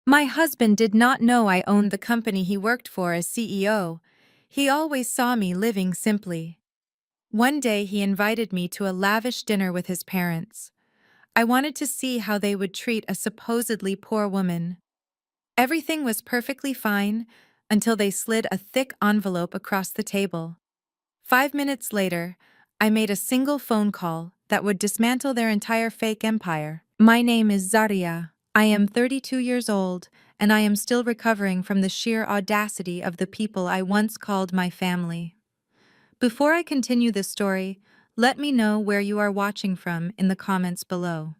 My husband did not know I owned the company he worked for as CEO. He always saw me living simply. One day he invited me to a lavish dinner with his parents. I wanted to see how they would treat a supposedly poor woman. Everything was perfectly fine until they slid a thick envelope across the table. 5 minutes later, I made a single phone call that would dismantle their entire fake empire. My name is Zaria. I am 32 years old, and I am still recovering from the sheer audacity of the people I once called my family. Before I continue this story, let me know where you are watching from in the comments below.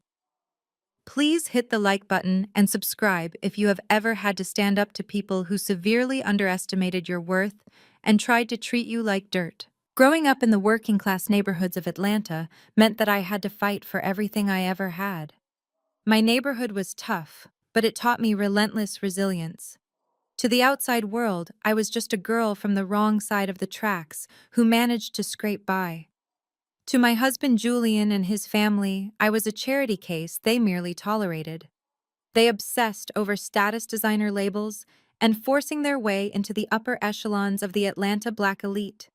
Please hit the like button and subscribe if you have ever had to stand up to people who severely underestimated your worth and tried to treat you like dirt. Growing up in the working-class neighborhoods of Atlanta meant that I had to fight for everything I ever had. My neighborhood was tough, but it taught me relentless resilience. To the outside world, I was just a girl from the wrong side of the tracks who managed to scrape by. To my husband Julian and his family, I was a charity case they merely tolerated. They obsessed over status designer labels and forcing their way into the upper echelons of the Atlanta Black elite.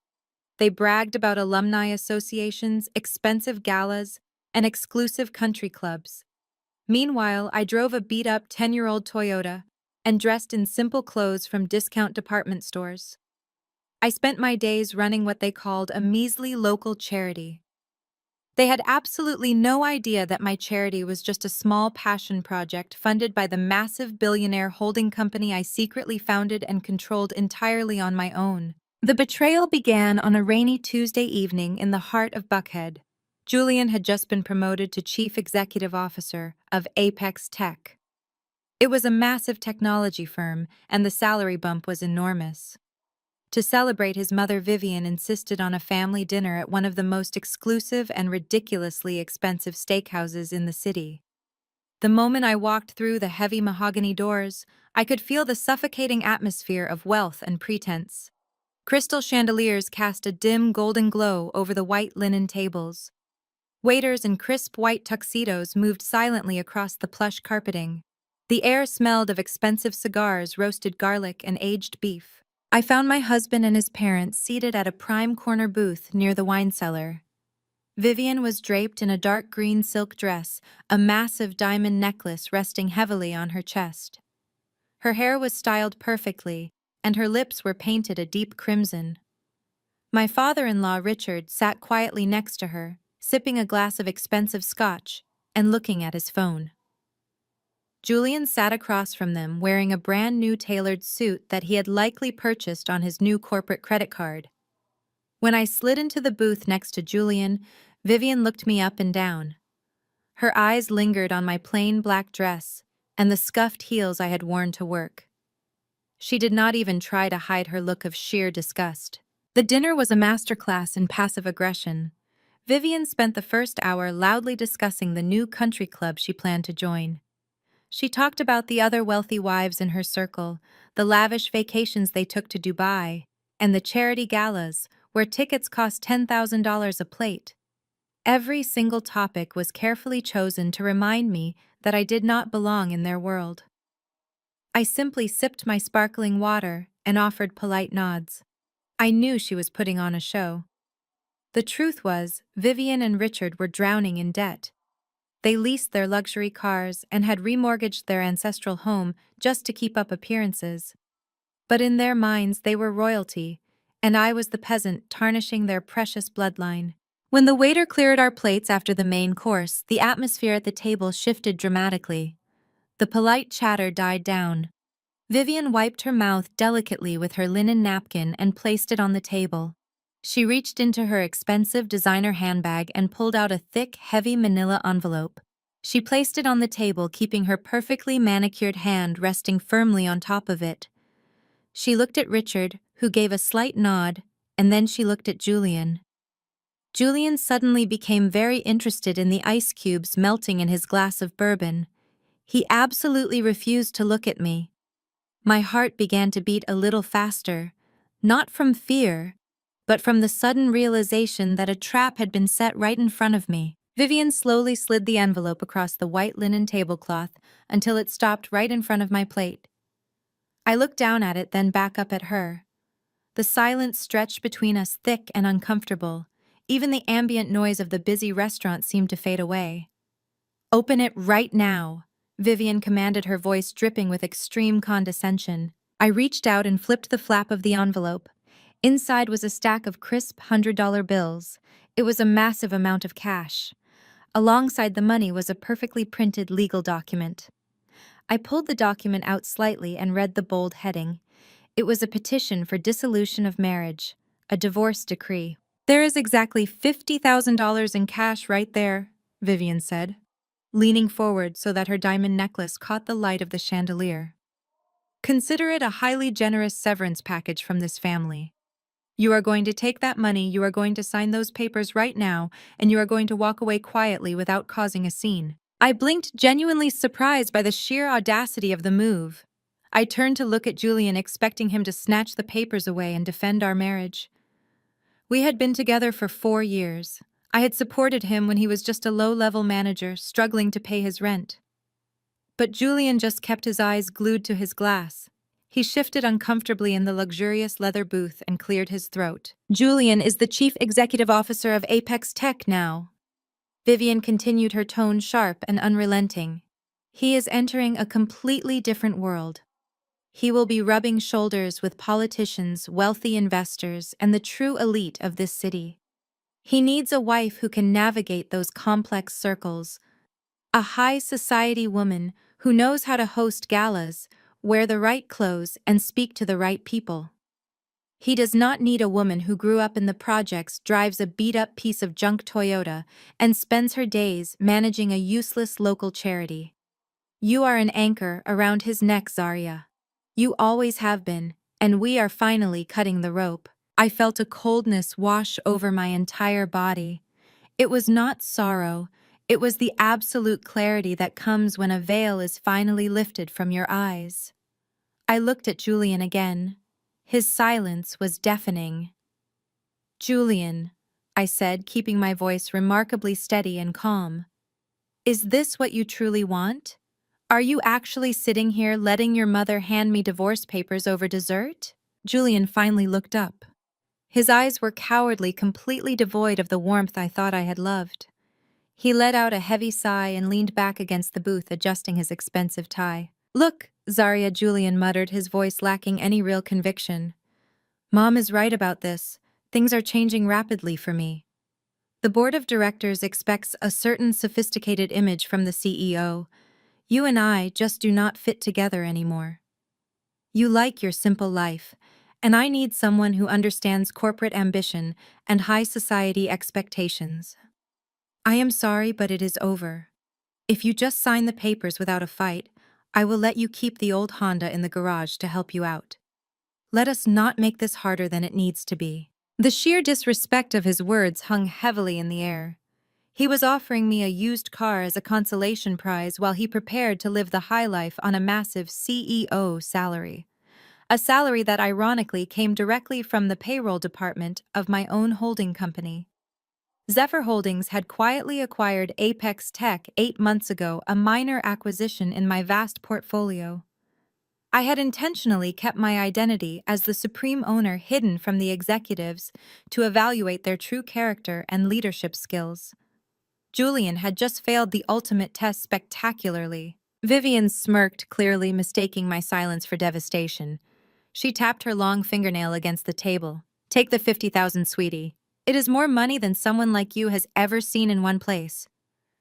They bragged about alumni associations, expensive galas, and exclusive country clubs. Meanwhile, I drove a beat-up 10-year-old Toyota and dressed in simple clothes from discount department stores. I spent my days running what they called a measly local charity. They had absolutely no idea that my charity was just a small passion project funded by the massive billionaire holding company I secretly founded and controlled entirely on my own. The betrayal began on a rainy Tuesday evening in the heart of Buckhead. Julian had just been promoted to Chief Executive Officer of Apex Tech. It was a massive technology firm, and the salary bump was enormous. To celebrate, his mother Vivian insisted on a family dinner at one of the most exclusive and ridiculously expensive steakhouses in the city. The moment I walked through the heavy mahogany doors, I could feel the suffocating atmosphere of wealth and pretense. Crystal chandeliers cast a dim golden glow over the white linen tables. Waiters in crisp white tuxedos moved silently across the plush carpeting. The air smelled of expensive cigars, roasted garlic, and aged beef. I found my husband and his parents seated at a prime corner booth near the wine cellar. Vivian was draped in a dark green silk dress, a massive diamond necklace resting heavily on her chest. Her hair was styled perfectly, and her lips were painted a deep crimson. My father-in-law, Richard, sat quietly next to her, sipping a glass of expensive scotch and looking at his phone. Julian sat across from them wearing a brand new tailored suit that he had likely purchased on his new corporate credit card. When I slid into the booth next to Julian, Vivian looked me up and down. Her eyes lingered on my plain black dress and the scuffed heels I had worn to work. She did not even try to hide her look of sheer disgust. The dinner was a masterclass in passive aggression. Vivian spent the first hour loudly discussing the new country club she planned to join. She talked about the other wealthy wives in her circle, the lavish vacations they took to Dubai, and the charity galas, where tickets cost $10,000 a plate. Every single topic was carefully chosen to remind me that I did not belong in their world. I simply sipped my sparkling water and offered polite nods. I knew she was putting on a show. The truth was, Vivian and Richard were drowning in debt. They leased their luxury cars and had remortgaged their ancestral home just to keep up appearances. But in their minds, they were royalty, and I was the peasant tarnishing their precious bloodline. When the waiter cleared our plates after the main course, the atmosphere at the table shifted dramatically. The polite chatter died down. Vivian wiped her mouth delicately with her linen napkin and placed it on the table. She reached into her expensive designer handbag and pulled out a thick, heavy manila envelope. She placed it on the table, keeping her perfectly manicured hand resting firmly on top of it. She looked at Richard, who gave a slight nod, and then she looked at Julian. Julian suddenly became very interested in the ice cubes melting in his glass of bourbon. He absolutely refused to look at me. My heart began to beat a little faster, not from fear, but from the sudden realization that a trap had been set right in front of me. Vivian slowly slid the envelope across the white linen tablecloth until it stopped right in front of my plate. I looked down at it, then back up at her. The silence stretched between us thick and uncomfortable. Even the ambient noise of the busy restaurant seemed to fade away. "Open it right now," Vivian commanded, her voice dripping with extreme condescension. I reached out and flipped the flap of the envelope. Inside was a stack of crisp $100 bills. It was a massive amount of cash. Alongside the money was a perfectly printed legal document. I pulled the document out slightly and read the bold heading. It was a petition for dissolution of marriage, a divorce decree. "There is exactly $50,000 in cash right there," Vivian said, leaning forward so that her diamond necklace caught the light of the chandelier. "Consider it a highly generous severance package from this family. You are going to take that money, you are going to sign those papers right now, and you are going to walk away quietly without causing a scene." I blinked, genuinely surprised by the sheer audacity of the move. I turned to look at Julian, expecting him to snatch the papers away and defend our marriage. We had been together for 4 years. I had supported him when he was just a low-level manager, struggling to pay his rent. But Julian just kept his eyes glued to his glass. He shifted uncomfortably in the luxurious leather booth and cleared his throat. "Julian is the chief executive officer of Apex Tech now." Vivian continued, her tone sharp and unrelenting. "He is entering a completely different world. He will be rubbing shoulders with politicians, wealthy investors, and the true elite of this city. He needs a wife who can navigate those complex circles, a high society woman who knows how to host galas, wear the right clothes, and speak to the right people. He does not need a woman who grew up in the projects, drives a beat-up piece of junk Toyota, and spends her days managing a useless local charity. You are an anchor around his neck, Zarya. You always have been, and we are finally cutting the rope." I felt a coldness wash over my entire body. It was not sorrow, it was the absolute clarity that comes when a veil is finally lifted from your eyes. I looked at Julian again. His silence was deafening. "Julian," I said, keeping my voice remarkably steady and calm, "is this what you truly want? Are you actually sitting here letting your mother hand me divorce papers over dessert?" Julian finally looked up. His eyes were cowardly, completely devoid of the warmth I thought I had loved. He let out a heavy sigh and leaned back against the booth, adjusting his expensive tie. "Look, Zarya," Julian muttered, his voice lacking any real conviction. "Mom is right about this. Things are changing rapidly for me. The board of directors expects a certain sophisticated image from the CEO. You and I just do not fit together anymore. You like your simple life, and I need someone who understands corporate ambition and high society expectations. I am sorry, but it is over. If you just sign the papers without a fight, I will let you keep the old Honda in the garage to help you out. Let us not make this harder than it needs to be." The sheer disrespect of his words hung heavily in the air. He was offering me a used car as a consolation prize while he prepared to live the high life on a massive CEO salary. A salary that ironically came directly from the payroll department of my own holding company. Zephyr Holdings had quietly acquired Apex Tech 8 months ago, a minor acquisition in my vast portfolio. I had intentionally kept my identity as the supreme owner hidden from the executives to evaluate their true character and leadership skills. Julian had just failed the ultimate test spectacularly. Vivian smirked, clearly mistaking my silence for devastation. She tapped her long fingernail against the table. "Take the 50,000, sweetie. It is more money than someone like you has ever seen in one place.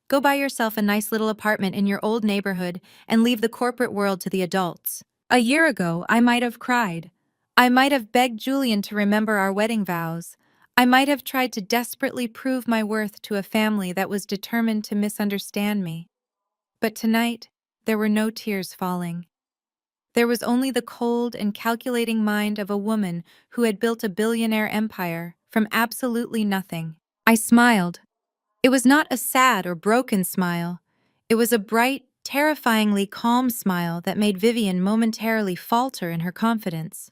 Go buy yourself a nice little apartment in your old neighborhood and leave the corporate world to the adults." A year ago, I might have cried. I might have begged Julian to remember our wedding vows. I might have tried to desperately prove my worth to a family that was determined to misunderstand me. But tonight, there were no tears falling. There was only the cold and calculating mind of a woman who had built a billionaire empire from absolutely nothing. I smiled. It was not a sad or broken smile. It was a bright, terrifyingly calm smile that made Vivian momentarily falter in her confidence.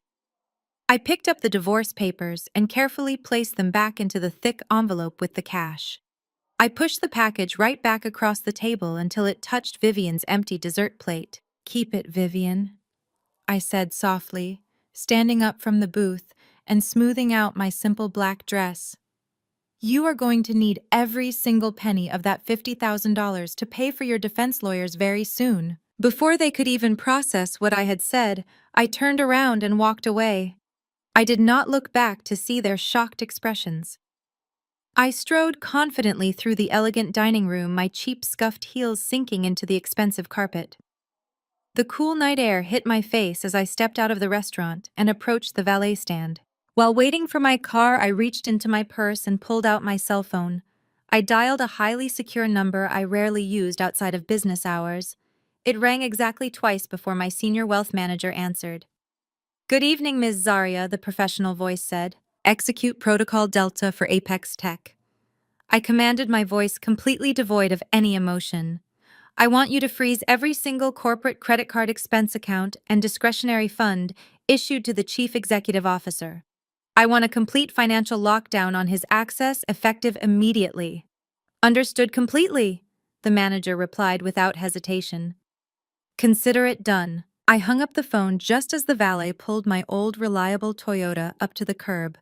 I picked up the divorce papers and carefully placed them back into the thick envelope with the cash. I pushed the package right back across the table until it touched Vivian's empty dessert plate. "Keep it, Vivian," I said softly, standing up from the booth and smoothing out my simple black dress. "You are going to need every single penny of that $50,000 to pay for your defense lawyers very soon." Before they could even process what I had said, I turned around and walked away. I did not look back to see their shocked expressions. I strode confidently through the elegant dining room, my cheap scuffed heels sinking into the expensive carpet. The cool night air hit my face as I stepped out of the restaurant and approached the valet stand. While waiting for my car, I reached into my purse and pulled out my cell phone. I dialed a highly secure number I rarely used outside of business hours. It rang exactly twice before my senior wealth manager answered. "Good evening, Ms. Zaria," the professional voice said. "Execute Protocol Delta for Apex Tech." I commanded, my voice completely devoid of any emotion. "I want you to freeze every single corporate credit card expense account and discretionary fund issued to the Chief Executive Officer. I want a complete financial lockdown on his access, effective immediately." "Understood completely," the manager replied without hesitation. "Consider it done." I hung up the phone just as the valet pulled my old reliable Toyota up to the curb.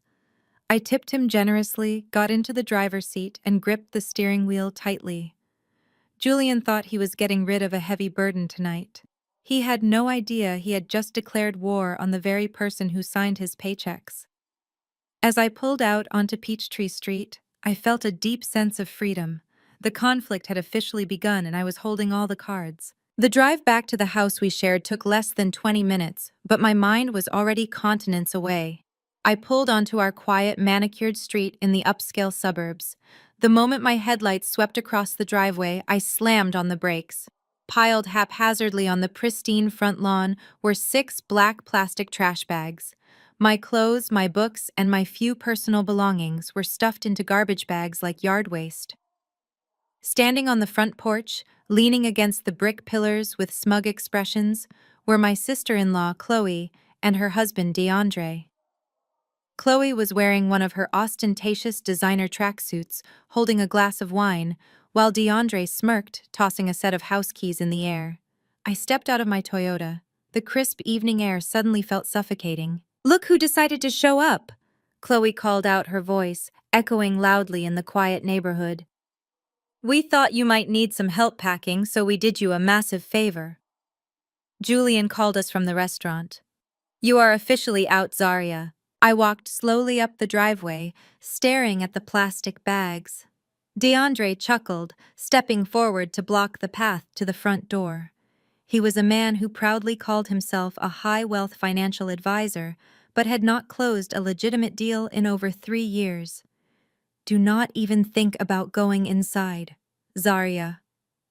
I tipped him generously, got into the driver's seat, and gripped the steering wheel tightly. Julian thought he was getting rid of a heavy burden tonight. He had no idea he had just declared war on the very person who signed his paychecks. As I pulled out onto Peachtree Street, I felt a deep sense of freedom. The conflict had officially begun and I was holding all the cards. The drive back to the house we shared took less than 20 minutes, but my mind was already continents away. I pulled onto our quiet, manicured street in the upscale suburbs. The moment my headlights swept across the driveway, I slammed on the brakes. Piled haphazardly on the pristine front lawn were 6 black plastic trash bags. My clothes, my books, and my few personal belongings were stuffed into garbage bags like yard waste. Standing on the front porch, leaning against the brick pillars with smug expressions, were my sister-in-law, Chloe, and her husband, DeAndre. Chloe was wearing one of her ostentatious designer tracksuits, holding a glass of wine, while DeAndre smirked, tossing a set of house keys in the air. I stepped out of my Toyota. The crisp evening air suddenly felt suffocating. "Look who decided to show up!" Chloe called out, her voice echoing loudly in the quiet neighborhood. "We thought you might need some help packing, so we did you a massive favor." Julian called us from the restaurant. "You are officially out, Zaria." I walked slowly up the driveway, staring at the plastic bags. DeAndre chuckled, stepping forward to block the path to the front door. He was a man who proudly called himself a high-wealth financial advisor, but had not closed a legitimate deal in over 3 years. "Do not even think about going inside, Zaria,"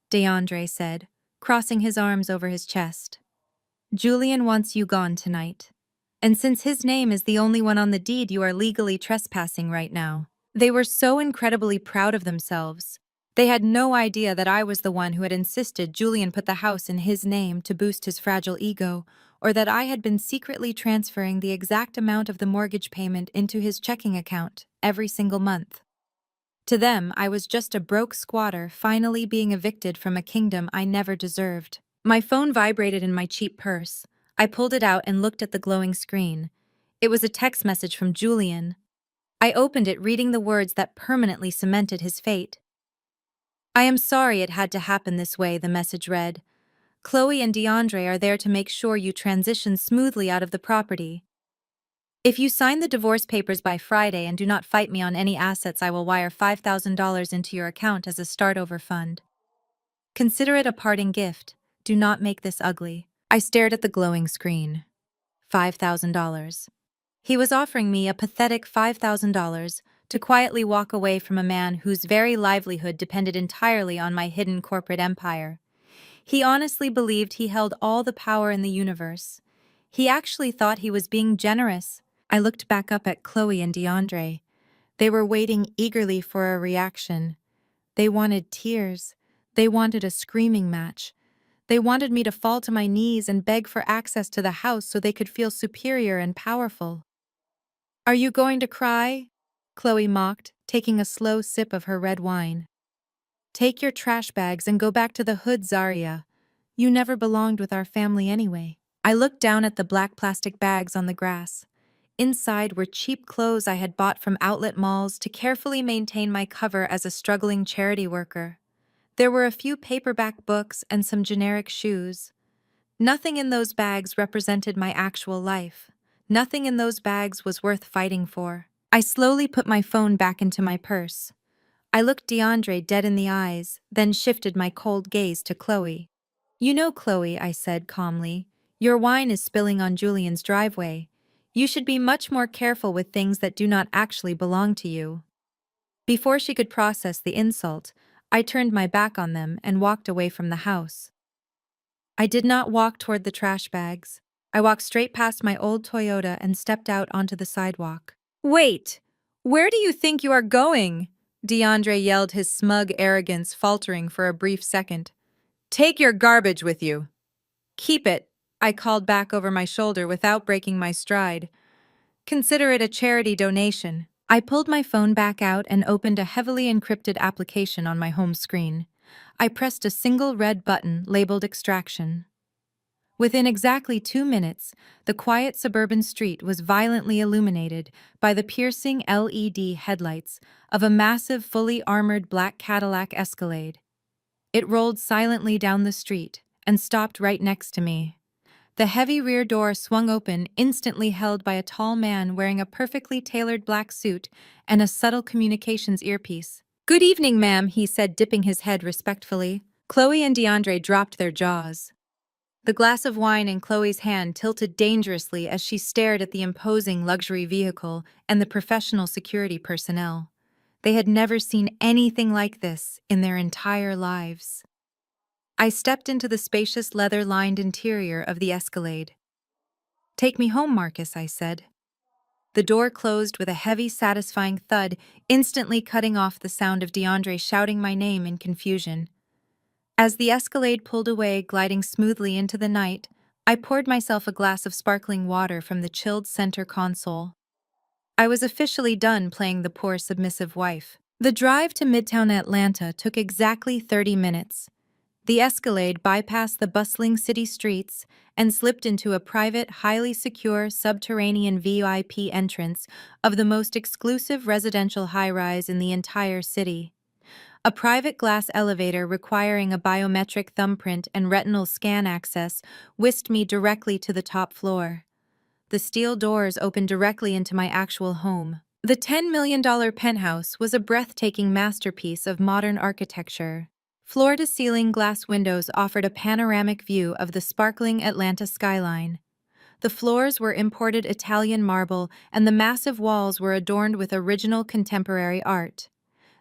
DeAndre said, crossing his arms over his chest. "Julian wants you gone tonight. And since his name is the only one on the deed, you are legally trespassing right now." They were so incredibly proud of themselves. They had no idea that I was the one who had insisted Julian put the house in his name to boost his fragile ego, or that I had been secretly transferring the exact amount of the mortgage payment into his checking account every single month. To them, I was just a broke squatter finally being evicted from a kingdom I never deserved. My phone vibrated in my cheap purse. I pulled it out and looked at the glowing screen. It was a text message from Julian. I opened it, reading the words that permanently cemented his fate. "I am sorry it had to happen this way," the message read. "Chloe and DeAndre are there to make sure you transition smoothly out of the property. If you sign the divorce papers by Friday and do not fight me on any assets, I will wire $5,000 into your account as a start-over fund. Consider it a parting gift. Do not make this ugly." I stared at the glowing screen. $5,000. He was offering me a pathetic $5,000 to quietly walk away from a man whose very livelihood depended entirely on my hidden corporate empire. He honestly believed he held all the power in the universe. He actually thought he was being generous. I looked back up at Chloe and DeAndre. They were waiting eagerly for a reaction. They wanted tears. They wanted a screaming match. They wanted me to fall to my knees and beg for access to the house so they could feel superior and powerful. "Are you going to cry?" Chloe mocked, taking a slow sip of her red wine. Take your trash bags and go back to the hood, Zaria. You never belonged with our family anyway. I looked down at the black plastic bags on the grass. Inside were cheap clothes I had bought from outlet malls to carefully maintain my cover as a struggling charity worker. There were a few paperback books and some generic shoes. Nothing in those bags represented my actual life. Nothing in those bags was worth fighting for. I slowly put my phone back into my purse. I looked DeAndre dead in the eyes, then shifted my cold gaze to Chloe. You know, Chloe, I said calmly, your wine is spilling on Julian's driveway. You should be much more careful with things that do not actually belong to you. Before she could process the insult, I turned my back on them and walked away from the house. I did not walk toward the trash bags. I walked straight past my old Toyota and stepped out onto the sidewalk. Wait! Where do you think you are going? DeAndre yelled, his smug arrogance faltering for a brief second. Take your garbage with you. Keep it, I called back over my shoulder without breaking my stride. Consider it a charity donation. I pulled my phone back out and opened a heavily encrypted application on my home screen. I pressed a single red button labeled Extraction. Within exactly 2 minutes, the quiet suburban street was violently illuminated by the piercing LED headlights of a massive, fully armored black Cadillac Escalade. It rolled silently down the street and stopped right next to me. The heavy rear door swung open, instantly held by a tall man wearing a perfectly tailored black suit and a subtle communications earpiece. Good evening, ma'am, he said, dipping his head respectfully. Chloe and DeAndre dropped their jaws. The glass of wine in Chloe's hand tilted dangerously as she stared at the imposing luxury vehicle and the professional security personnel. They had never seen anything like this in their entire lives. I stepped into the spacious leather-lined interior of the Escalade. Take me home, Marcus, I said. The door closed with a heavy, satisfying thud, instantly cutting off the sound of DeAndre shouting my name in confusion. As the Escalade pulled away, gliding smoothly into the night, I poured myself a glass of sparkling water from the chilled center console. I was officially done playing the poor submissive wife. The drive to Midtown Atlanta took exactly 30 minutes. The Escalade bypassed the bustling city streets and slipped into a private, highly secure subterranean VIP entrance of the most exclusive residential high-rise in the entire city. A private glass elevator requiring a biometric thumbprint and retinal scan access whisked me directly to the top floor. The steel doors opened directly into my actual home. The $10 million penthouse was a breathtaking masterpiece of modern architecture. Floor-to-ceiling glass windows offered a panoramic view of the sparkling Atlanta skyline. The floors were imported Italian marble, and the massive walls were adorned with original contemporary art.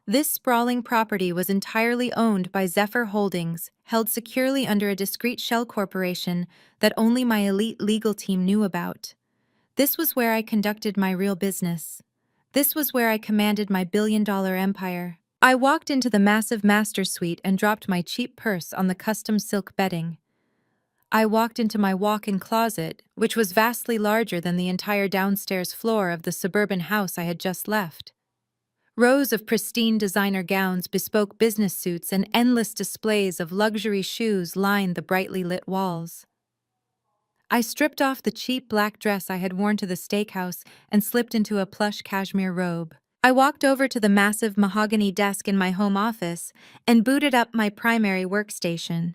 This sprawling property was entirely owned by Zephyr Holdings, held securely under a discreet shell corporation that only my elite legal team knew about. This was where I conducted my real business. This was where I commanded my billion-dollar empire. I walked into the massive master suite and dropped my cheap purse on the custom silk bedding. I walked into my walk-in closet, which was vastly larger than the entire downstairs floor of the suburban house I had just left. Rows of pristine designer gowns, bespoke business suits, and endless displays of luxury shoes lined the brightly lit walls. I stripped off the cheap black dress I had worn to the steakhouse and slipped into a plush cashmere robe. I walked over to the massive mahogany desk in my home office and booted up my primary workstation.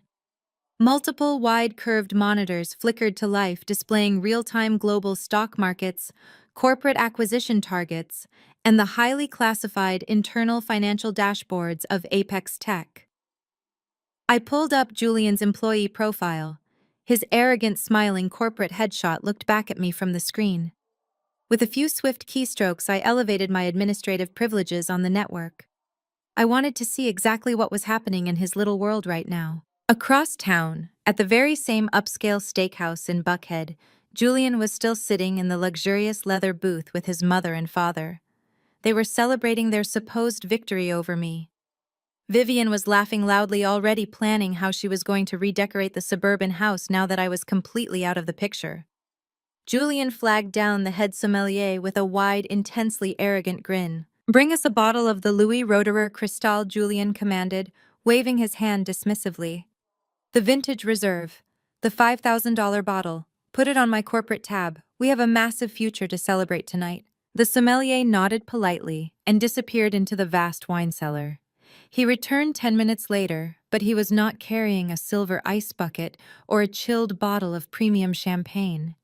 Multiple wide-curved monitors flickered to life, displaying real-time global stock markets, corporate acquisition targets, and the highly classified internal financial dashboards of Apex Tech. I pulled up Julian's employee profile. His arrogant, smiling corporate headshot looked back at me from the screen. With a few swift keystrokes, I elevated my administrative privileges on the network. I wanted to see exactly what was happening in his little world right now. Across town, at the very same upscale steakhouse in Buckhead, Julian was still sitting in the luxurious leather booth with his mother and father. They were celebrating their supposed victory over me. Vivian was laughing loudly, already planning how she was going to redecorate the suburban house now that I was completely out of the picture. Julian flagged down the head sommelier with a wide, intensely arrogant grin. "Bring us a bottle of the Louis Roederer Cristal," Julian commanded, waving his hand dismissively. The vintage reserve. The $5,000 bottle. Put it on my corporate tab. We have a massive future to celebrate tonight. The sommelier nodded politely and disappeared into the vast wine cellar. He returned 10 minutes later, but he was not carrying a silver ice bucket or a chilled bottle of premium champagne.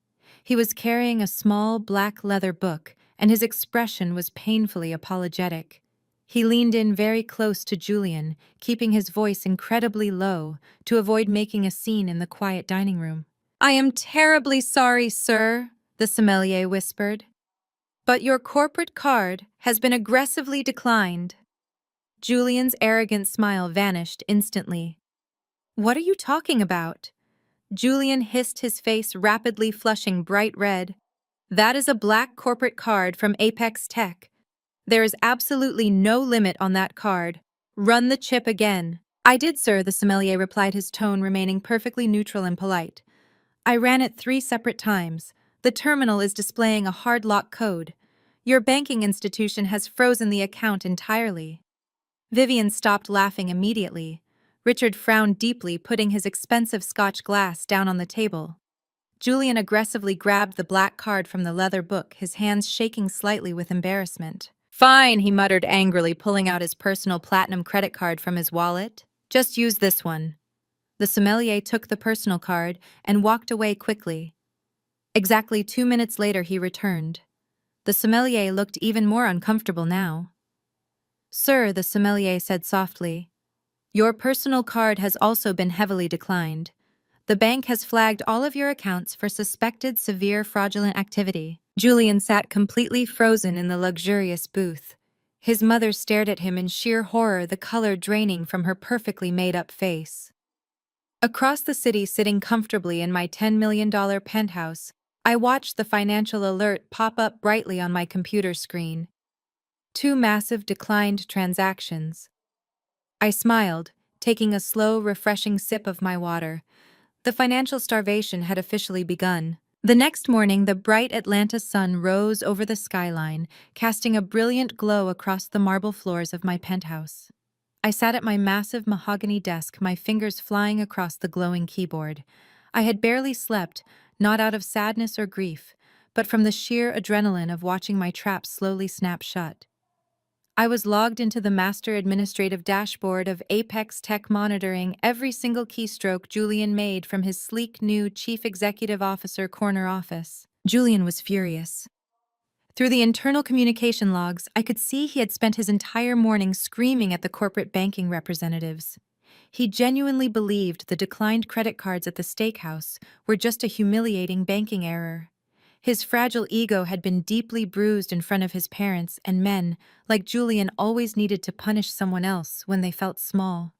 He was carrying a small black leather book, and his expression was painfully apologetic. He leaned in very close to Julian, keeping his voice incredibly low to avoid making a scene in the quiet dining room. "I am terribly sorry, sir," the sommelier whispered, "but your corporate card has been aggressively declined." Julian's arrogant smile vanished instantly. "What are you talking about?" Julian hissed, his face rapidly flushing bright red. "That is a black corporate card from Apex Tech. There is absolutely no limit on that card. Run the chip again." "I did, sir," the sommelier replied, his tone remaining perfectly neutral and polite. "I ran it 3 separate times. The terminal is displaying a hard lock code. Your banking institution has frozen the account entirely." Vivian stopped laughing immediately. Richard frowned deeply, putting his expensive Scotch glass down on the table. Julian aggressively grabbed the black card from the leather book, his hands shaking slightly with embarrassment. "Fine," he muttered angrily, pulling out his personal platinum credit card from his wallet. "Just use this one." The sommelier took the personal card and walked away quickly. Exactly 2 minutes later he returned. The sommelier looked even more uncomfortable now. "Sir," the sommelier said softly, "your personal card has also been heavily declined. The bank has flagged all of your accounts for suspected severe fraudulent activity." Julian sat completely frozen in the luxurious booth. His mother stared at him in sheer horror, the color draining from her perfectly made-up face. Across the city, sitting comfortably in my $10 million penthouse, I watched the financial alert pop up brightly on my computer screen. 2 massive declined transactions. I smiled, taking a slow, refreshing sip of my water. The financial starvation had officially begun. The next morning, the bright Atlanta sun rose over the skyline, casting a brilliant glow across the marble floors of my penthouse. I sat at my massive mahogany desk, my fingers flying across the glowing keyboard. I had barely slept, not out of sadness or grief, but from the sheer adrenaline of watching my trap slowly snap shut. I was logged into the master administrative dashboard of Apex Tech, monitoring every single keystroke Julian made from his sleek new Chief Executive Officer corner office. Julian was furious. Through the internal communication logs, I could see he had spent his entire morning screaming at the corporate banking representatives. He genuinely believed the declined credit cards at the steakhouse were just a humiliating banking error. His fragile ego had been deeply bruised in front of his parents, and men, like Julian, always needed to punish someone else when they felt small.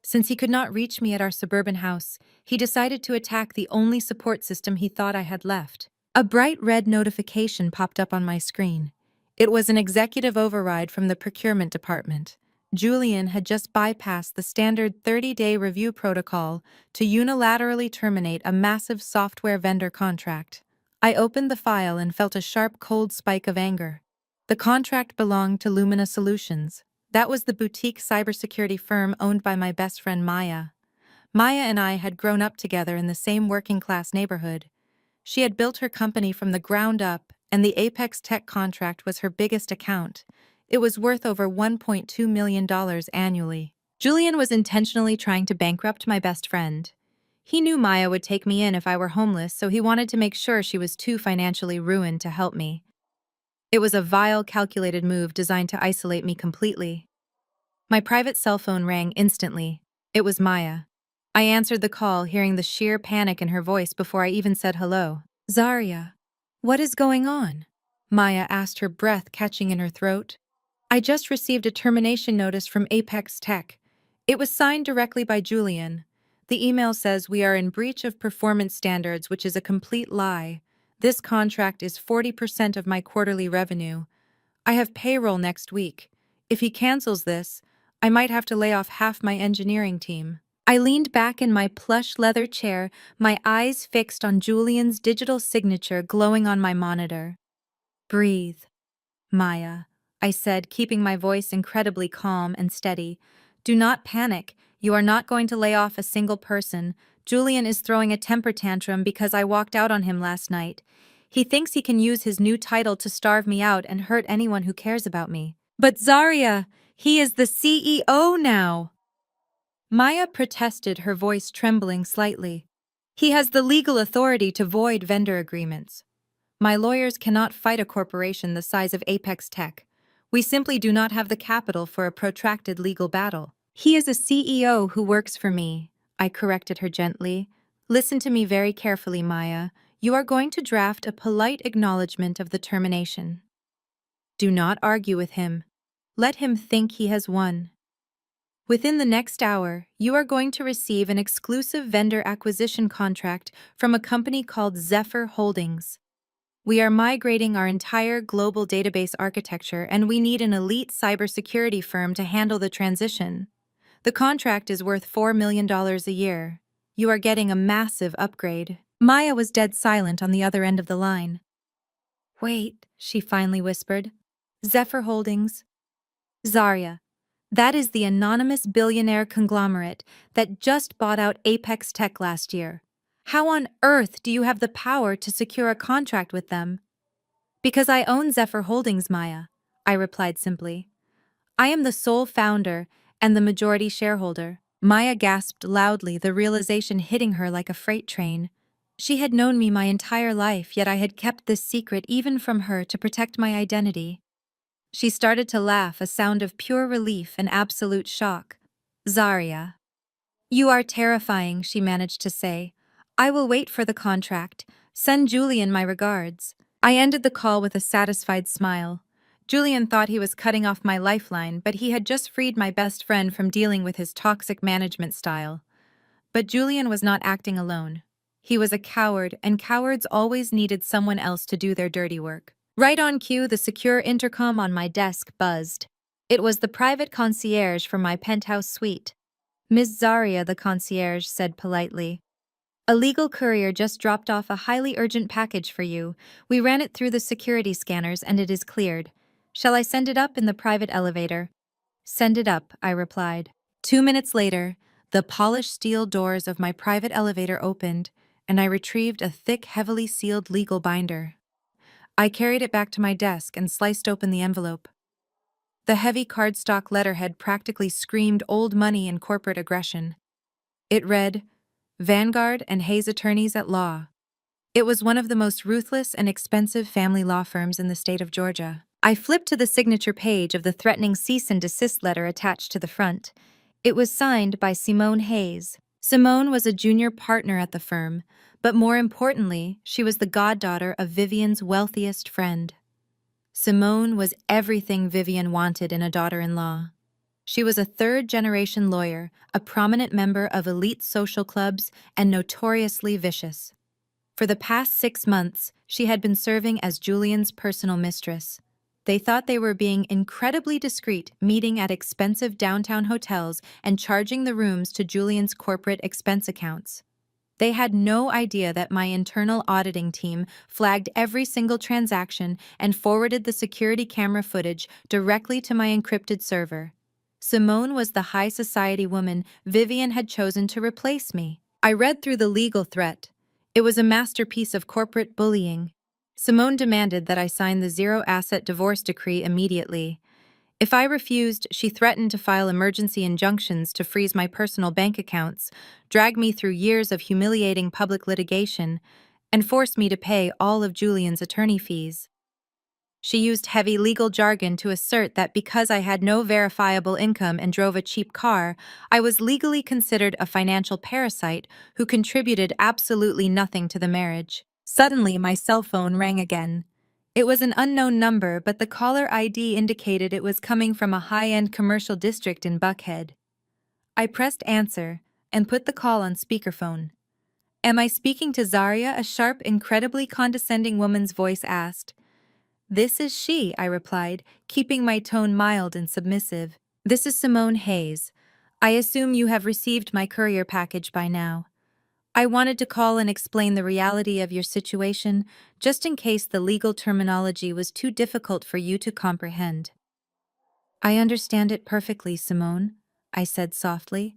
Since he could not reach me at our suburban house, he decided to attack the only support system he thought I had left. A bright red notification popped up on my screen. It was an executive override from the procurement department. Julian had just bypassed the standard 30-day review protocol to unilaterally terminate a massive software vendor contract. I opened the file and felt a sharp, cold spike of anger. The contract belonged to Lumina Solutions. That was the boutique cybersecurity firm owned by my best friend Maya. Maya and I had grown up together in the same working-class neighborhood. She had built her company from the ground up, and the Apex Tech contract was her biggest account. It was worth over $1.2 million annually. Julian was intentionally trying to bankrupt my best friend. He knew Maya would take me in if I were homeless, so he wanted to make sure she was too financially ruined to help me. It was a vile, calculated move designed to isolate me completely. My private cell phone rang instantly. It was Maya. I answered the call, hearing the sheer panic in her voice before I even said hello. "Zarya, what is going on?" Maya asked, her breath catching in her throat. "I just received a termination notice from Apex Tech. It was signed directly by Julian. The email says we are in breach of performance standards, which is a complete lie. This contract is 40% of my quarterly revenue. I have payroll next week. If he cancels this, I might have to lay off half my engineering team." I leaned back in my plush leather chair, my eyes fixed on Julian's digital signature glowing on my monitor. "Breathe, Maya," I said, keeping my voice incredibly calm and steady. Do not panic. You are not going to lay off a single person. Julian is throwing a temper tantrum because I walked out on him last night. He thinks he can use his new title to starve me out and hurt anyone who cares about me. But Zarya, he is the CEO now. Maya protested, her voice trembling slightly. He has the legal authority to void vendor agreements. My lawyers cannot fight a corporation the size of Apex Tech. We simply do not have the capital for a protracted legal battle. He is a CEO who works for me, I corrected her gently. Listen to me very carefully, Maya. You are going to draft a polite acknowledgement of the termination. Do not argue with him. Let him think he has won. Within the next hour, you are going to receive an exclusive vendor acquisition contract from a company called Zephyr Holdings. We are migrating our entire global database architecture, and we need an elite cybersecurity firm to handle the transition. The contract is worth $4 million a year. You are getting a massive upgrade. Maya was dead silent on the other end of the line. Wait, she finally whispered. Zephyr Holdings. Zarya. That is the anonymous billionaire conglomerate that just bought out Apex Tech last year. How on earth do you have the power to secure a contract with them? Because I own Zephyr Holdings, Maya, I replied simply. I am the sole founder and the majority shareholder. Maya gasped loudly, the realization hitting her like a freight train. She had known me my entire life, yet I had kept this secret even from her to protect my identity. She started to laugh, a sound of pure relief and absolute shock. Zarya. You are terrifying, she managed to say. I will wait for the contract. Send Julian my regards. I ended the call with a satisfied smile. Julian thought he was cutting off my lifeline, but he had just freed my best friend from dealing with his toxic management style. But Julian was not acting alone. He was a coward, and cowards always needed someone else to do their dirty work. Right on cue, the secure intercom on my desk buzzed. It was the private concierge for my penthouse suite. Miss Zarya, the concierge said politely. A legal courier just dropped off a highly urgent package for you. We ran it through the security scanners and it is cleared. Shall I send it up in the private elevator? Send it up, I replied. 2 minutes later, the polished steel doors of my private elevator opened, and I retrieved a thick, heavily sealed legal binder. I carried it back to my desk and sliced open the envelope. The heavy cardstock letterhead practically screamed old money and corporate aggression. It read, Vanguard and Hayes Attorneys at Law. It was one of the most ruthless and expensive family law firms in the state of Georgia. I flipped to the signature page of the threatening cease and desist letter attached to the front. It was signed by Simone Hayes. Simone was a junior partner at the firm, but more importantly, she was the goddaughter of Vivian's wealthiest friend. Simone was everything Vivian wanted in a daughter-in-law. She was a third-generation lawyer, a prominent member of elite social clubs, and notoriously vicious. For the past 6 months, she had been serving as Julian's personal mistress. They thought they were being incredibly discreet, meeting at expensive downtown hotels and charging the rooms to Julian's corporate expense accounts. They had no idea that my internal auditing team flagged every single transaction and forwarded the security camera footage directly to my encrypted server. Simone was the high society woman Vivian had chosen to replace me. I read through the legal threat. It was a masterpiece of corporate bullying. Simone demanded that I sign the zero-asset divorce decree immediately. If I refused, she threatened to file emergency injunctions to freeze my personal bank accounts, drag me through years of humiliating public litigation, and force me to pay all of Julian's attorney fees. She used heavy legal jargon to assert that because I had no verifiable income and drove a cheap car, I was legally considered a financial parasite who contributed absolutely nothing to the marriage. Suddenly, my cell phone rang again. It was an unknown number, but the caller ID indicated it was coming from a high-end commercial district in Buckhead. I pressed answer and put the call on speakerphone. Am I speaking to Zarya? A sharp, incredibly condescending woman's voice asked. This is she, I replied, keeping my tone mild and submissive. This is Simone Hayes. I assume you have received my courier package by now. I wanted to call and explain the reality of your situation, just in case the legal terminology was too difficult for you to comprehend. I understand it perfectly, Simone. I said softly.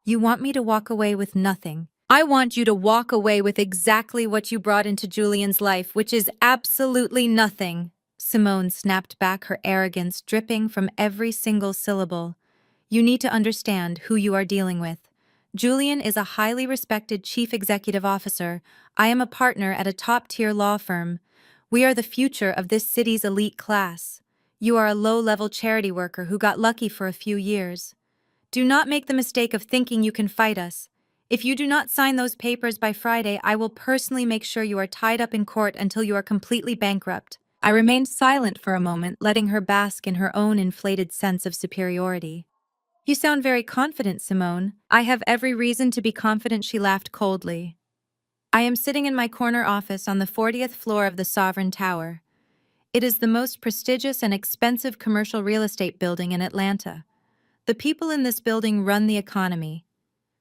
You want me to walk away with nothing. I want you to walk away with exactly what you brought into Julian's life, which is absolutely nothing. Simone snapped back, her arrogance dripping from every single syllable. You need to understand who you are dealing with. Julian is a highly respected chief executive officer. I am a partner at a top-tier law firm. We are the future of this city's elite class. You are a low-level charity worker who got lucky for a few years. Do not make the mistake of thinking you can fight us. If you do not sign those papers by Friday, I will personally make sure you are tied up in court until you are completely bankrupt. I remained silent for a moment, letting her bask in her own inflated sense of superiority. You sound very confident, Simone. I have every reason to be confident, she laughed coldly. I am sitting in my corner office on the 40th floor of the Sovereign Tower. It is the most prestigious and expensive commercial real estate building in Atlanta. The people in this building run the economy.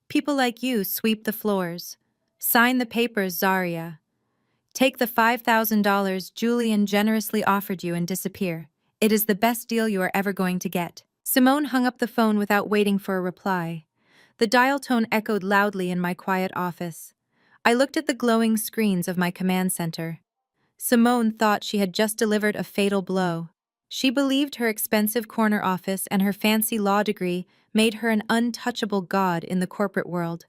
People like you sweep the floors. Sign the papers, Zaria. Take the $5,000 Julian generously offered you and disappear. It is the best deal you are ever going to get. Simone hung up the phone without waiting for a reply. The dial tone echoed loudly in my quiet office. I looked at the glowing screens of my command center. Simone thought she had just delivered a fatal blow. She believed her expensive corner office and her fancy law degree made her an untouchable god in the corporate world.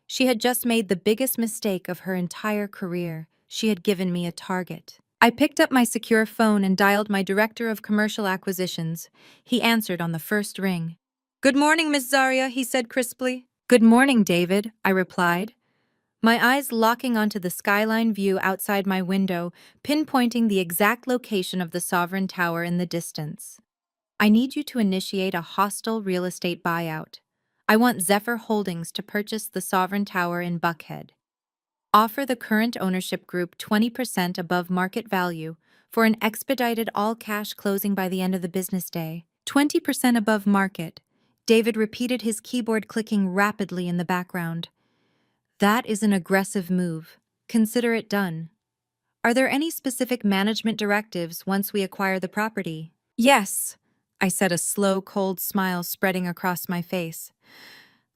She had just made the biggest mistake of her entire career. She had given me a target. I picked up my secure phone and dialed my director of commercial acquisitions. He answered on the first ring. "Good morning, Miss Zaria," he said crisply. "Good morning, David," I replied, my eyes locking onto the skyline view outside my window, pinpointing the exact location of the Sovereign Tower in the distance. I need you to initiate a hostile real estate buyout. I want Zephyr Holdings to purchase the Sovereign Tower in Buckhead. Offer the current ownership group 20% above market value for an expedited all-cash closing by the end of the business day. 20% above market. David repeated, his keyboard clicking rapidly in the background. That is an aggressive move. Consider it done. Are there any specific management directives once we acquire the property? Yes, I said, a slow, cold smile spreading across my face.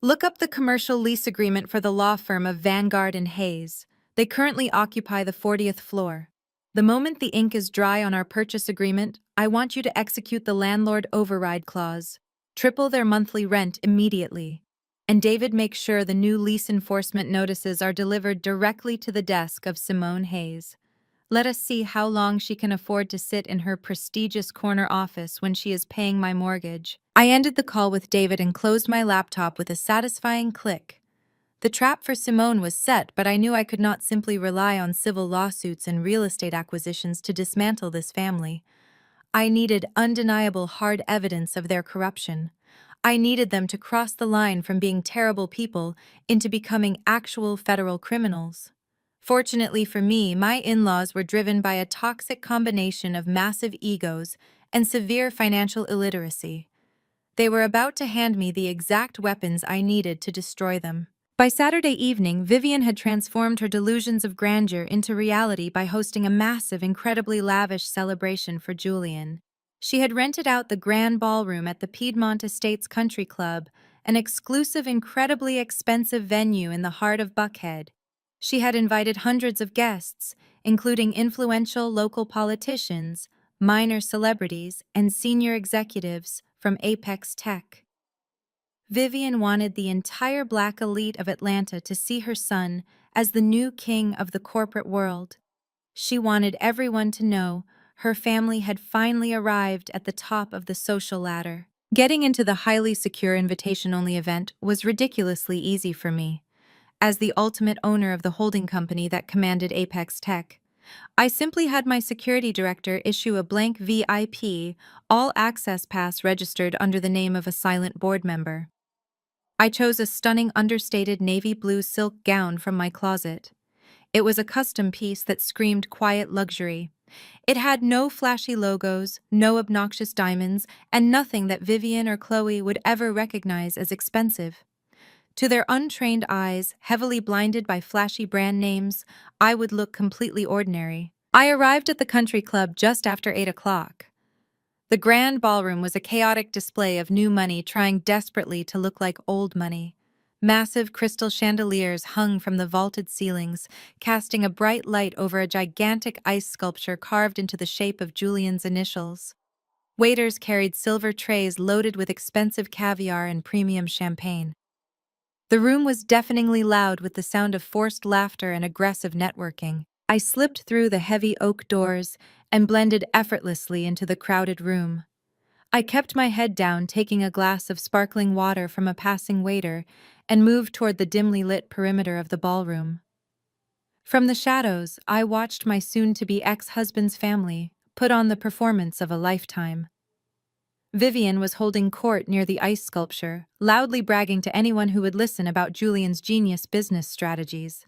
Look up the commercial lease agreement for the law firm of Vanguard and Hayes. They currently occupy the 40th floor. The moment the ink is dry on our purchase agreement, I want you to execute the landlord override clause. Triple their monthly rent immediately. And David, make sure the new lease enforcement notices are delivered directly to the desk of Simone Hayes. Let us see how long she can afford to sit in her prestigious corner office when she is paying my mortgage. I ended the call with David and closed my laptop with a satisfying click. The trap for Simone was set, but I knew I could not simply rely on civil lawsuits and real estate acquisitions to dismantle this family. I needed undeniable hard evidence of their corruption. I needed them to cross the line from being terrible people into becoming actual federal criminals. Fortunately for me, my in-laws were driven by a toxic combination of massive egos and severe financial illiteracy. They were about to hand me the exact weapons I needed to destroy them. By Saturday evening, Vivian had transformed her delusions of grandeur into reality by hosting a massive, incredibly lavish celebration for Julian. She had rented out the grand ballroom at the Piedmont Estates Country Club, an exclusive, incredibly expensive venue in the heart of Buckhead. She had invited hundreds of guests, including influential local politicians, minor celebrities, and senior executives from Apex Tech. Vivian wanted the entire Black elite of Atlanta to see her son as the new king of the corporate world. She wanted everyone to know her family had finally arrived at the top of the social ladder. Getting into the highly secure invitation-only event was ridiculously easy for me. As the ultimate owner of the holding company that commanded Apex Tech, I simply had my security director issue a blank VIP, all-access pass registered under the name of a silent board member. I chose a stunning understated navy blue silk gown from my closet. It was a custom piece that screamed quiet luxury. It had no flashy logos, no obnoxious diamonds, and nothing that Vivian or Chloe would ever recognize as expensive. To their untrained eyes, heavily blinded by flashy brand names, I would look completely ordinary. I arrived at the country club just after 8 o'clock. The grand ballroom was a chaotic display of new money trying desperately to look like old money. Massive crystal chandeliers hung from the vaulted ceilings, casting a bright light over a gigantic ice sculpture carved into the shape of Julian's initials. Waiters carried silver trays loaded with expensive caviar and premium champagne. The room was deafeningly loud with the sound of forced laughter and aggressive networking. I slipped through the heavy oak doors and blended effortlessly into the crowded room. I kept my head down, taking a glass of sparkling water from a passing waiter, and moved toward the dimly lit perimeter of the ballroom. From the shadows, I watched my soon-to-be ex-husband's family put on the performance of a lifetime. Vivian was holding court near the ice sculpture, loudly bragging to anyone who would listen about Julian's genius business strategies.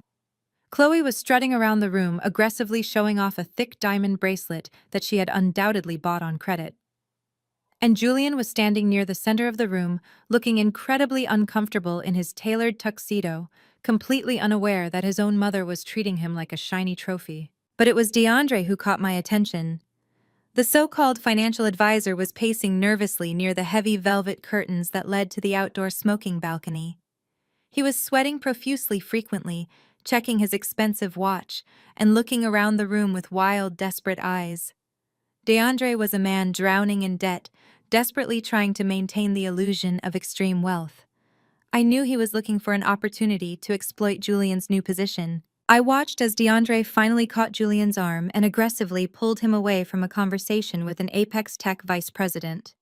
Chloe was strutting around the room, aggressively showing off a thick diamond bracelet that she had undoubtedly bought on credit. And Julian was standing near the center of the room, looking incredibly uncomfortable in his tailored tuxedo, completely unaware that his own mother was treating him like a shiny trophy. But it was DeAndre who caught my attention. The so-called financial advisor was pacing nervously near the heavy velvet curtains that led to the outdoor smoking balcony. He was sweating profusely frequently, checking his expensive watch, and looking around the room with wild, desperate eyes. DeAndre was a man drowning in debt, desperately trying to maintain the illusion of extreme wealth. I knew he was looking for an opportunity to exploit Julian's new position. I watched as DeAndre finally caught Julian's arm and aggressively pulled him away from a conversation with an Apex Tech vice president.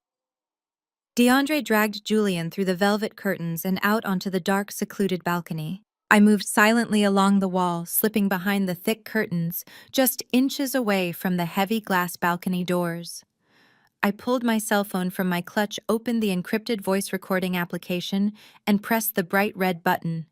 DeAndre dragged Julian through the velvet curtains and out onto the dark, secluded balcony. I moved silently along the wall, slipping behind the thick curtains, just inches away from the heavy glass balcony doors. I pulled my cell phone from my clutch, opened the encrypted voice recording application, and pressed the bright red button.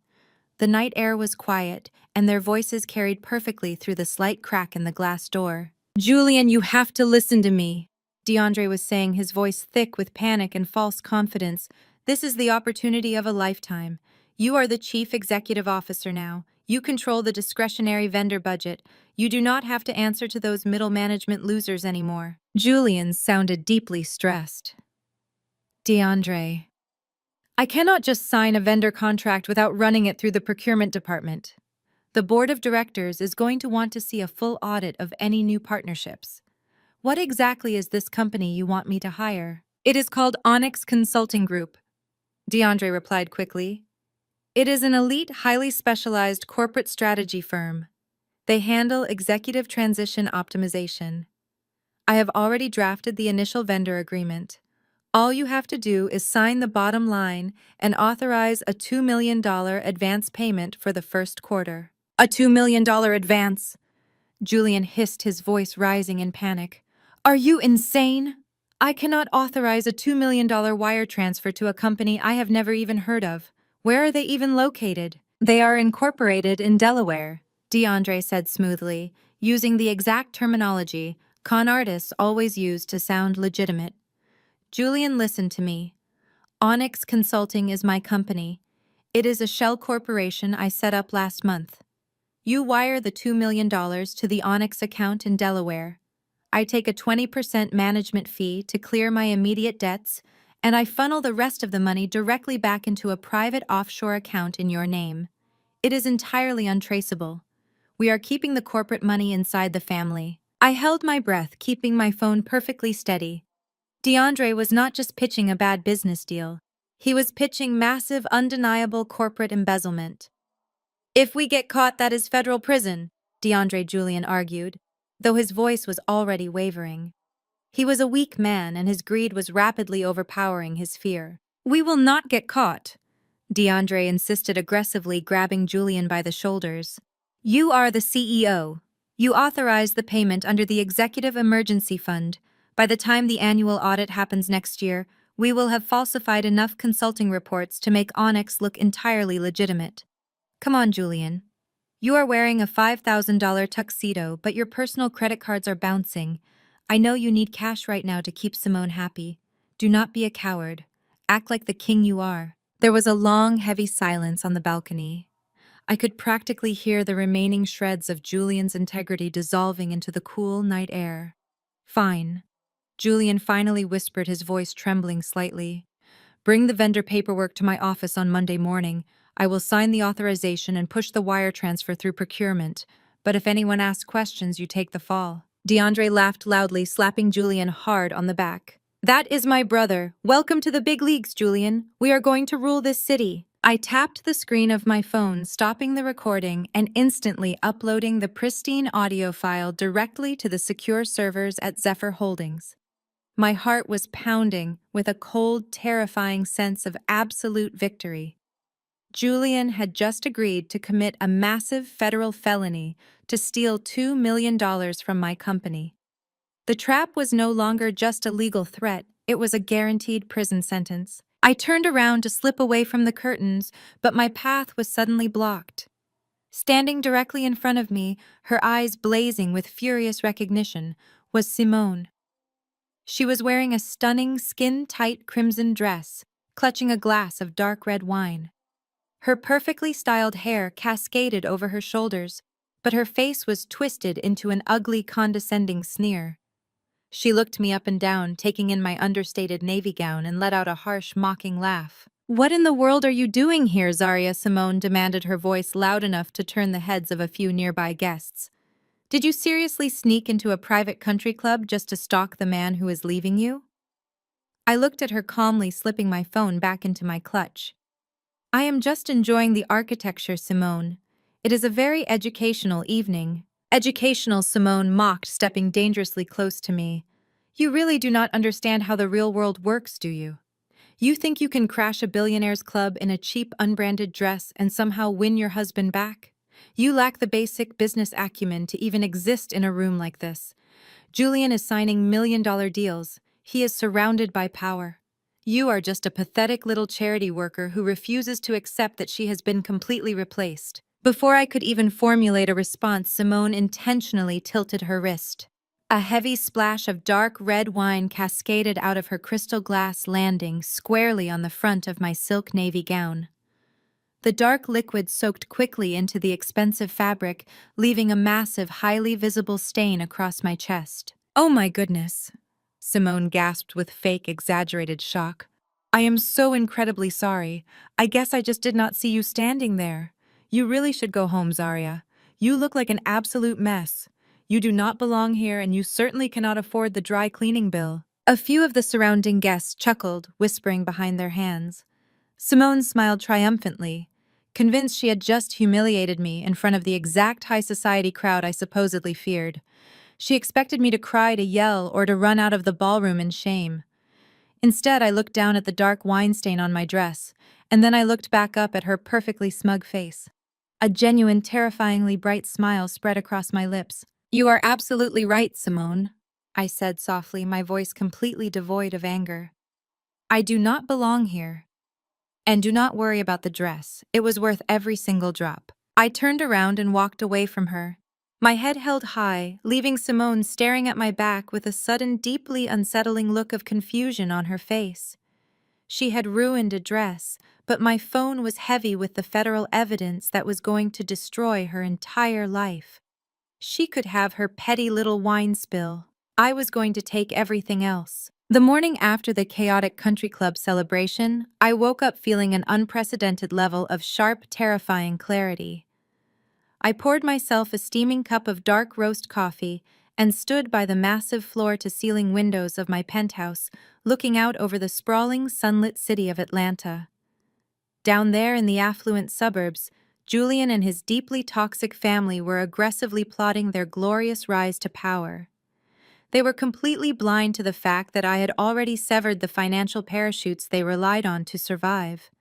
The night air was quiet, and their voices carried perfectly through the slight crack in the glass door. "Julian, you have to listen to me," DeAndre was saying, his voice thick with panic and false confidence. "This is the opportunity of a lifetime. You are the chief executive officer now. You control the discretionary vendor budget. You do not have to answer to those middle management losers anymore." Julian sounded deeply stressed. "DeAndre, I cannot just sign a vendor contract without running it through the procurement department. The board of directors is going to want to see a full audit of any new partnerships. What exactly is this company you want me to hire?" "It is called Onyx Consulting Group," DeAndre replied quickly. "It is an elite, highly specialized corporate strategy firm. They handle executive transition optimization. I have already drafted the initial vendor agreement. All you have to do is sign the bottom line and authorize a $2 million advance payment for the first quarter." "A $2 million advance?" Julian hissed, his voice rising in panic. "Are you insane? I cannot authorize a $2 million wire transfer to a company I have never even heard of. Where are they even located?" "They are incorporated in Delaware," DeAndre said smoothly, using the exact terminology con artists always use to sound legitimate. "Julian, listen to me. Onyx Consulting is my company. It is a shell corporation I set up last month. You wire the $2 million to the Onyx account in Delaware. I take a 20% management fee to clear my immediate debts, and I funnel the rest of the money directly back into a private offshore account in your name. It is entirely untraceable. We are keeping the corporate money inside the family." I held my breath, keeping my phone perfectly steady. DeAndre was not just pitching a bad business deal. He was pitching massive, undeniable corporate embezzlement. "If we get caught, that is federal prison," DeAndre Julian argued, though his voice was already wavering. He was a weak man, and his greed was rapidly overpowering his fear. "We will not get caught," DeAndre insisted, aggressively grabbing Julian by the shoulders. "You are the CEO. You authorized the payment under the Executive Emergency Fund. By the time the annual audit happens next year, we will have falsified enough consulting reports to make Onyx look entirely legitimate. Come on, Julian. You are wearing a $5,000 tuxedo, but your personal credit cards are bouncing. I know you need cash right now to keep Simone happy. Do not be a coward. Act like the king you are." There was a long, heavy silence on the balcony. I could practically hear the remaining shreds of Julian's integrity dissolving into the cool night air. "Fine," Julian finally whispered, his voice trembling slightly. "Bring the vendor paperwork to my office on Monday morning. I will sign the authorization and push the wire transfer through procurement. But if anyone asks questions, you take the fall." DeAndre laughed loudly, slapping Julian hard on the back. "That is my brother. Welcome to the big leagues, Julian. We are going to rule this city." I tapped the screen of my phone, stopping the recording and instantly uploading the pristine audio file directly to the secure servers at Zephyr Holdings. My heart was pounding with a cold, terrifying sense of absolute victory. Julian had just agreed to commit a massive federal felony to steal $2 million from my company. The trap was no longer just a legal threat, it was a guaranteed prison sentence. I turned around to slip away from the curtains, but my path was suddenly blocked. Standing directly in front of me, her eyes blazing with furious recognition, was Simone. She was wearing a stunning, skin-tight crimson dress, clutching a glass of dark red wine. Her perfectly styled hair cascaded over her shoulders, but her face was twisted into an ugly, condescending sneer. She looked me up and down, taking in my understated navy gown, and let out a harsh, mocking laugh. "What in the world are you doing here, Zaria?" Simone demanded, her voice loud enough to turn the heads of a few nearby guests. "Did you seriously sneak into a private country club just to stalk the man who is leaving you?" I looked at her calmly, slipping my phone back into my clutch. "I am just enjoying the architecture, Simone. It is a very educational evening." "Educational," Simone mocked, stepping dangerously close to me. "You really do not understand how the real world works, do you? You think you can crash a billionaire's club in a cheap, unbranded dress and somehow win your husband back? You lack the basic business acumen to even exist in a room like this. Julian is signing million-dollar deals. He is surrounded by power. You are just a pathetic little charity worker who refuses to accept that she has been completely replaced." Before I could even formulate a response, Simone intentionally tilted her wrist. A heavy splash of dark red wine cascaded out of her crystal glass, landing squarely on the front of my silk navy gown. The dark liquid soaked quickly into the expensive fabric, leaving a massive, highly visible stain across my chest. "Oh my goodness," Simone gasped with fake, exaggerated shock. "I am so incredibly sorry. I guess I just did not see you standing there. You really should go home, Zaria. You look like an absolute mess. You do not belong here, and you certainly cannot afford the dry cleaning bill." A few of the surrounding guests chuckled, whispering behind their hands. Simone smiled triumphantly, convinced she had just humiliated me in front of the exact high society crowd I supposedly feared. She expected me to cry, to yell, or to run out of the ballroom in shame. Instead, I looked down at the dark wine stain on my dress, and then I looked back up at her perfectly smug face. A genuine, terrifyingly bright smile spread across my lips. "You are absolutely right, Simone," I said softly, my voice completely devoid of anger. "I do not belong here. And do not worry about the dress. It was worth every single drop." I turned around and walked away from her, my head held high, leaving Simone staring at my back with a sudden, deeply unsettling look of confusion on her face. She had ruined a dress, but my phone was heavy with the federal evidence that was going to destroy her entire life. She could have her petty little wine spill. I was going to take everything else. The morning after the chaotic country club celebration, I woke up feeling an unprecedented level of sharp, terrifying clarity. I poured myself a steaming cup of dark roast coffee and stood by the massive floor-to-ceiling windows of my penthouse, looking out over the sprawling, sunlit city of Atlanta. Down there in the affluent suburbs, Julian and his deeply toxic family were aggressively plotting their glorious rise to power. They were completely blind to the fact that I had already severed the financial parachutes they relied on to survive.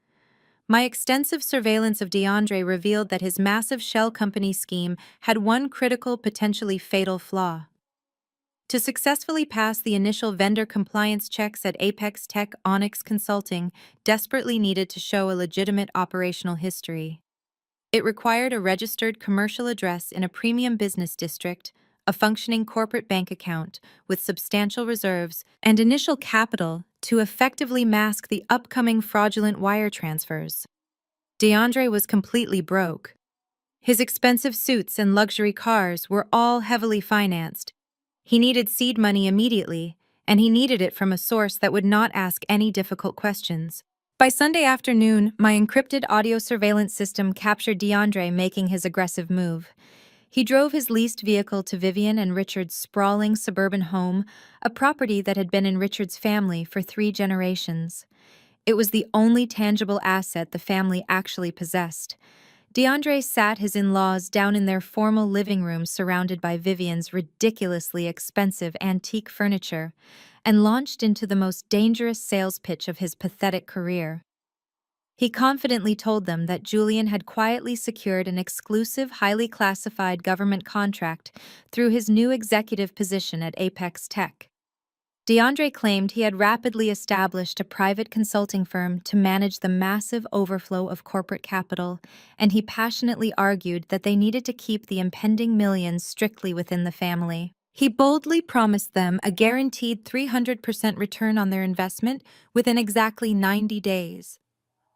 My extensive surveillance of DeAndre revealed that his massive shell company scheme had one critical, potentially fatal flaw. To successfully pass the initial vendor compliance checks at Apex Tech, Onyx Consulting desperately needed to show a legitimate operational history. It required a registered commercial address in a premium business district, a functioning corporate bank account with substantial reserves, and initial capital to effectively mask the upcoming fraudulent wire transfers. DeAndre was completely broke. His expensive suits and luxury cars were all heavily financed. He needed seed money immediately, and he needed it from a source that would not ask any difficult questions. By Sunday afternoon, my encrypted audio surveillance system captured DeAndre making his aggressive move. He drove his leased vehicle to Vivian and Richard's sprawling suburban home, a property that had been in Richard's family for 3 generations. It was the only tangible asset the family actually possessed. DeAndre sat his in-laws down in their formal living room surrounded by Vivian's ridiculously expensive antique furniture and launched into the most dangerous sales pitch of his pathetic career. He confidently told them that Julian had quietly secured an exclusive, highly classified government contract through his new executive position at Apex Tech. DeAndre claimed he had rapidly established a private consulting firm to manage the massive overflow of corporate capital, and he passionately argued that they needed to keep the impending millions strictly within the family. He boldly promised them a guaranteed 300% return on their investment within exactly 90 days.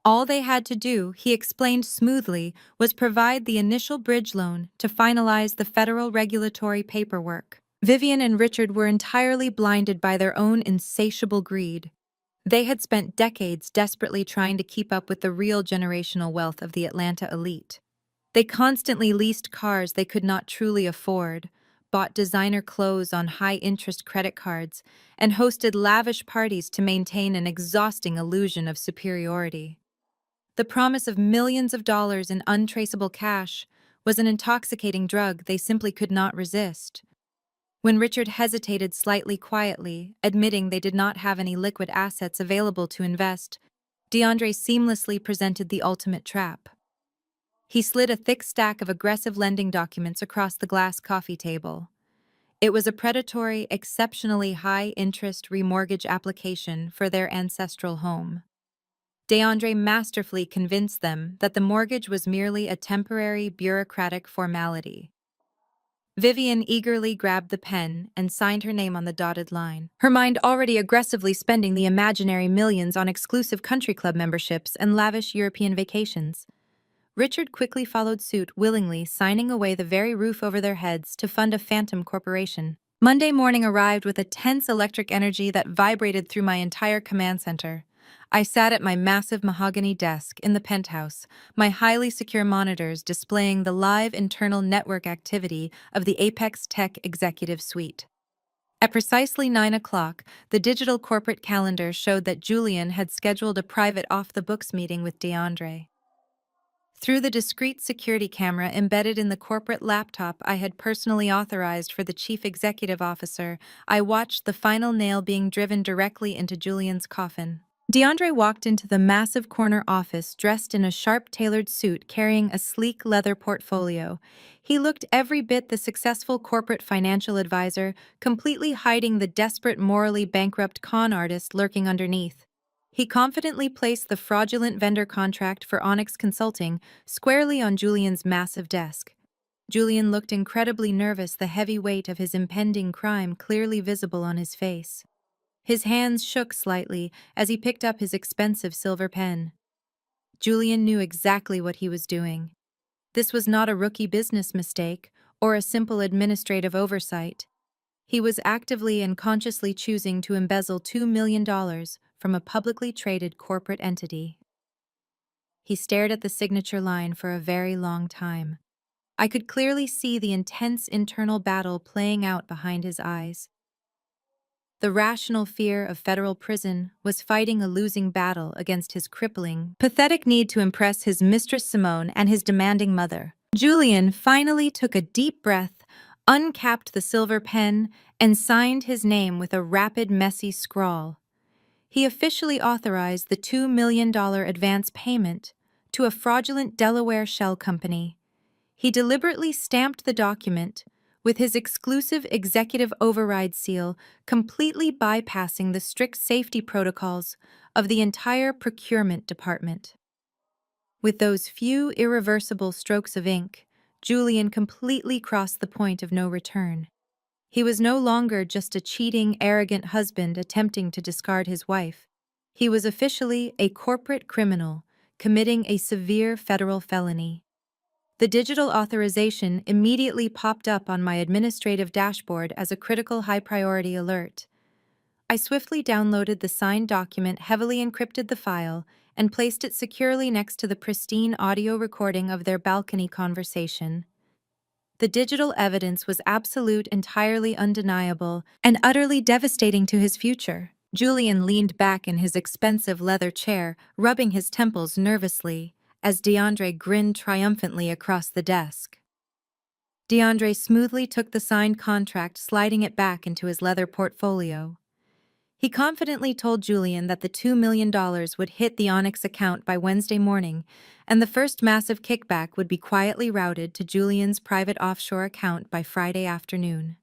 All they had to do, he explained smoothly, was provide the initial bridge loan to finalize the federal regulatory paperwork. Vivian and Richard were entirely blinded by their own insatiable greed. They had spent decades desperately trying to keep up with the real generational wealth of the Atlanta elite. They constantly leased cars they could not truly afford, bought designer clothes on high-interest credit cards, and hosted lavish parties to maintain an exhausting illusion of superiority. The promise of millions of dollars in untraceable cash was an intoxicating drug they simply could not resist. When Richard hesitated slightly quietly, admitting they did not have any liquid assets available to invest, DeAndre seamlessly presented the ultimate trap. He slid a thick stack of aggressive lending documents across the glass coffee table. It was a predatory, exceptionally high-interest remortgage application for their ancestral home. DeAndre masterfully convinced them that the mortgage was merely a temporary bureaucratic formality. Vivian eagerly grabbed the pen and signed her name on the dotted line, her mind already aggressively spending the imaginary millions on exclusive country club memberships and lavish European vacations. Richard quickly followed suit, willingly signing away the very roof over their heads to fund a phantom corporation. Monday morning arrived with a tense electric energy that vibrated through my entire command center. I sat at my massive mahogany desk in the penthouse, my highly secure monitors displaying the live internal network activity of the Apex Tech Executive Suite. At precisely 9 o'clock, the digital corporate calendar showed that Julian had scheduled a private off-the-books meeting with DeAndre. Through the discreet security camera embedded in the corporate laptop I had personally authorized for the chief executive officer, I watched the final nail being driven directly into Julian's coffin. DeAndre walked into the massive corner office dressed in a sharp-tailored suit carrying a sleek leather portfolio. He looked every bit the successful corporate financial advisor, completely hiding the desperate, morally bankrupt con artist lurking underneath. He confidently placed the fraudulent vendor contract for Onyx Consulting squarely on Julian's massive desk. Julian looked incredibly nervous, the heavy weight of his impending crime clearly visible on his face. His hands shook slightly as he picked up his expensive silver pen. Julian knew exactly what he was doing. This was not a rookie business mistake or a simple administrative oversight. He was actively and consciously choosing to embezzle $2 million from a publicly traded corporate entity. He stared at the signature line for a very long time. I could clearly see the intense internal battle playing out behind his eyes. The rational fear of federal prison was fighting a losing battle against his crippling, pathetic need to impress his mistress Simone and his demanding mother. Julian finally took a deep breath, uncapped the silver pen, and signed his name with a rapid, messy scrawl. He officially authorized the $2 million advance payment to a fraudulent Delaware shell company. He deliberately stamped the document with his exclusive executive override seal, completely bypassing the strict safety protocols of the entire procurement department. With those few irreversible strokes of ink, Julian completely crossed the point of no return. He was no longer just a cheating, arrogant husband attempting to discard his wife. He was officially a corporate criminal committing a severe federal felony. The digital authorization immediately popped up on my administrative dashboard as a critical high-priority alert. I swiftly downloaded the signed document, heavily encrypted the file, and placed it securely next to the pristine audio recording of their balcony conversation. The digital evidence was absolute, entirely undeniable, and utterly devastating to his future. Julian leaned back in his expensive leather chair, rubbing his temples nervously, as DeAndre grinned triumphantly across the desk. DeAndre smoothly took the signed contract, sliding it back into his leather portfolio. He confidently told Julian that the $2 million would hit the Onyx account by Wednesday morning, and the first massive kickback would be quietly routed to Julian's private offshore account by Friday afternoon.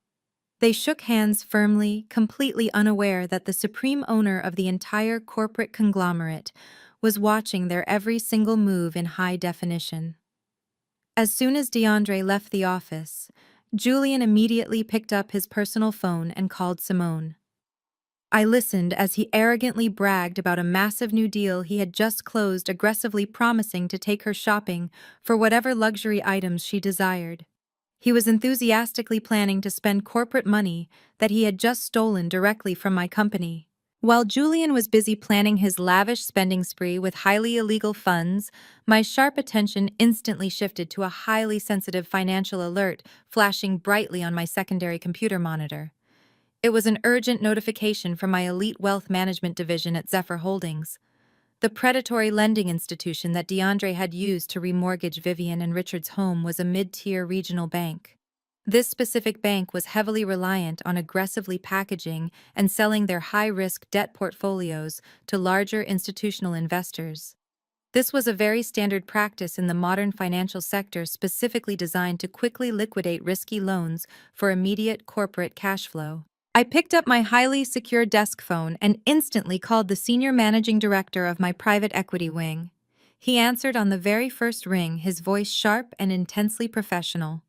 They shook hands firmly, completely unaware that the supreme owner of the entire corporate conglomerate was watching their every single move in high definition. As soon as DeAndre left the office, Julian immediately picked up his personal phone and called Simone. I listened as he arrogantly bragged about a massive new deal he had just closed, aggressively promising to take her shopping for whatever luxury items she desired. He was enthusiastically planning to spend corporate money that he had just stolen directly from my company. While Julian was busy planning his lavish spending spree with highly illegal funds, my sharp attention instantly shifted to a highly sensitive financial alert flashing brightly on my secondary computer monitor. It was an urgent notification from my elite wealth management division at Zephyr Holdings, the predatory lending institution that DeAndre had used to remortgage Vivian and Richard's home. Was a mid-tier regional bank. This specific bank was heavily reliant on aggressively packaging and selling their high-risk debt portfolios to larger institutional investors. This was a very standard practice in the modern financial sector, specifically designed to quickly liquidate risky loans for immediate corporate cash flow. I picked up my highly secure desk phone and instantly called the senior managing director of my private equity wing. He answered on the very first ring, his voice sharp and intensely professional.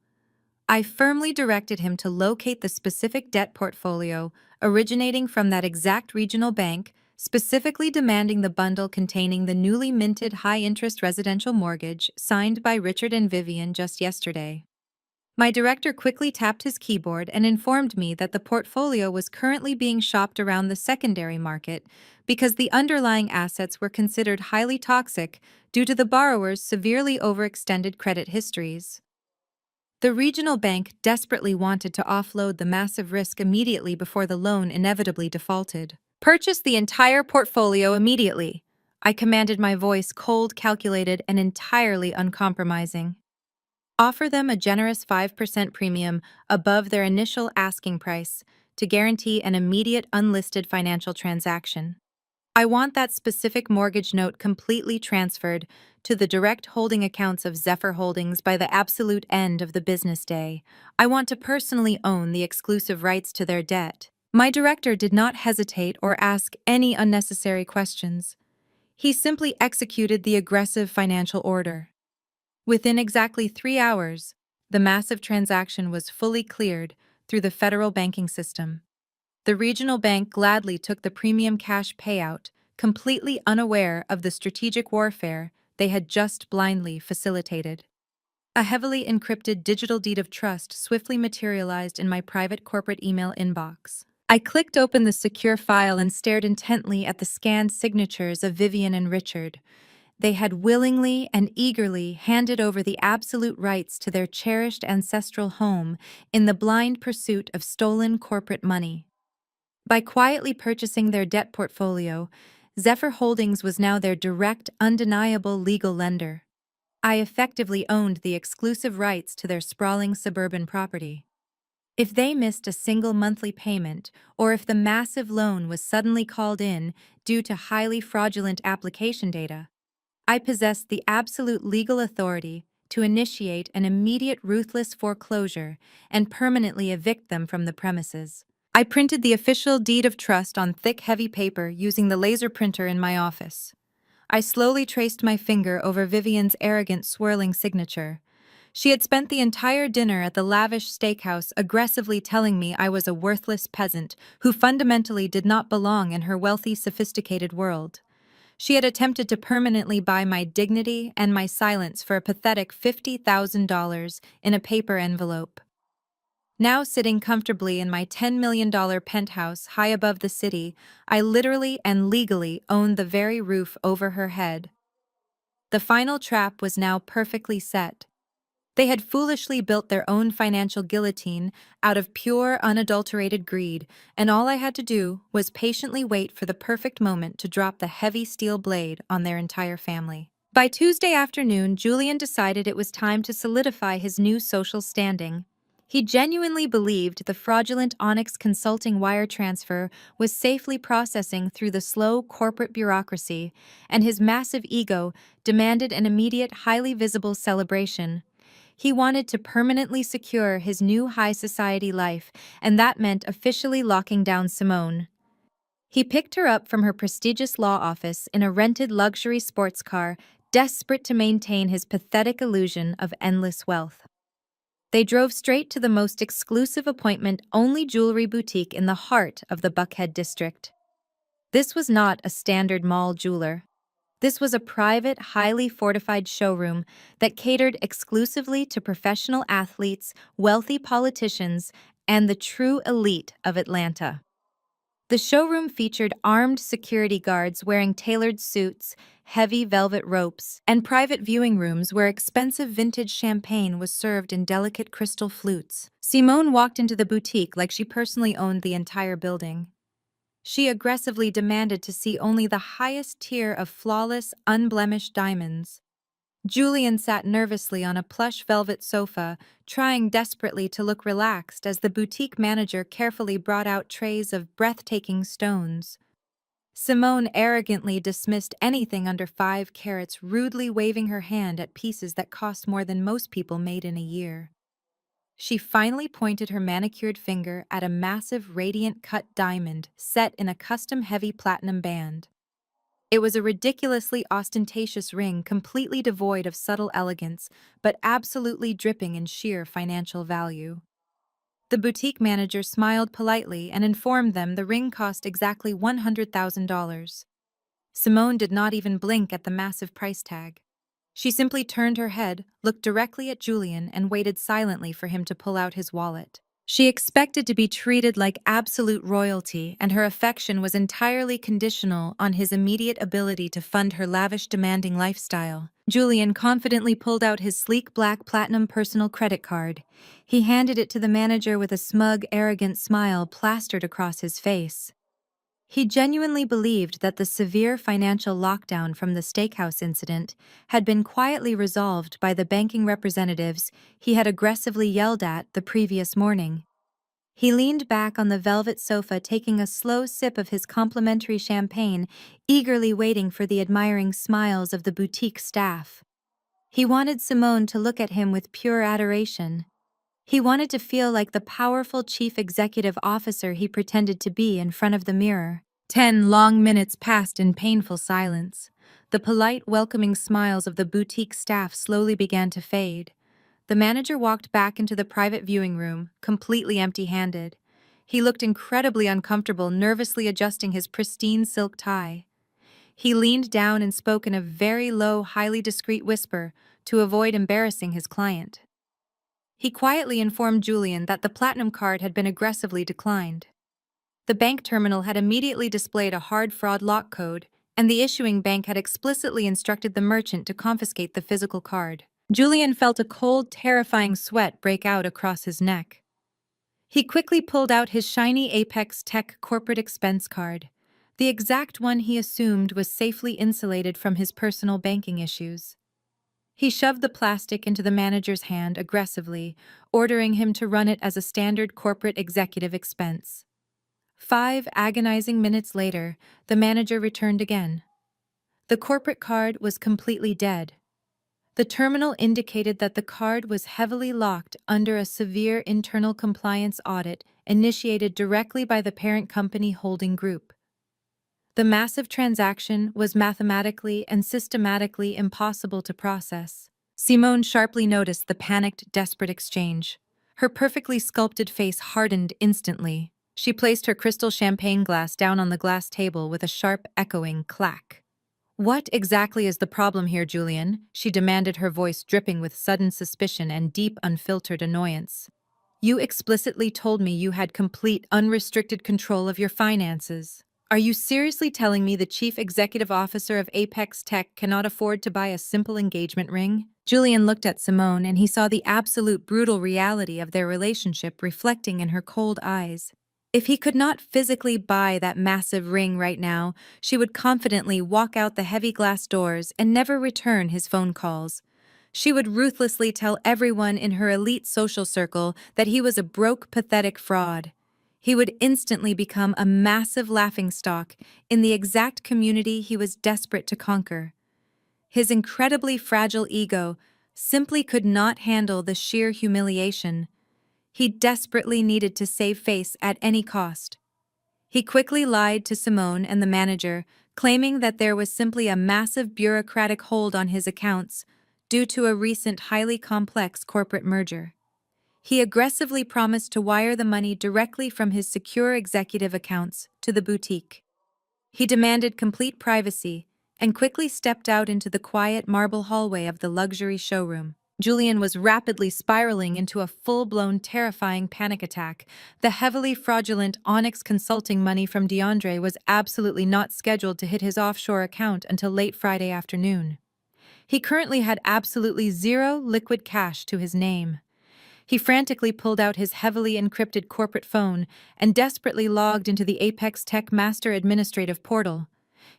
I firmly directed him to locate the specific debt portfolio originating from that exact regional bank, specifically demanding the bundle containing the newly minted high-interest residential mortgage signed by Richard and Vivian just yesterday. My director quickly tapped his keyboard and informed me that the portfolio was currently being shopped around the secondary market because the underlying assets were considered highly toxic due to the borrower's severely overextended credit histories. The regional bank desperately wanted to offload the massive risk immediately before the loan inevitably defaulted. "Purchase the entire portfolio immediately," I commanded, my voice cold, calculated, and entirely uncompromising. "Offer them a generous 5% premium above their initial asking price to guarantee an immediate unlisted financial transaction. I want that specific mortgage note completely transferred to the direct holding accounts of Zephyr Holdings by the absolute end of the business day. I want to personally own the exclusive rights to their debt." My director did not hesitate or ask any unnecessary questions. He simply executed the aggressive financial order. Within exactly 3 hours, the massive transaction was fully cleared through the federal banking system. The regional bank gladly took the premium cash payout, completely unaware of the strategic warfare they had just blindly facilitated. A heavily encrypted digital deed of trust swiftly materialized in my private corporate email inbox. I clicked open the secure file and stared intently at the scanned signatures of Vivian and Richard. They had willingly and eagerly handed over the absolute rights to their cherished ancestral home in the blind pursuit of stolen corporate money. By quietly purchasing their debt portfolio, Zephyr Holdings was now their direct, undeniable legal lender. I effectively owned the exclusive rights to their sprawling suburban property. If they missed a single monthly payment, or if the massive loan was suddenly called in due to highly fraudulent application data, I possessed the absolute legal authority to initiate an immediate ruthless foreclosure and permanently evict them from the premises. I printed the official deed of trust on thick, heavy paper using the laser printer in my office. I slowly traced my finger over Vivian's arrogant, swirling signature. She had spent the entire dinner at the lavish steakhouse aggressively telling me I was a worthless peasant who fundamentally did not belong in her wealthy, sophisticated world. She had attempted to permanently buy my dignity and my silence for a pathetic $50,000 in a paper envelope. Now sitting comfortably in my $10 million penthouse high above the city, I literally and legally owned the very roof over her head. The final trap was now perfectly set. They had foolishly built their own financial guillotine out of pure, unadulterated greed, and all I had to do was patiently wait for the perfect moment to drop the heavy steel blade on their entire family. By Tuesday afternoon, Julian decided it was time to solidify his new social standing. He genuinely believed the fraudulent Onyx Consulting wire transfer was safely processing through the slow corporate bureaucracy, and his massive ego demanded an immediate, highly visible celebration. He wanted to permanently secure his new high society life, and that meant officially locking down Simone. He picked her up from her prestigious law office in a rented luxury sports car, desperate to maintain his pathetic illusion of endless wealth. They drove straight to the most exclusive appointment-only jewelry boutique in the heart of the Buckhead district. This was not a standard mall jeweler. This was a private, highly fortified showroom that catered exclusively to professional athletes, wealthy politicians, and the true elite of Atlanta. The showroom featured armed security guards wearing tailored suits, heavy velvet ropes, and private viewing rooms where expensive vintage champagne was served in delicate crystal flutes. Simone walked into the boutique like she personally owned the entire building. She aggressively demanded to see only the highest tier of flawless, unblemished diamonds. Julian sat nervously on a plush velvet sofa, trying desperately to look relaxed as the boutique manager carefully brought out trays of breathtaking stones. Simone arrogantly dismissed anything under 5 carats, rudely waving her hand at pieces that cost more than most people made in a year. She finally pointed her manicured finger at a massive radiant cut diamond set in a custom heavy platinum band. It was a ridiculously ostentatious ring completely devoid of subtle elegance, but absolutely dripping in sheer financial value. The boutique manager smiled politely and informed them the ring cost exactly $100,000. Simone did not even blink at the massive price tag. She simply turned her head, looked directly at Julian, and waited silently for him to pull out his wallet. She expected to be treated like absolute royalty, and her affection was entirely conditional on his immediate ability to fund her lavish, demanding lifestyle. Julian confidently pulled out his sleek black platinum personal credit card. He handed it to the manager with a smug, arrogant smile plastered across his face. He genuinely believed that the severe financial lockdown from the steakhouse incident had been quietly resolved by the banking representatives he had aggressively yelled at the previous morning. He leaned back on the velvet sofa, taking a slow sip of his complimentary champagne, eagerly waiting for the admiring smiles of the boutique staff. He wanted Simone to look at him with pure adoration. He wanted to feel like the powerful chief executive officer he pretended to be in front of the mirror. 10 long minutes passed in painful silence. The polite, welcoming smiles of the boutique staff slowly began to fade. The manager walked back into the private viewing room, completely empty-handed. He looked incredibly uncomfortable, nervously adjusting his pristine silk tie. He leaned down and spoke in a very low, highly discreet whisper to avoid embarrassing his client. He quietly informed Julian that the platinum card had been aggressively declined. The bank terminal had immediately displayed a hard fraud lock code, and the issuing bank had explicitly instructed the merchant to confiscate the physical card. Julian felt a cold, terrifying sweat break out across his neck. He quickly pulled out his shiny Apex Tech corporate expense card, the exact one he assumed was safely insulated from his personal banking issues. He shoved the plastic into the manager's hand aggressively, ordering him to run it as a standard corporate executive expense. 5 agonizing minutes later, the manager returned again. The corporate card was completely dead. The terminal indicated that the card was heavily locked under a severe internal compliance audit initiated directly by the parent company holding group. The massive transaction was mathematically and systematically impossible to process. Simone sharply noticed the panicked, desperate exchange. Her perfectly sculpted face hardened instantly. She placed her crystal champagne glass down on the glass table with a sharp, echoing clack. "What exactly is the problem here, Julian?" she demanded, her voice dripping with sudden suspicion and deep, unfiltered annoyance. You explicitly told me you had complete, unrestricted control of your finances. Are you seriously telling me the chief executive officer of Apex Tech cannot afford to buy a simple engagement ring? Julian looked at Simone and he saw the absolute brutal reality of their relationship reflecting in her cold eyes. If he could not physically buy that massive ring right now, she would confidently walk out the heavy glass doors and never return his phone calls. She would ruthlessly tell everyone in her elite social circle that he was a broke, pathetic fraud. He would instantly become a massive laughingstock in the exact community he was desperate to conquer. His incredibly fragile ego simply could not handle the sheer humiliation. He desperately needed to save face at any cost. He quickly lied to Simone and the manager, claiming that there was simply a massive bureaucratic hold on his accounts due to a recent highly complex corporate merger. He aggressively promised to wire the money directly from his secure executive accounts to the boutique. He demanded complete privacy and quickly stepped out into the quiet marble hallway of the luxury showroom. Julian was rapidly spiraling into a full-blown terrifying panic attack. The heavily fraudulent Onyx consulting money from DeAndre was absolutely not scheduled to hit his offshore account until late Friday afternoon. He currently had absolutely zero liquid cash to his name. He frantically pulled out his heavily encrypted corporate phone and desperately logged into the Apex Tech Master Administrative Portal.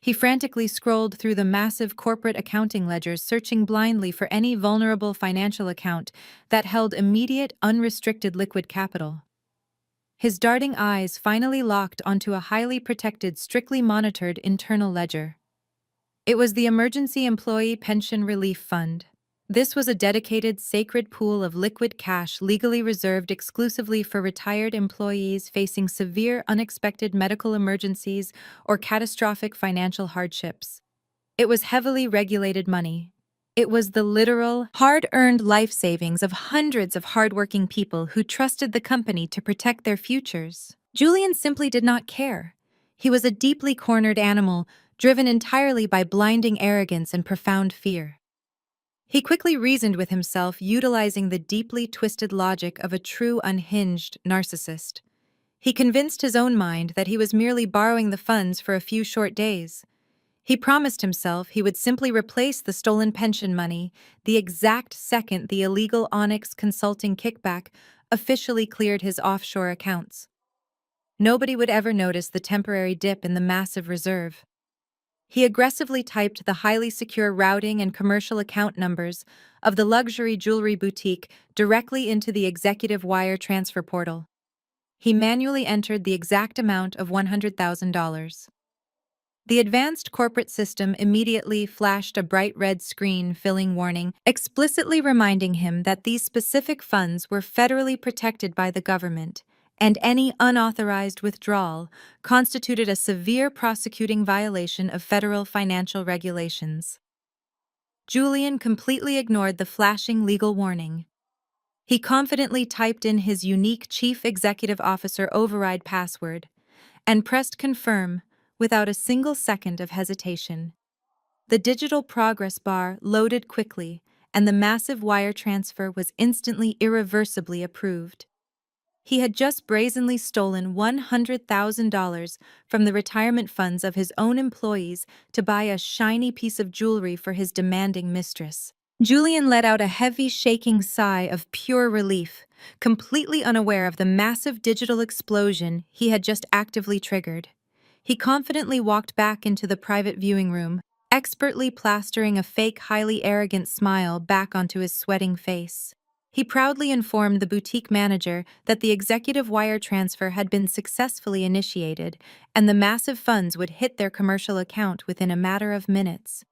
He frantically scrolled through the massive corporate accounting ledgers, searching blindly for any vulnerable financial account that held immediate, unrestricted liquid capital. His darting eyes finally locked onto a highly protected, strictly monitored internal ledger. It was the Emergency Employee Pension Relief Fund. This was a dedicated, sacred pool of liquid cash legally reserved exclusively for retired employees facing severe, unexpected medical emergencies or catastrophic financial hardships. It was heavily regulated money. It was the literal, hard-earned life savings of hundreds of hardworking people who trusted the company to protect their futures. Julian simply did not care. He was a deeply cornered animal, driven entirely by blinding arrogance and profound fear. He quickly reasoned with himself, utilizing the deeply twisted logic of a true unhinged narcissist. He convinced his own mind that he was merely borrowing the funds for a few short days. He promised himself he would simply replace the stolen pension money the exact second the illegal Onyx consulting kickback officially cleared his offshore accounts. Nobody would ever notice the temporary dip in the massive reserve. He aggressively typed the highly secure routing and commercial account numbers of the luxury jewelry boutique directly into the executive wire transfer portal. He manually entered the exact amount of $100,000. The advanced corporate system immediately flashed a bright red screen filling warning, explicitly reminding him that these specific funds were federally protected by the government, and any unauthorized withdrawal constituted a severe prosecuting violation of federal financial regulations. Julian completely ignored the flashing legal warning. He confidently typed in his unique Chief Executive Officer override password and pressed confirm without a single second of hesitation. The digital progress bar loaded quickly, and the massive wire transfer was instantly irreversibly approved. He had just brazenly stolen $100,000 from the retirement funds of his own employees to buy a shiny piece of jewelry for his demanding mistress. Julian let out a heavy, shaking sigh of pure relief, completely unaware of the massive digital explosion he had just actively triggered. He confidently walked back into the private viewing room, expertly plastering a fake, highly arrogant smile back onto his sweating face. He proudly informed the boutique manager that the executive wire transfer had been successfully initiated and the massive funds would hit their commercial account within a matter of minutes.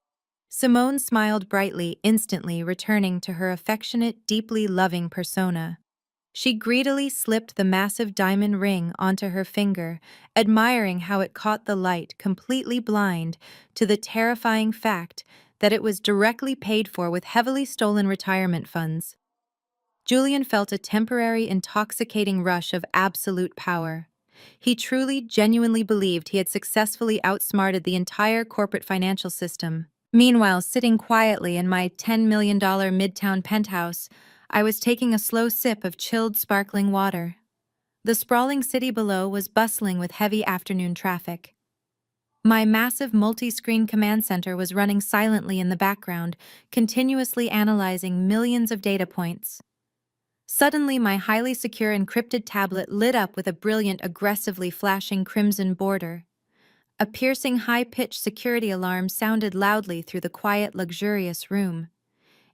Simone smiled brightly, instantly returning to her affectionate, deeply loving persona. She greedily slipped the massive diamond ring onto her finger, admiring how it caught the light, completely blind to the terrifying fact that it was directly paid for with heavily stolen retirement funds. Julian felt a temporary, intoxicating rush of absolute power. He truly, genuinely believed he had successfully outsmarted the entire corporate financial system. Meanwhile, sitting quietly in my $10 million midtown penthouse, I was taking a slow sip of chilled, sparkling water. The sprawling city below was bustling with heavy afternoon traffic. My massive multi-screen command center was running silently in the background, continuously analyzing millions of data points. Suddenly, my highly secure encrypted tablet lit up with a brilliant, aggressively flashing crimson border. A piercing, high-pitched security alarm sounded loudly through the quiet, luxurious room.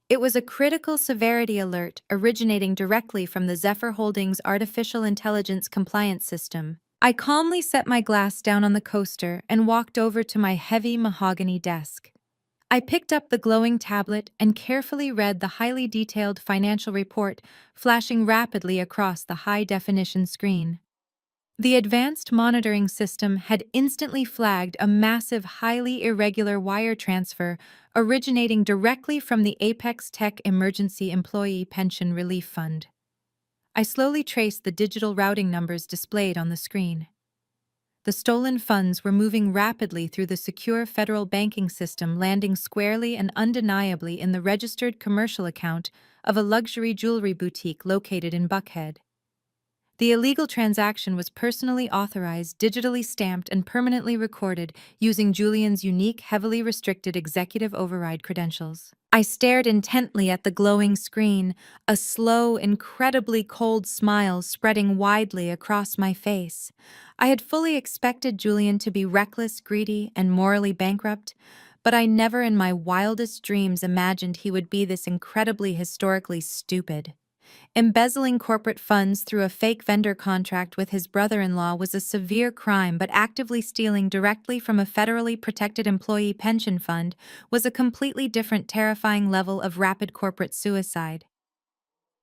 It was a critical severity alert originating directly from the Zephyr Holdings artificial intelligence compliance system. I calmly set my glass down on the coaster and walked over to my heavy mahogany desk. I picked up the glowing tablet and carefully read the highly detailed financial report flashing rapidly across the high-definition screen. The advanced monitoring system had instantly flagged a massive, highly irregular wire transfer originating directly from the Apex Tech Emergency Employee Pension Relief Fund. I slowly traced the digital routing numbers displayed on the screen. The stolen funds were moving rapidly through the secure federal banking system, landing squarely and undeniably in the registered commercial account of a luxury jewelry boutique located in Buckhead. The illegal transaction was personally authorized, digitally stamped, and permanently recorded using Julian's unique, heavily restricted executive override credentials. I stared intently at the glowing screen, a slow, incredibly cold smile spreading widely across my face. I had fully expected Julian to be reckless, greedy, and morally bankrupt, but I never in my wildest dreams imagined he would be this incredibly historically stupid. Embezzling corporate funds through a fake vendor contract with his brother-in-law was a severe crime, but actively stealing directly from a federally protected employee pension fund was a completely different, terrifying level of rapid corporate suicide.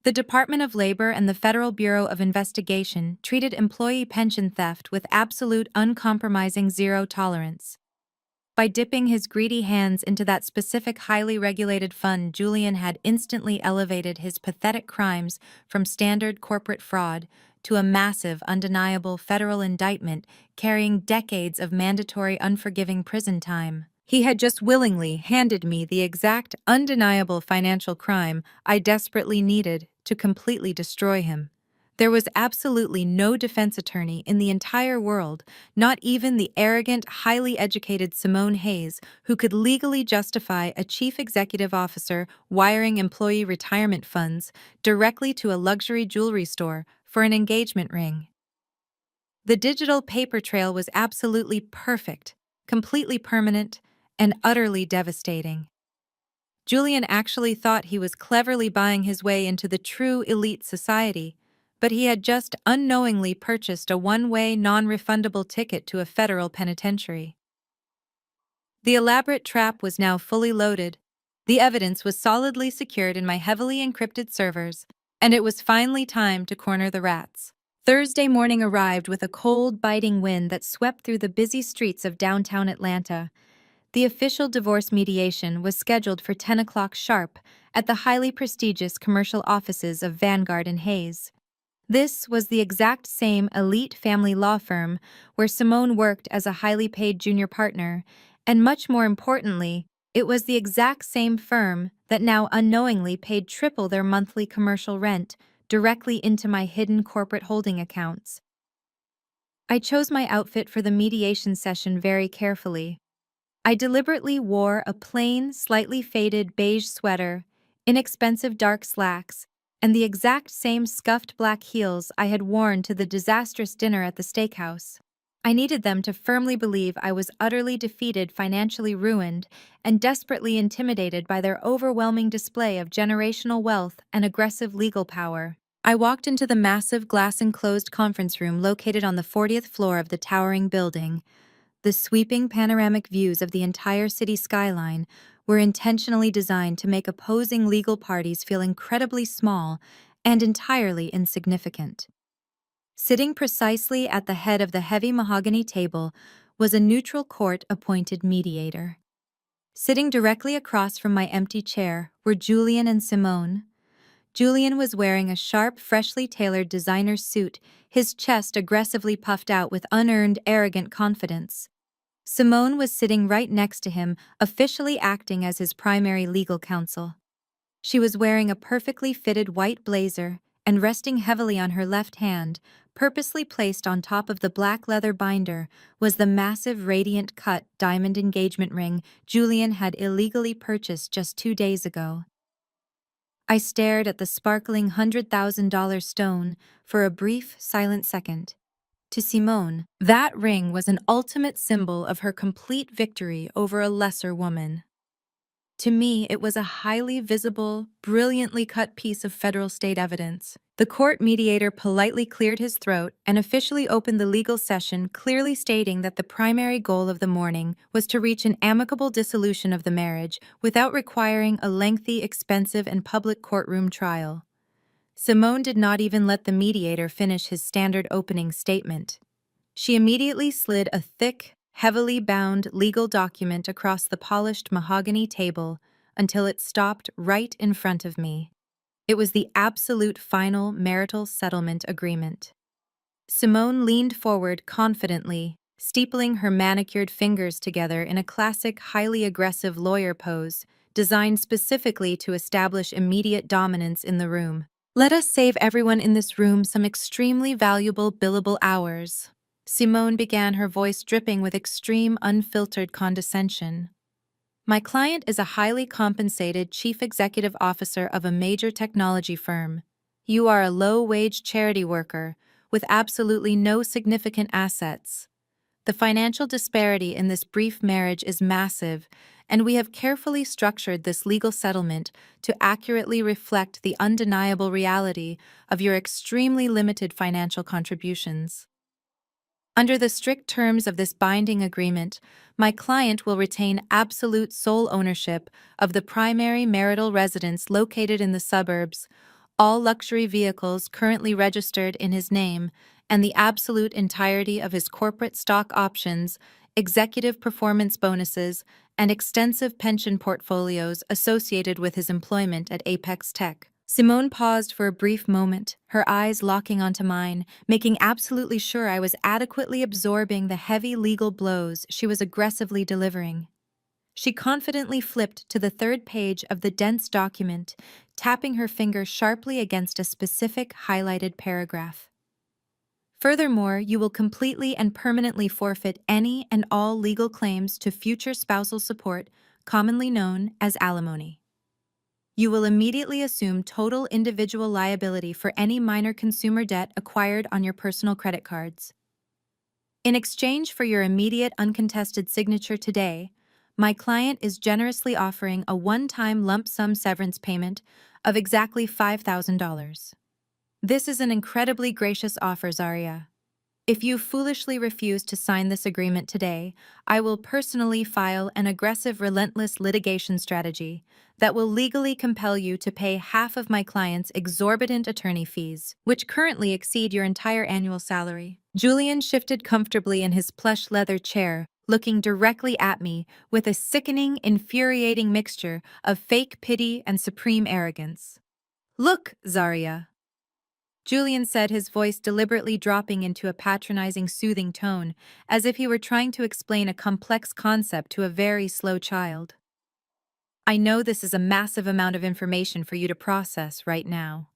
The Department of Labor and the Federal Bureau of Investigation treated employee pension theft with absolute, uncompromising zero tolerance. By dipping his greedy hands into that specific highly regulated fund, Julian had instantly elevated his pathetic crimes from standard corporate fraud to a massive, undeniable federal indictment carrying decades of mandatory, unforgiving prison time. He had just willingly handed me the exact, undeniable financial crime I desperately needed to completely destroy him. There was absolutely no defense attorney in the entire world, not even the arrogant, highly educated Simone Hayes, who could legally justify a chief executive officer wiring employee retirement funds directly to a luxury jewelry store for an engagement ring. The digital paper trail was absolutely perfect, completely permanent, and utterly devastating. Julian actually thought he was cleverly buying his way into the true elite society, but he had just unknowingly purchased a one-way, non-refundable ticket to a federal penitentiary. The elaborate trap was now fully loaded. The evidence was solidly secured in my heavily encrypted servers, and it was finally time to corner the rats. Thursday morning arrived with a cold, biting wind that swept through the busy streets of downtown Atlanta. The official divorce mediation was scheduled for 10 o'clock sharp at the highly prestigious commercial offices of Vanguard and Hayes. This was the exact same elite family law firm where Simone worked as a highly paid junior partner, and much more importantly, it was the exact same firm that now unknowingly paid triple their monthly commercial rent directly into my hidden corporate holding accounts. I chose my outfit for the mediation session very carefully. I deliberately wore a plain, slightly faded beige sweater, inexpensive dark slacks, and the exact same scuffed black heels I had worn to the disastrous dinner at the steakhouse. I needed them to firmly believe I was utterly defeated, financially ruined, and desperately intimidated by their overwhelming display of generational wealth and aggressive legal power. I walked into the massive glass-enclosed conference room located on the 40th floor of the towering building. The sweeping panoramic views of the entire city skyline were intentionally designed to make opposing legal parties feel incredibly small and entirely insignificant. Sitting precisely at the head of the heavy mahogany table was a neutral court-appointed mediator. Sitting directly across from my empty chair were Julian and Simone. Julian was wearing a sharp, freshly tailored designer suit, his chest aggressively puffed out with unearned, arrogant confidence. Simone was sitting right next to him, officially acting as his primary legal counsel. She was wearing a perfectly fitted white blazer and resting heavily on her left hand, purposely placed on top of the black leather binder, was the massive radiant cut diamond engagement ring Julian had illegally purchased just 2 days ago. I stared at the sparkling $100,000 stone for a brief, silent second. To Simone, that ring was an ultimate symbol of her complete victory over a lesser woman. To me, it was a highly visible, brilliantly cut piece of federal state evidence. The court mediator politely cleared his throat and officially opened the legal session, clearly stating that the primary goal of the morning was to reach an amicable dissolution of the marriage without requiring a lengthy, expensive, and public courtroom trial. Simone did not even let the mediator finish his standard opening statement. She immediately slid a thick, heavily bound legal document across the polished mahogany table until it stopped right in front of me. It was the absolute final marital settlement agreement. Simone leaned forward confidently, steepling her manicured fingers together in a classic, highly aggressive lawyer pose designed specifically to establish immediate dominance in the room. Let us save everyone in this room some extremely valuable billable hours. Simone began, her voice dripping with extreme, unfiltered condescension. My client is a highly compensated chief executive officer of a major technology firm. You are a low-wage charity worker with absolutely no significant assets. The financial disparity in this brief marriage is massive, and we have carefully structured this legal settlement to accurately reflect the undeniable reality of your extremely limited financial contributions. Under the strict terms of this binding agreement, my client will retain absolute sole ownership of the primary marital residence located in the suburbs, all luxury vehicles currently registered in his name, and the absolute entirety of his corporate stock options, executive performance bonuses, and extensive pension portfolios associated with his employment at Apex Tech. Simone paused for a brief moment, her eyes locking onto mine, making absolutely sure I was adequately absorbing the heavy legal blows she was aggressively delivering. She confidently flipped to the third page of the dense document, tapping her finger sharply against a specific highlighted paragraph. Furthermore, you will completely and permanently forfeit any and all legal claims to future spousal support, commonly known as alimony. You will immediately assume total individual liability for any minor consumer debt acquired on your personal credit cards. In exchange for your immediate uncontested signature today, my client is generously offering a one-time lump sum severance payment of exactly $5,000. This is an incredibly gracious offer, Zaria. If you foolishly refuse to sign this agreement today, I will personally file an aggressive, relentless litigation strategy that will legally compel you to pay half of my client's exorbitant attorney fees, which currently exceed your entire annual salary. Julian shifted comfortably in his plush leather chair, looking directly at me with a sickening, infuriating mixture of fake pity and supreme arrogance. Look, Zaria. Julian said, his voice deliberately dropping into a patronizing, soothing tone, as if he were trying to explain a complex concept to a very slow child. I know this is a massive amount of information for you to process right now.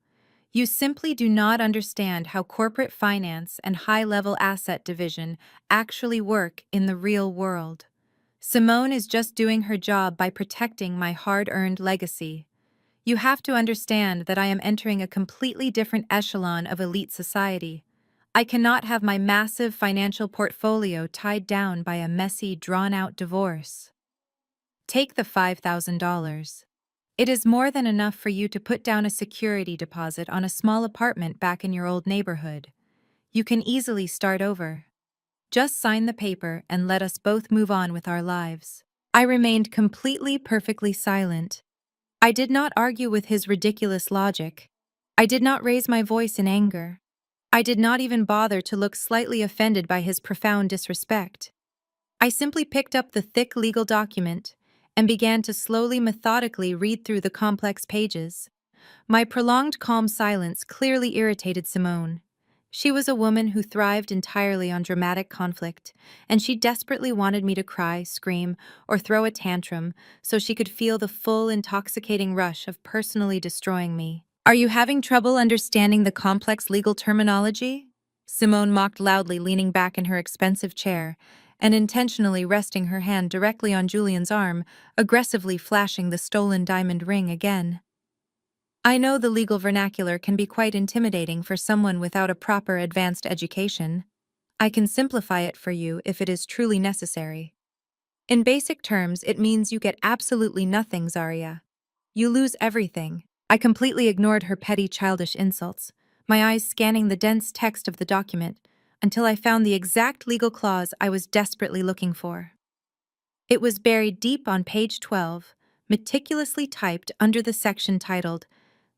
You simply do not understand how corporate finance and high-level asset division actually work in the real world. Simone is just doing her job by protecting my hard-earned legacy. You have to understand that I am entering a completely different echelon of elite society. I cannot have my massive financial portfolio tied down by a messy, drawn-out divorce. Take the $5,000. It is more than enough for you to put down a security deposit on a small apartment back in your old neighborhood. You can easily start over. Just sign the paper and let us both move on with our lives. I remained completely, perfectly silent. I did not argue with his ridiculous logic. I did not raise my voice in anger. I did not even bother to look slightly offended by his profound disrespect. I simply picked up the thick legal document and began to slowly, methodically read through the complex pages. My prolonged calm silence clearly irritated Simone. She was a woman who thrived entirely on dramatic conflict, and she desperately wanted me to cry, scream, or throw a tantrum so she could feel the full, intoxicating rush of personally destroying me. Are you having trouble understanding the complex legal terminology? Simone mocked loudly, leaning back in her expensive chair and intentionally resting her hand directly on Julian's arm, aggressively flashing the stolen diamond ring again. I know the legal vernacular can be quite intimidating for someone without a proper advanced education. I can simplify it for you if it is truly necessary. In basic terms, it means you get absolutely nothing, Zarya. You lose everything. I completely ignored her petty childish insults, my eyes scanning the dense text of the document until I found the exact legal clause I was desperately looking for. It was buried deep on page 12, meticulously typed under the section titled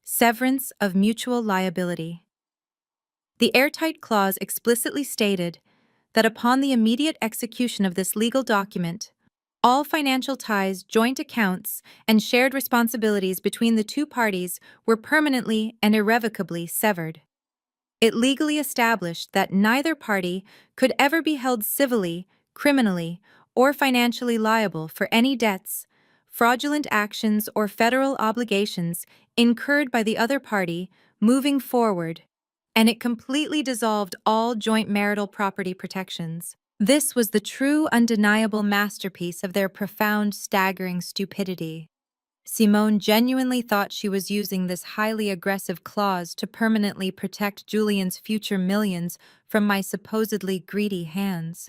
Severance of Mutual Liability. The airtight clause explicitly stated that upon the immediate execution of this legal document, all financial ties, joint accounts, and shared responsibilities between the two parties were permanently and irrevocably severed. It legally established that neither party could ever be held civilly, criminally, or financially liable for any debts, fraudulent actions, or federal obligations incurred by the other party moving forward, and it completely dissolved all joint marital property protections. This was the true, undeniable masterpiece of their profound, staggering stupidity. Simone genuinely thought she was using this highly aggressive clause to permanently protect Julian's future millions from my supposedly greedy hands.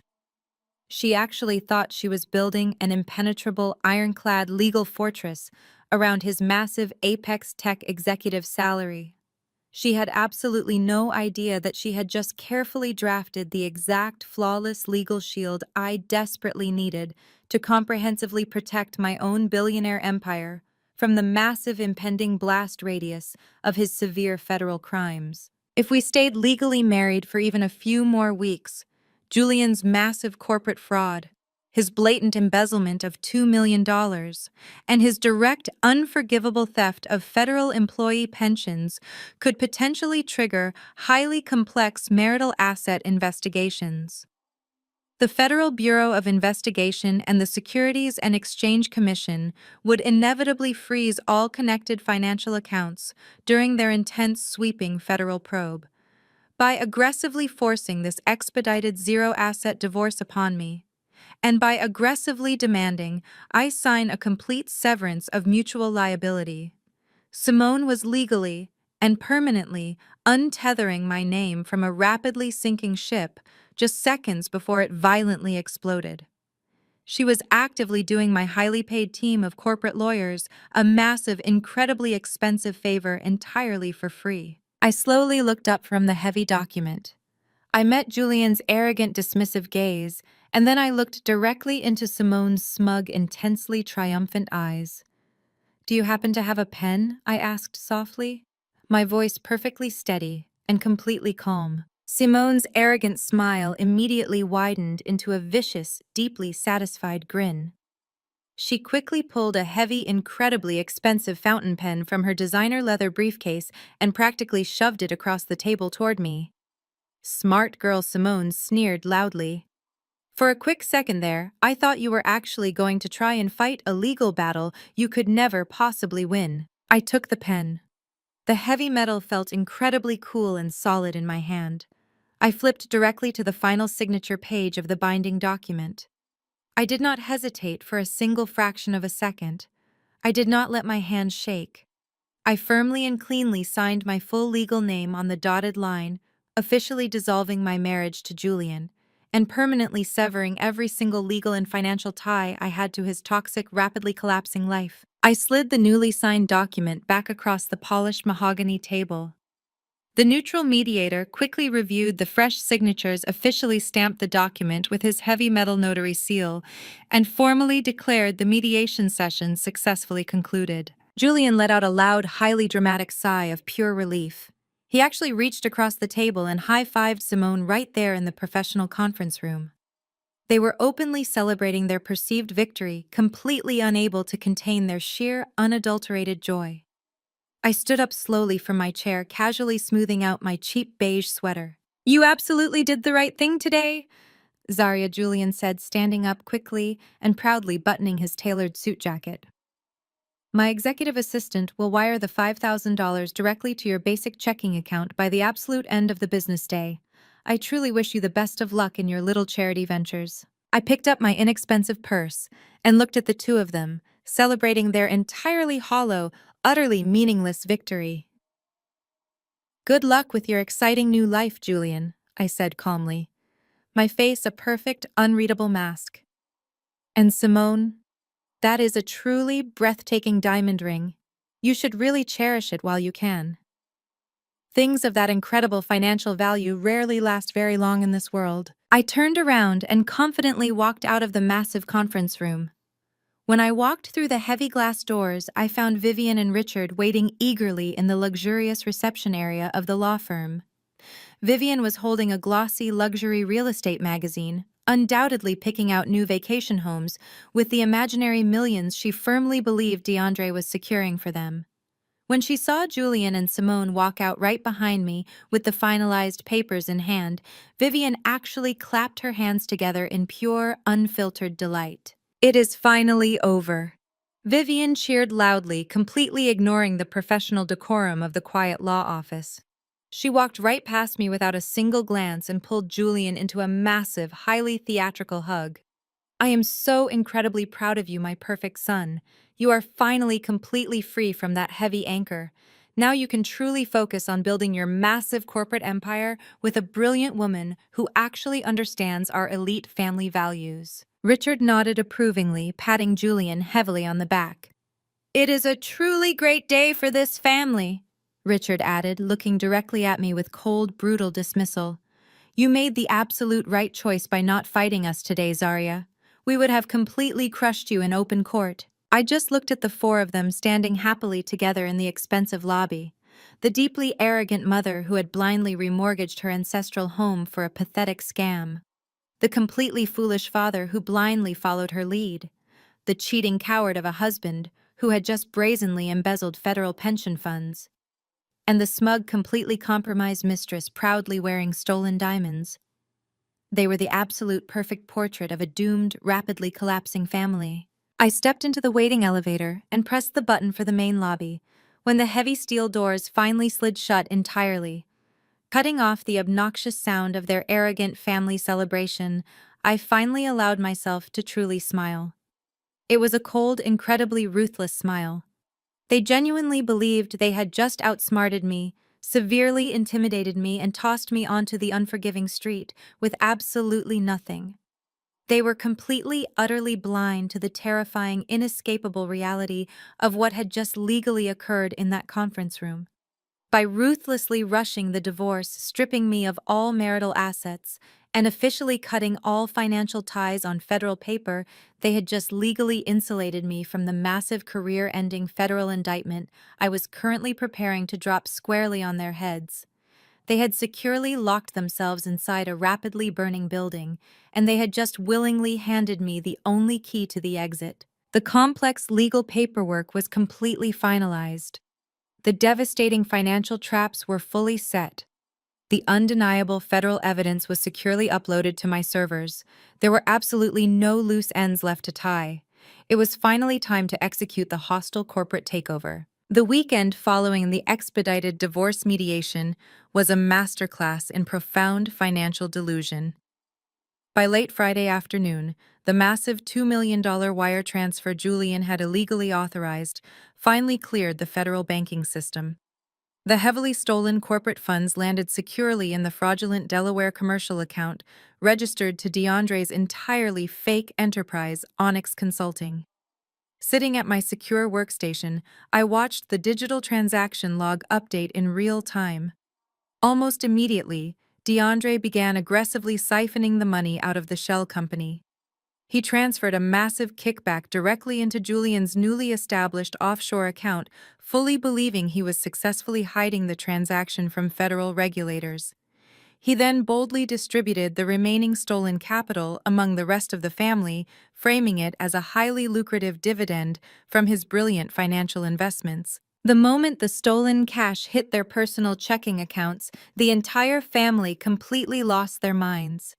She actually thought she was building an impenetrable, ironclad legal fortress around his massive Apex Tech executive salary. She had absolutely no idea that she had just carefully drafted the exact flawless legal shield I desperately needed to comprehensively protect my own billionaire empire from the massive impending blast radius of his severe federal crimes. If we stayed legally married for even a few more weeks, Julian's massive corporate fraud, his blatant embezzlement of $2 million, and his direct, unforgivable theft of federal employee pensions could potentially trigger highly complex marital asset investigations. The Federal Bureau of Investigation and the Securities and Exchange Commission would inevitably freeze all connected financial accounts during their intense, sweeping federal probe. By aggressively forcing this expedited zero-asset divorce upon me, and by aggressively demanding I sign a complete severance of mutual liability, Simone was legally and permanently untethering my name from a rapidly sinking ship just seconds before it violently exploded. She was actively doing my highly paid team of corporate lawyers a massive, incredibly expensive favor entirely for free. I slowly looked up from the heavy document. I met Julian's arrogant, dismissive gaze, and then I looked directly into Simone's smug, intensely triumphant eyes. "Do you happen to have a pen?" I asked softly, my voice perfectly steady and completely calm. Simone's arrogant smile immediately widened into a vicious, deeply satisfied grin. She quickly pulled a heavy, incredibly expensive fountain pen from her designer leather briefcase and practically shoved it across the table toward me. Smart girl Simone sneered loudly. "For a quick second there, I thought you were actually going to try and fight a legal battle you could never possibly win." I took the pen. The heavy metal felt incredibly cool and solid in my hand. I flipped directly to the final signature page of the binding document. I did not hesitate for a single fraction of a second. I did not let my hand shake. I firmly and cleanly signed my full legal name on the dotted line, officially dissolving my marriage to Julian, and permanently severing every single legal and financial tie I had to his toxic, rapidly collapsing life. I slid the newly signed document back across the polished mahogany table. The neutral mediator quickly reviewed the fresh signatures, officially stamped the document with his heavy metal notary seal, and formally declared the mediation session successfully concluded. Julian let out a loud, highly dramatic sigh of pure relief. He actually reached across the table and high-fived Simone right there in the professional conference room. They were openly celebrating their perceived victory, completely unable to contain their sheer, unadulterated joy. I stood up slowly from my chair, casually smoothing out my cheap beige sweater. You absolutely did the right thing today, Zarya Julian said, standing up quickly and proudly buttoning his tailored suit jacket. My executive assistant will wire the $5,000 directly to your basic checking account by the absolute end of the business day. I truly wish you the best of luck in your little charity ventures. I picked up my inexpensive purse and looked at the two of them, celebrating their entirely hollow, utterly meaningless victory. Good luck with your exciting new life, Julian, I said calmly, my face a perfect, unreadable mask. And Simone, that is a truly breathtaking diamond ring. You should really cherish it while you can. Things of that incredible financial value rarely last very long in this world. I turned around and confidently walked out of the massive conference room. When I walked through the heavy glass doors, I found Vivian and Richard waiting eagerly in the luxurious reception area of the law firm. Vivian was holding a glossy luxury real estate magazine, undoubtedly picking out new vacation homes with the imaginary millions she firmly believed DeAndre was securing for them. When she saw Julian and Simone walk out right behind me with the finalized papers in hand, Vivian actually clapped her hands together in pure, unfiltered delight. It is finally over. Vivian cheered loudly, completely ignoring the professional decorum of the quiet law office. She walked right past me without a single glance and pulled Julian into a massive, highly theatrical hug. I am so incredibly proud of you, my perfect son. You are finally completely free from that heavy anchor. Now you can truly focus on building your massive corporate empire with a brilliant woman who actually understands our elite family values. Richard nodded approvingly, patting Julian heavily on the back. It is a truly great day for this family, Richard added, looking directly at me with cold, brutal dismissal. You made the absolute right choice by not fighting us today, Zarya. We would have completely crushed you in open court. I just looked at the four of them standing happily together in the expensive lobby. The deeply arrogant mother who had blindly remortgaged her ancestral home for a pathetic scam. The completely foolish father who blindly followed her lead. The cheating coward of a husband who had just brazenly embezzled federal pension funds. And the smug, completely compromised mistress proudly wearing stolen diamonds. They were the absolute perfect portrait of a doomed, rapidly collapsing family. I stepped into the waiting elevator and pressed the button for the main lobby, when the heavy steel doors finally slid shut entirely. Cutting off the obnoxious sound of their arrogant family celebration, I finally allowed myself to truly smile. It was a cold, incredibly ruthless smile. They genuinely believed they had just outsmarted me, severely intimidated me, and tossed me onto the unforgiving street with absolutely nothing. They were completely, utterly blind to the terrifying, inescapable reality of what had just legally occurred in that conference room. By ruthlessly rushing the divorce, stripping me of all marital assets, and officially cutting all financial ties on federal paper, they had just legally insulated me from the massive career-ending federal indictment I was currently preparing to drop squarely on their heads. They had securely locked themselves inside a rapidly burning building, and they had just willingly handed me the only key to the exit. The complex legal paperwork was completely finalized. The devastating financial traps were fully set. The undeniable federal evidence was securely uploaded to my servers. There were absolutely no loose ends left to tie. It was finally time to execute the hostile corporate takeover. The weekend following the expedited divorce mediation was a masterclass in profound financial delusion. By late Friday afternoon, the massive $2 million wire transfer Julian had illegally authorized finally cleared the federal banking system. The heavily stolen corporate funds landed securely in the fraudulent Delaware commercial account registered to DeAndre's entirely fake enterprise, Onyx Consulting. Sitting at my secure workstation, I watched the digital transaction log update in real time. Almost immediately, DeAndre began aggressively siphoning the money out of the shell company. He transferred a massive kickback directly into Julian's newly established offshore account, fully believing he was successfully hiding the transaction from federal regulators. He then boldly distributed the remaining stolen capital among the rest of the family, framing it as a highly lucrative dividend from his brilliant financial investments. The moment the stolen cash hit their personal checking accounts, the entire family completely lost their minds.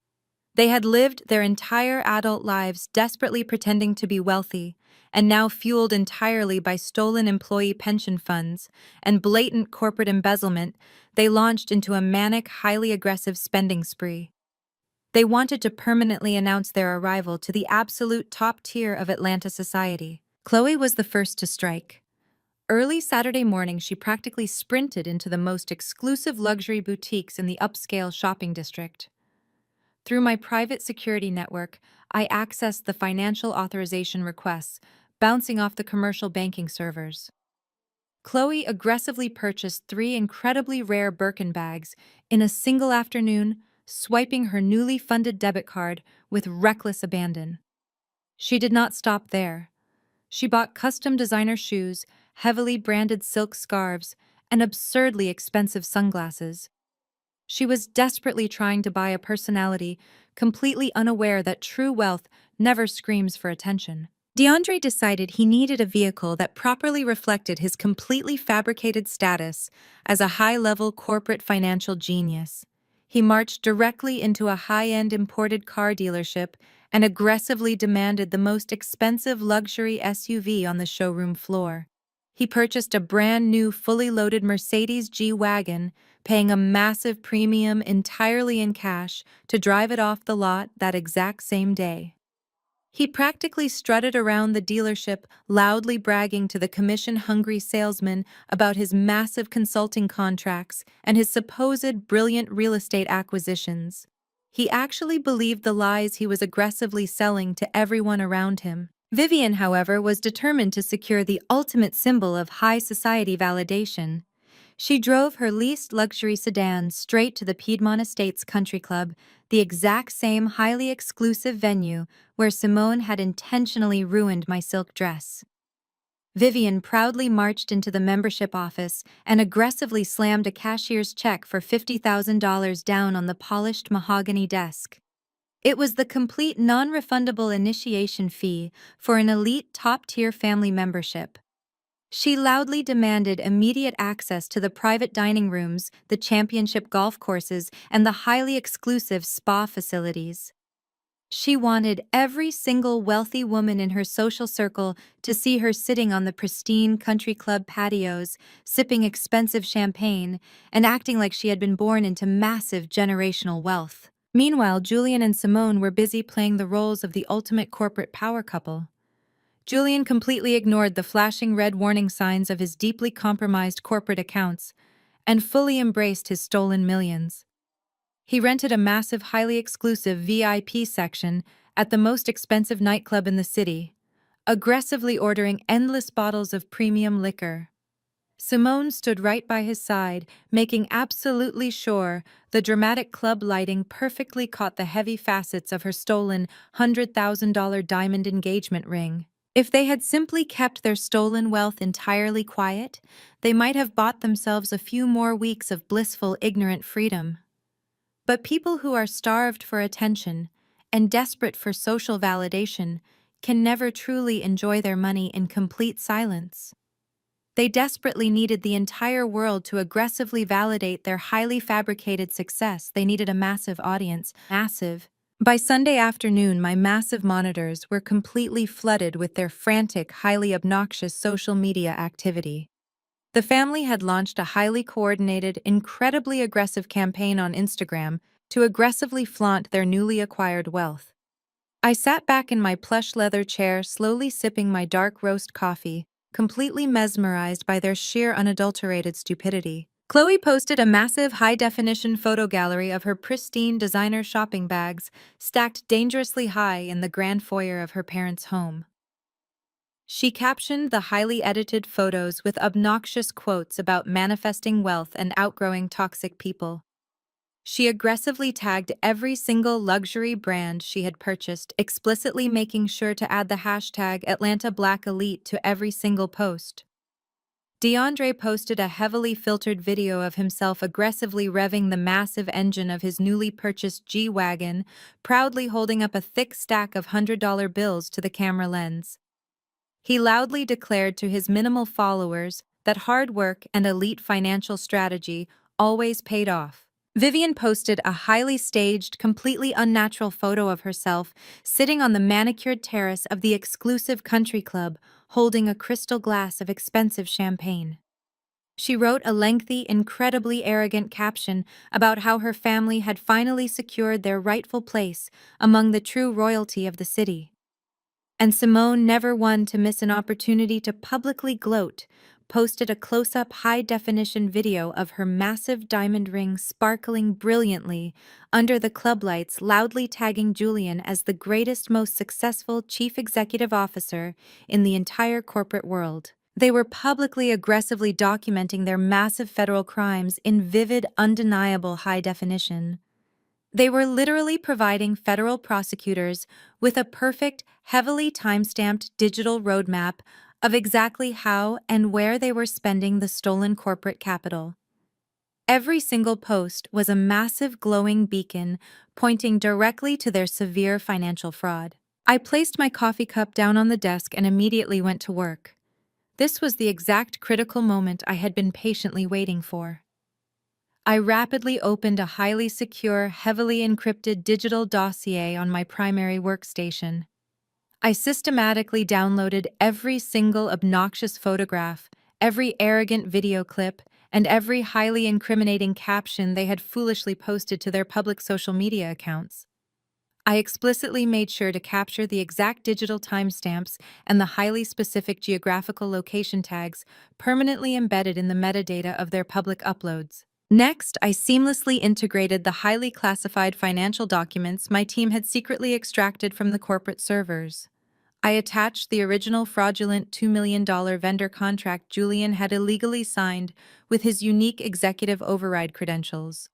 They had lived their entire adult lives desperately pretending to be wealthy, and now fueled entirely by stolen employee pension funds and blatant corporate embezzlement, they launched into a manic, highly aggressive spending spree. They wanted to permanently announce their arrival to the absolute top tier of Atlanta society. Chloe was the first to strike. Early Saturday morning, she practically sprinted into the most exclusive luxury boutiques in the upscale shopping district. Through my private security network, I accessed the financial authorization requests, bouncing off the commercial banking servers. Chloe aggressively purchased 3 incredibly rare Birkin bags in a single afternoon, swiping her newly funded debit card with reckless abandon. She did not stop there. She bought custom designer shoes, heavily branded silk scarves, and absurdly expensive sunglasses. She was desperately trying to buy a personality, completely unaware that true wealth never screams for attention. DeAndre decided he needed a vehicle that properly reflected his completely fabricated status as a high-level corporate financial genius. He marched directly into a high-end imported car dealership and aggressively demanded the most expensive luxury SUV on the showroom floor. He purchased a brand new fully loaded Mercedes G-Wagon, paying a massive premium entirely in cash to drive it off the lot that exact same day. He practically strutted around the dealership, loudly bragging to the commission-hungry salesman about his massive consulting contracts and his supposed brilliant real estate acquisitions. He actually believed the lies he was aggressively selling to everyone around him. Vivian, however, was determined to secure the ultimate symbol of high society validation. She drove her least luxury sedan straight to the Piedmont Estates Country Club, the exact same highly exclusive venue where Simone had intentionally ruined my silk dress. Vivian proudly marched into the membership office and aggressively slammed a cashier's check for $50,000 down on the polished mahogany desk. It was the complete non-refundable initiation fee for an elite top-tier family membership. She loudly demanded immediate access to the private dining rooms, the championship golf courses, and the highly exclusive spa facilities. She wanted every single wealthy woman in her social circle to see her sitting on the pristine country club patios, sipping expensive champagne, and acting like she had been born into massive generational wealth. Meanwhile, Julian and Simone were busy playing the roles of the ultimate corporate power couple. Julian completely ignored the flashing red warning signs of his deeply compromised corporate accounts and fully embraced his stolen millions. He rented a massive, highly exclusive VIP section at the most expensive nightclub in the city, aggressively ordering endless bottles of premium liquor. Simone stood right by his side, making absolutely sure the dramatic club lighting perfectly caught the heavy facets of her stolen $100,000 diamond engagement ring. If they had simply kept their stolen wealth entirely quiet, they might have bought themselves a few more weeks of blissful, ignorant freedom. But people who are starved for attention and desperate for social validation can never truly enjoy their money in complete silence. They desperately needed the entire world to aggressively validate their highly fabricated success. They needed a massive audience. Massive. By Sunday afternoon, my massive monitors were completely flooded with their frantic, highly obnoxious social media activity. The family had launched a highly coordinated, incredibly aggressive campaign on Instagram to aggressively flaunt their newly acquired wealth. I sat back in my plush leather chair, slowly sipping my dark roast coffee, completely mesmerized by their sheer unadulterated stupidity. Chloe posted a massive high-definition photo gallery of her pristine designer shopping bags stacked dangerously high in the grand foyer of her parents' home. She captioned the highly edited photos with obnoxious quotes about manifesting wealth and outgrowing toxic people. She aggressively tagged every single luxury brand she had purchased, explicitly making sure to add the hashtag Atlanta Black Elite to every single post. DeAndre posted a heavily filtered video of himself aggressively revving the massive engine of his newly purchased G-Wagon, proudly holding up a thick stack of $100 bills to the camera lens. He loudly declared to his minimal followers, that hard work and elite financial strategy always paid off. Vivian posted a highly staged, completely unnatural photo of herself sitting on the manicured terrace of the exclusive country club, holding a crystal glass of expensive champagne. She wrote a lengthy, incredibly arrogant caption about how her family had finally secured their rightful place among the true royalty of the city. And Simone, never one to miss an opportunity to publicly gloat, posted a close-up high-definition video of her massive diamond ring sparkling brilliantly under the club lights, loudly tagging Julian as the greatest, most successful chief executive officer in the entire corporate world. They were publicly aggressively documenting their massive federal crimes in vivid, undeniable high definition. They were literally providing federal prosecutors with a perfect, heavily time-stamped digital roadmap of exactly how and where they were spending the stolen corporate capital. Every single post was a massive glowing beacon pointing directly to their severe financial fraud. I placed my coffee cup down on the desk and immediately went to work. This was the exact critical moment I had been patiently waiting for. I rapidly opened a highly secure, heavily encrypted digital dossier on my primary workstation. I systematically downloaded every single obnoxious photograph, every arrogant video clip, and every highly incriminating caption they had foolishly posted to their public social media accounts. I explicitly made sure to capture the exact digital timestamps and the highly specific geographical location tags permanently embedded in the metadata of their public uploads. Next, I seamlessly integrated the highly classified financial documents my team had secretly extracted from the corporate servers. I attached the original fraudulent $2 million vendor contract Julian had illegally signed with his unique executive override credentials.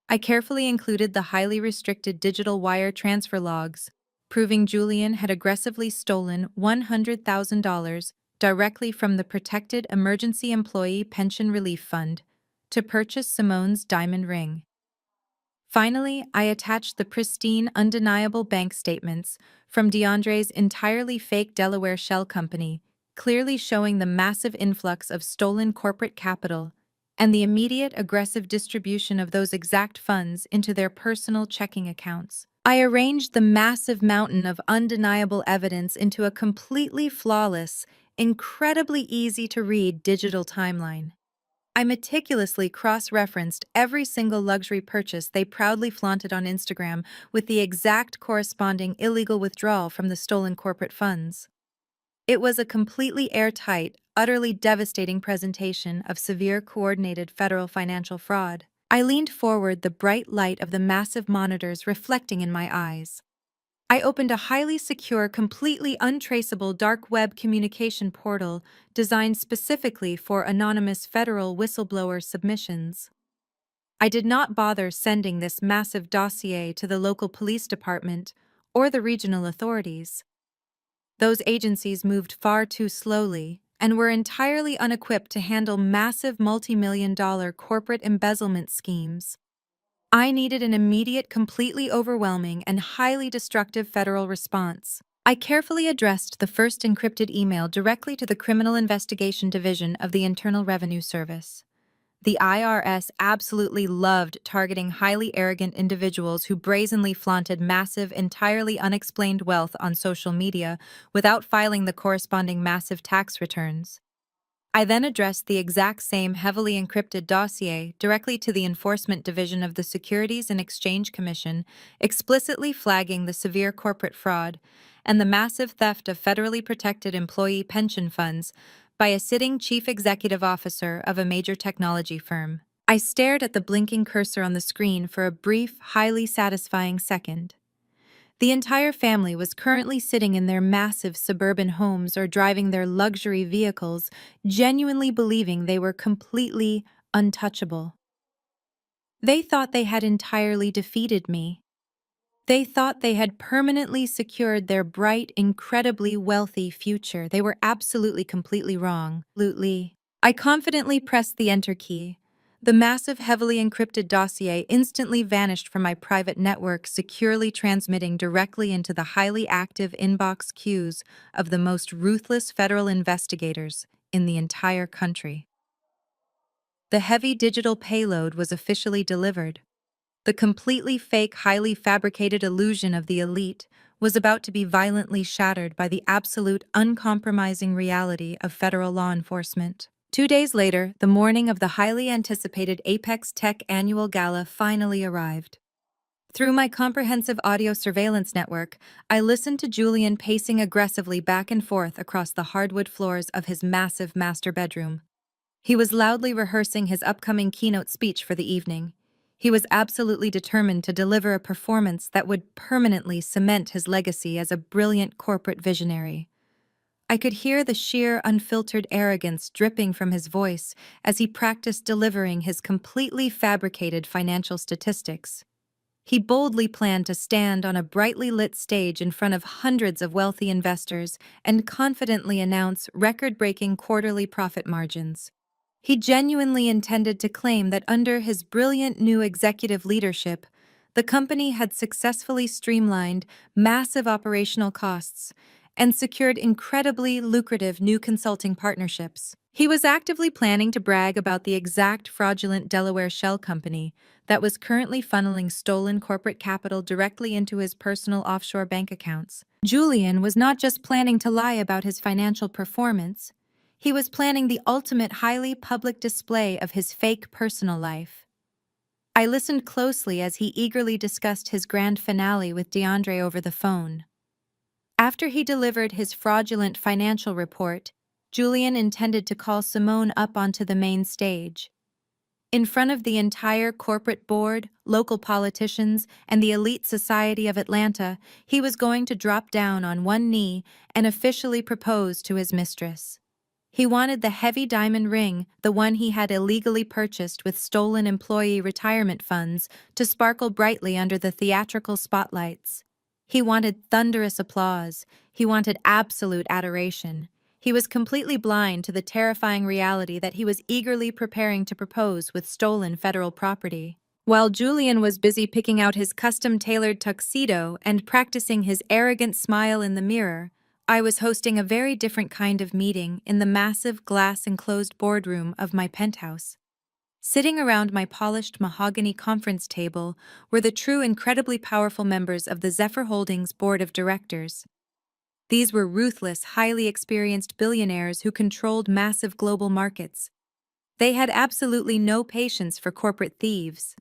I carefully included the highly restricted digital wire transfer logs, proving Julian had aggressively stolen $100,000 directly from the Protected Emergency Employee Pension Relief Fund to purchase Simone's diamond ring. Finally, I attached the pristine, undeniable bank statements from DeAndre's entirely fake Delaware shell company, clearly showing the massive influx of stolen corporate capital and the immediate aggressive distribution of those exact funds into their personal checking accounts. I arranged the massive mountain of undeniable evidence into a completely flawless, incredibly easy-to-read digital timeline. I meticulously cross-referenced every single luxury purchase they proudly flaunted on Instagram with the exact corresponding illegal withdrawal from the stolen corporate funds. It was a completely airtight, utterly devastating presentation of severe coordinated federal financial fraud. I leaned forward, the bright light of the massive monitors reflecting in my eyes. I opened a highly secure, completely untraceable dark web communication portal designed specifically for anonymous federal whistleblower submissions. I did not bother sending this massive dossier to the local police department or the regional authorities. Those agencies moved far too slowly and were entirely unequipped to handle massive multi-million-dollar corporate embezzlement schemes. I needed an immediate, completely overwhelming, and highly destructive federal response. I carefully addressed the first encrypted email directly to the Criminal Investigation Division of the Internal Revenue Service. The IRS absolutely loved targeting highly arrogant individuals who brazenly flaunted massive, entirely unexplained wealth on social media without filing the corresponding massive tax returns. I then addressed the exact same heavily encrypted dossier directly to the Enforcement Division of the Securities and Exchange Commission, explicitly flagging the severe corporate fraud and the massive theft of federally protected employee pension funds by a sitting chief executive officer of a major technology firm. I stared at the blinking cursor on the screen for a brief, highly satisfying second. The entire family was currently sitting in their massive suburban homes or driving their luxury vehicles, genuinely believing they were completely untouchable. They thought they had entirely defeated me. They thought they had permanently secured their bright, incredibly wealthy future. They were absolutely, completely wrong. Absolutely. I confidently pressed the enter key. The massive, heavily encrypted dossier instantly vanished from my private network, securely transmitting directly into the highly active inbox queues of the most ruthless federal investigators in the entire country. The heavy digital payload was officially delivered. The completely fake, highly fabricated illusion of the elite was about to be violently shattered by the absolute, uncompromising reality of federal law enforcement. 2 days later, the morning of the highly anticipated Apex Tech annual gala finally arrived. Through my comprehensive audio surveillance network, I listened to Julian pacing aggressively back and forth across the hardwood floors of his massive master bedroom. He was loudly rehearsing his upcoming keynote speech for the evening. He was absolutely determined to deliver a performance that would permanently cement his legacy as a brilliant corporate visionary. I could hear the sheer, unfiltered arrogance dripping from his voice as he practiced delivering his completely fabricated financial statistics. He boldly planned to stand on a brightly lit stage in front of hundreds of wealthy investors and confidently announce record-breaking quarterly profit margins. He genuinely intended to claim that under his brilliant new executive leadership, the company had successfully streamlined massive operational costs and secured incredibly lucrative new consulting partnerships. He was actively planning to brag about the exact fraudulent Delaware shell company that was currently funneling stolen corporate capital directly into his personal offshore bank accounts. Julian was not just planning to lie about his financial performance, he was planning the ultimate highly public display of his fake personal life. I listened closely as he eagerly discussed his grand finale with DeAndre over the phone. After he delivered his fraudulent financial report, Julian intended to call Simone up onto the main stage. In front of the entire corporate board, local politicians, and the elite society of Atlanta, he was going to drop down on one knee and officially propose to his mistress. He wanted the heavy diamond ring, the one he had illegally purchased with stolen employee retirement funds, to sparkle brightly under the theatrical spotlights. He wanted thunderous applause. He wanted absolute adoration. He was completely blind to the terrifying reality that he was eagerly preparing to propose with stolen federal property. While Julian was busy picking out his custom-tailored tuxedo and practicing his arrogant smile in the mirror, I was hosting a very different kind of meeting in the massive glass-enclosed boardroom of my penthouse. Sitting around my polished mahogany conference table were the true incredibly powerful members of the Zephyr Holdings board of directors. These were ruthless, highly experienced billionaires who controlled massive global markets. They had absolutely no patience for corporate thieves.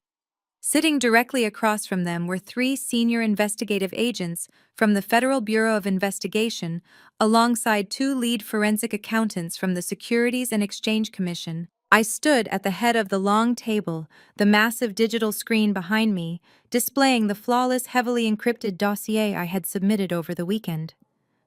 Sitting directly across from them were three senior investigative agents from the Federal Bureau of Investigation, alongside two lead forensic accountants from the Securities and Exchange Commission. I stood at the head of the long table, the massive digital screen behind me, displaying the flawless, heavily encrypted dossier I had submitted over the weekend.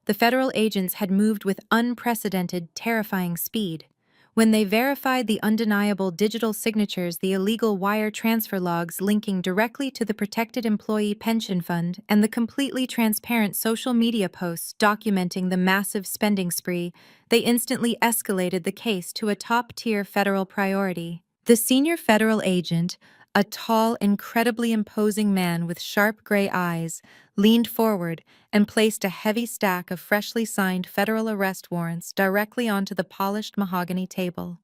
The federal agents had moved with unprecedented, terrifying speed. When they verified the undeniable digital signatures, the illegal wire transfer logs linking directly to the protected employee pension fund, and the completely transparent social media posts documenting the massive spending spree, they instantly escalated the case to a top-tier federal priority. The senior federal agent, a tall, incredibly imposing man with sharp gray eyes, leaned forward and placed a heavy stack of freshly signed federal arrest warrants directly onto the polished mahogany table.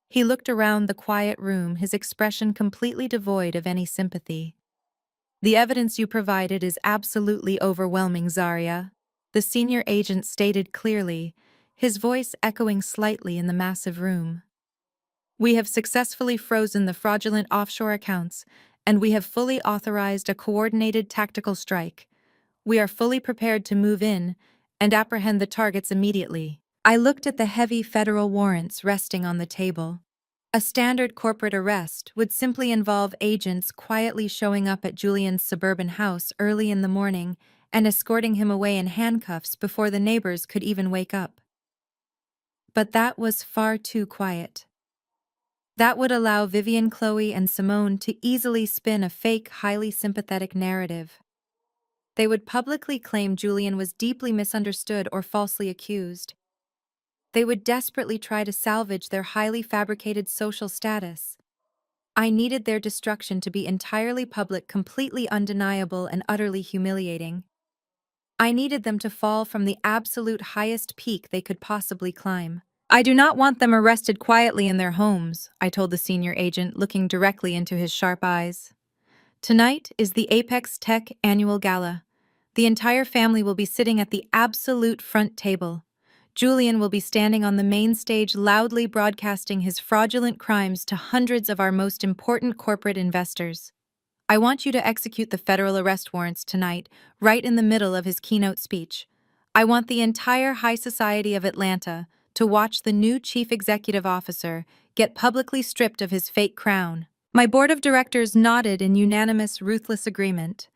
He looked around the quiet room, his expression completely devoid of any sympathy. "The evidence you provided is absolutely overwhelming, Zarya," the senior agent stated clearly, his voice echoing slightly in the massive room. "We have successfully frozen the fraudulent offshore accounts, and we have fully authorized a coordinated tactical strike. We are fully prepared to move in and apprehend the targets immediately." I looked at the heavy federal warrants resting on the table. A standard corporate arrest would simply involve agents quietly showing up at Julian's suburban house early in the morning and escorting him away in handcuffs before the neighbors could even wake up. But that was far too quiet. That would allow Vivian, Chloe, and Simone to easily spin a fake, highly sympathetic narrative. They would publicly claim Julian was deeply misunderstood or falsely accused. They would desperately try to salvage their highly fabricated social status. I needed their destruction to be entirely public, completely undeniable, and utterly humiliating. I needed them to fall from the absolute highest peak they could possibly climb. I do not want them arrested quietly in their homes, I told the senior agent, looking directly into his sharp eyes. Tonight is the Apex Tech annual gala. The entire family will be sitting at the absolute front table. Julian will be standing on the main stage loudly broadcasting his fraudulent crimes to hundreds of our most important corporate investors. I want you to execute the federal arrest warrants tonight, right in the middle of his keynote speech. I want the entire high society of Atlanta to watch the new chief executive officer get publicly stripped of his fake crown. My board of directors nodded in unanimous, ruthless agreement.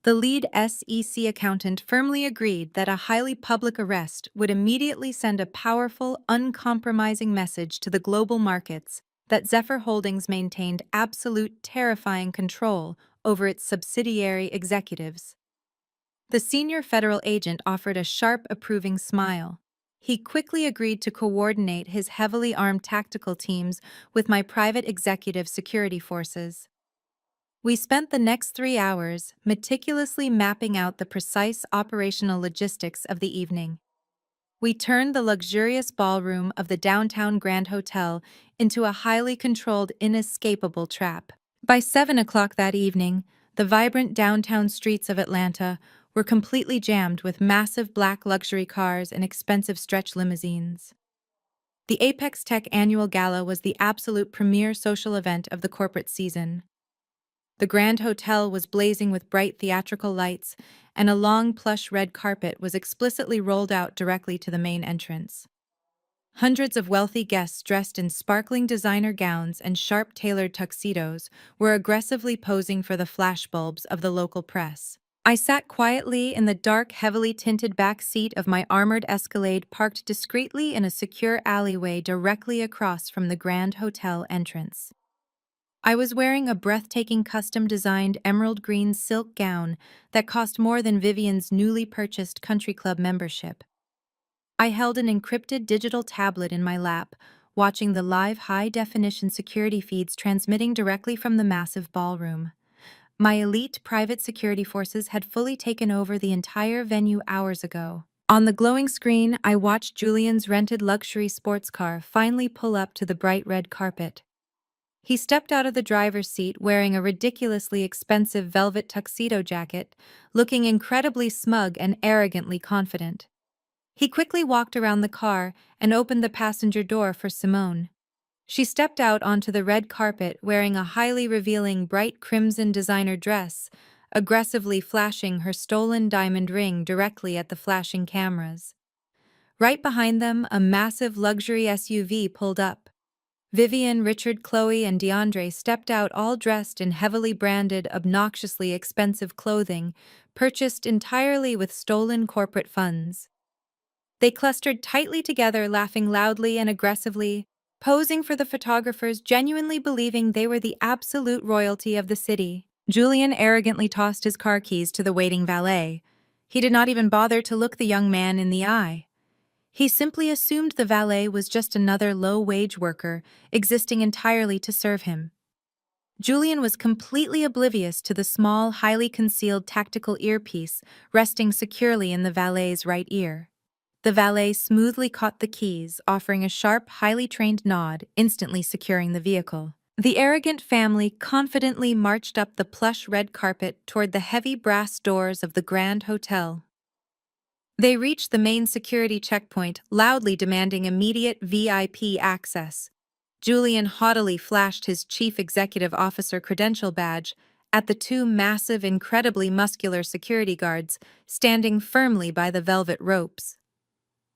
The lead SEC accountant firmly agreed that a highly public arrest would immediately send a powerful, uncompromising message to the global markets that Zephyr Holdings maintained absolute, terrifying control over its subsidiary executives. The senior federal agent offered a sharp, approving smile. He quickly agreed to coordinate his heavily armed tactical teams with my private executive security forces. We spent the next 3 hours meticulously mapping out the precise operational logistics of the evening. We turned the luxurious ballroom of the downtown Grand Hotel into a highly controlled, inescapable trap. By 7 o'clock that evening, the vibrant downtown streets of Atlanta were completely jammed with massive black luxury cars and expensive stretch limousines. The Apex Tech annual gala was the absolute premier social event of the corporate season. The Grand Hotel was blazing with bright theatrical lights, and a long plush red carpet was explicitly rolled out directly to the main entrance. Hundreds of wealthy guests dressed in sparkling designer gowns and sharp tailored tuxedos were aggressively posing for the flashbulbs of the local press. I sat quietly in the dark, heavily tinted back seat of my armored Escalade parked discreetly in a secure alleyway directly across from the Grand Hotel entrance. I was wearing a breathtaking custom-designed emerald green silk gown that cost more than Vivian's newly purchased country club membership. I held an encrypted digital tablet in my lap, watching the live high-definition security feeds transmitting directly from the massive ballroom. My elite private security forces had fully taken over the entire venue hours ago. On the glowing screen, I watched Julian's rented luxury sports car finally pull up to the bright red carpet. He stepped out of the driver's seat wearing a ridiculously expensive velvet tuxedo jacket, looking incredibly smug and arrogantly confident. He quickly walked around the car and opened the passenger door for Simone. She stepped out onto the red carpet wearing a highly revealing bright crimson designer dress, aggressively flashing her stolen diamond ring directly at the flashing cameras. Right behind them, a massive luxury SUV pulled up. Vivian, Richard, Chloe, and DeAndre stepped out all dressed in heavily branded, obnoxiously expensive clothing, purchased entirely with stolen corporate funds. They clustered tightly together, laughing loudly and aggressively, posing for the photographers, genuinely believing they were the absolute royalty of the city. Julian arrogantly tossed his car keys to the waiting valet. He did not even bother to look the young man in the eye. He simply assumed the valet was just another low-wage worker, existing entirely to serve him. Julian was completely oblivious to the small, highly concealed tactical earpiece resting securely in the valet's right ear. The valet smoothly caught the keys, offering a sharp, highly trained nod, instantly securing the vehicle. The arrogant family confidently marched up the plush red carpet toward the heavy brass doors of the Grand Hotel. They reached the main security checkpoint, loudly demanding immediate VIP access. Julian haughtily flashed his chief executive officer credential badge at the two massive, incredibly muscular security guards standing firmly by the velvet ropes.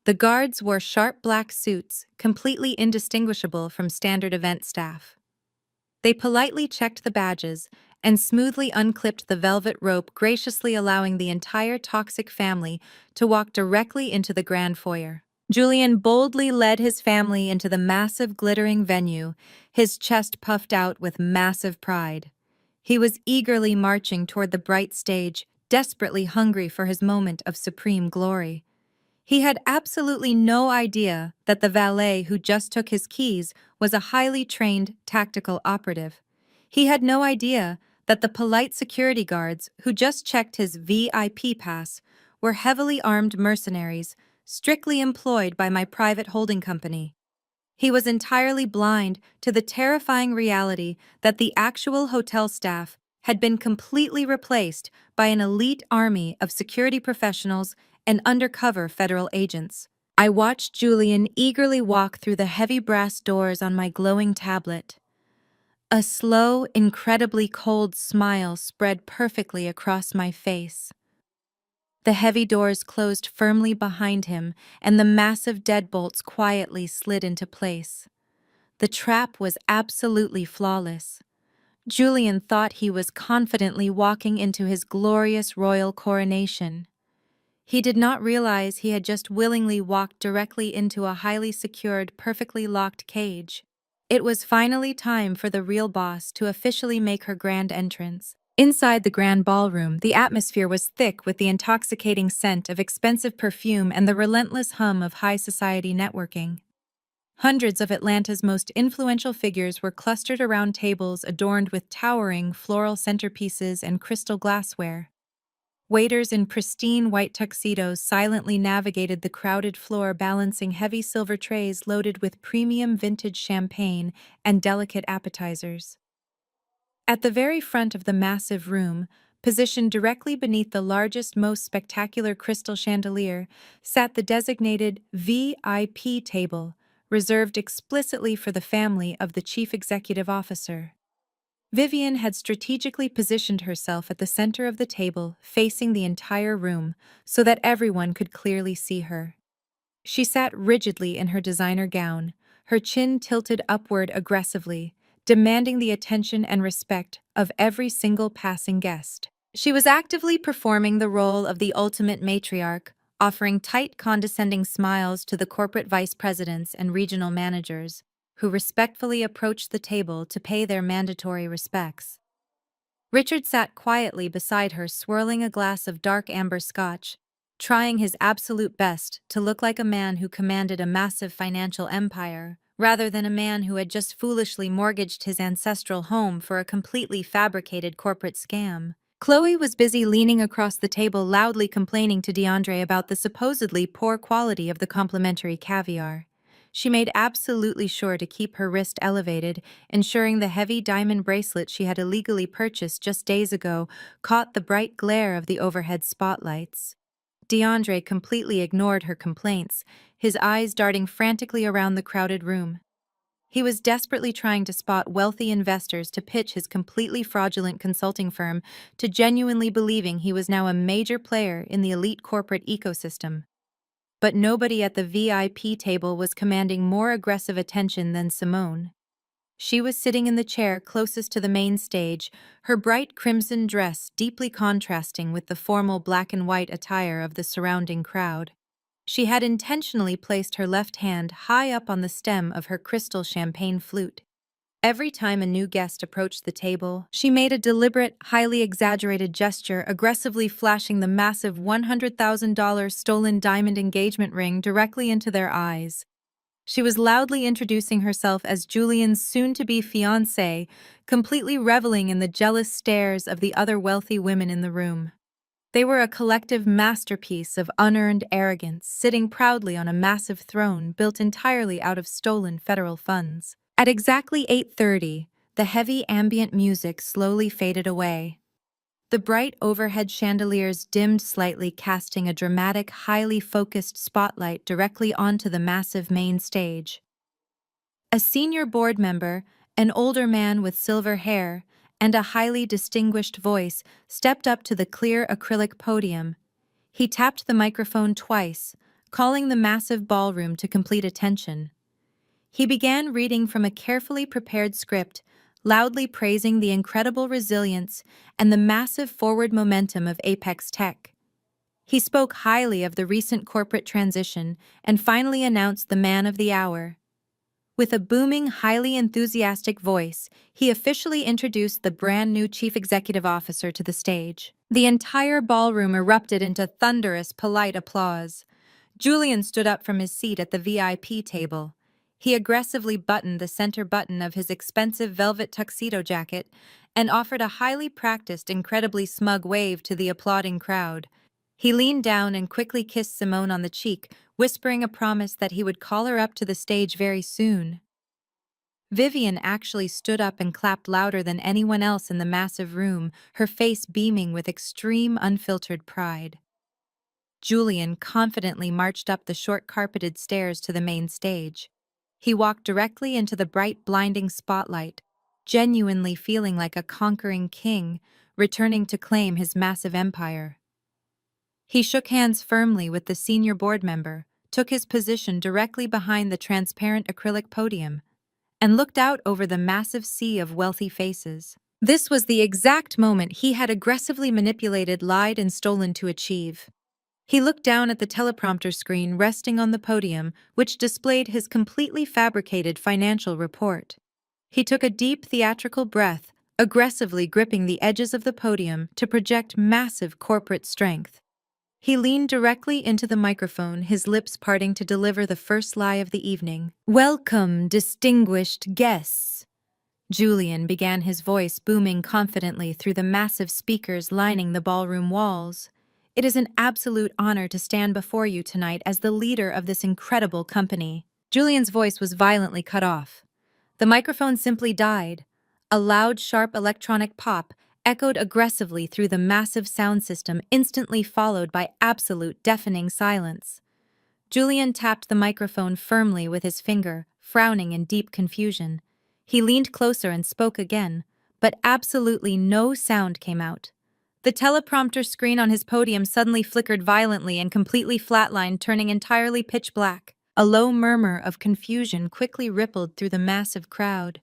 The guards wore sharp black suits, completely indistinguishable from standard event staff. They politely checked the badges and smoothly unclipped the velvet rope, graciously allowing the entire toxic family to walk directly into the grand foyer. Julian boldly led his family into the massive, glittering venue, his chest puffed out with massive pride. He was eagerly marching toward the bright stage, desperately hungry for his moment of supreme glory. He had absolutely no idea that the valet who just took his keys was a highly trained tactical operative. He had no idea that the polite security guards who just checked his VIP pass were heavily armed mercenaries, strictly employed by my private holding company. He was entirely blind to the terrifying reality that the actual hotel staff had been completely replaced by an elite army of security professionals and undercover federal agents. I watched Julian eagerly walk through the heavy brass doors on my glowing tablet. A slow, incredibly cold smile spread perfectly across my face. The heavy doors closed firmly behind him, and the massive deadbolts quietly slid into place. The trap was absolutely flawless. Julian thought he was confidently walking into his glorious royal coronation. He did not realize he had just willingly walked directly into a highly secured, perfectly locked cage. It was finally time for the real boss to officially make her grand entrance. Inside the grand ballroom, the atmosphere was thick with the intoxicating scent of expensive perfume and the relentless hum of high society networking. Hundreds of Atlanta's most influential figures were clustered around tables adorned with towering floral centerpieces and crystal glassware. Waiters in pristine white tuxedos silently navigated the crowded floor, balancing heavy silver trays loaded with premium vintage champagne and delicate appetizers. At the very front of the massive room, positioned directly beneath the largest, most spectacular crystal chandelier, sat the designated VIP table, reserved explicitly for the family of the chief executive officer. Vivian had strategically positioned herself at the center of the table, facing the entire room, so that everyone could clearly see her. She sat rigidly in her designer gown, her chin tilted upward aggressively, demanding the attention and respect of every single passing guest. She was actively performing the role of the ultimate matriarch, offering tight, condescending smiles to the corporate vice presidents and regional managers, who respectfully approached the table to pay their mandatory respects. Richard sat quietly beside her, swirling a glass of dark amber scotch, trying his absolute best to look like a man who commanded a massive financial empire, rather than a man who had just foolishly mortgaged his ancestral home for a completely fabricated corporate scam. Chloe was busy leaning across the table, loudly complaining to DeAndre about the supposedly poor quality of the complimentary caviar. She made absolutely sure to keep her wrist elevated, ensuring the heavy diamond bracelet she had illegally purchased just days ago caught the bright glare of the overhead spotlights. DeAndre completely ignored her complaints, his eyes darting frantically around the crowded room. He was desperately trying to spot wealthy investors to pitch his completely fraudulent consulting firm to genuinely believing he was now a major player in the elite corporate ecosystem. But nobody at the VIP table was commanding more aggressive attention than Simone. She was sitting in the chair closest to the main stage, her bright crimson dress deeply contrasting with the formal black and white attire of the surrounding crowd. She had intentionally placed her left hand high up on the stem of her crystal champagne flute. Every time a new guest approached the table, she made a deliberate, highly exaggerated gesture, aggressively flashing the massive $100,000 stolen diamond engagement ring directly into their eyes. She was loudly introducing herself as Julian's soon-to-be fiancée, completely reveling in the jealous stares of the other wealthy women in the room. They were a collective masterpiece of unearned arrogance, sitting proudly on a massive throne built entirely out of stolen federal funds. At exactly 8:30, the heavy ambient music slowly faded away. The bright overhead chandeliers dimmed slightly, casting a dramatic, highly focused spotlight directly onto the massive main stage. A senior board member, an older man with silver hair, and a highly distinguished voice stepped up to the clear acrylic podium. He tapped the microphone twice, calling the massive ballroom to complete attention. He began reading from a carefully prepared script, loudly praising the incredible resilience and the massive forward momentum of Apex Tech. He spoke highly of the recent corporate transition and finally announced the man of the hour. With a booming, highly enthusiastic voice, he officially introduced the brand new chief executive officer to the stage. The entire ballroom erupted into thunderous, polite applause. Julian stood up from his seat at the VIP table. He aggressively buttoned the center button of his expensive velvet tuxedo jacket and offered a highly practiced, incredibly smug wave to the applauding crowd. He leaned down and quickly kissed Simone on the cheek, whispering a promise that he would call her up to the stage very soon. Vivian actually stood up and clapped louder than anyone else in the massive room, her face beaming with extreme unfiltered pride. Julian confidently marched up the short carpeted stairs to the main stage. He walked directly into the bright, blinding spotlight, genuinely feeling like a conquering king, returning to claim his massive empire. He shook hands firmly with the senior board member, took his position directly behind the transparent acrylic podium, and looked out over the massive sea of wealthy faces. This was the exact moment he had aggressively manipulated, lied, and stolen to achieve. He looked down at the teleprompter screen resting on the podium, which displayed his completely fabricated financial report. He took a deep theatrical breath, aggressively gripping the edges of the podium to project massive corporate strength. He leaned directly into the microphone, his lips parting to deliver the first lie of the evening. "Welcome, distinguished guests." Julian began, his voice booming confidently through the massive speakers lining the ballroom walls. "It is an absolute honor to stand before you tonight as the leader of this incredible company." Julian's voice was violently cut off. The microphone simply died. A loud, sharp electronic pop echoed aggressively through the massive sound system, instantly followed by absolute deafening silence. Julian tapped the microphone firmly with his finger, frowning in deep confusion. He leaned closer and spoke again, but absolutely no sound came out. The teleprompter screen on his podium suddenly flickered violently and completely flatlined, turning entirely pitch black. A low murmur of confusion quickly rippled through the massive crowd.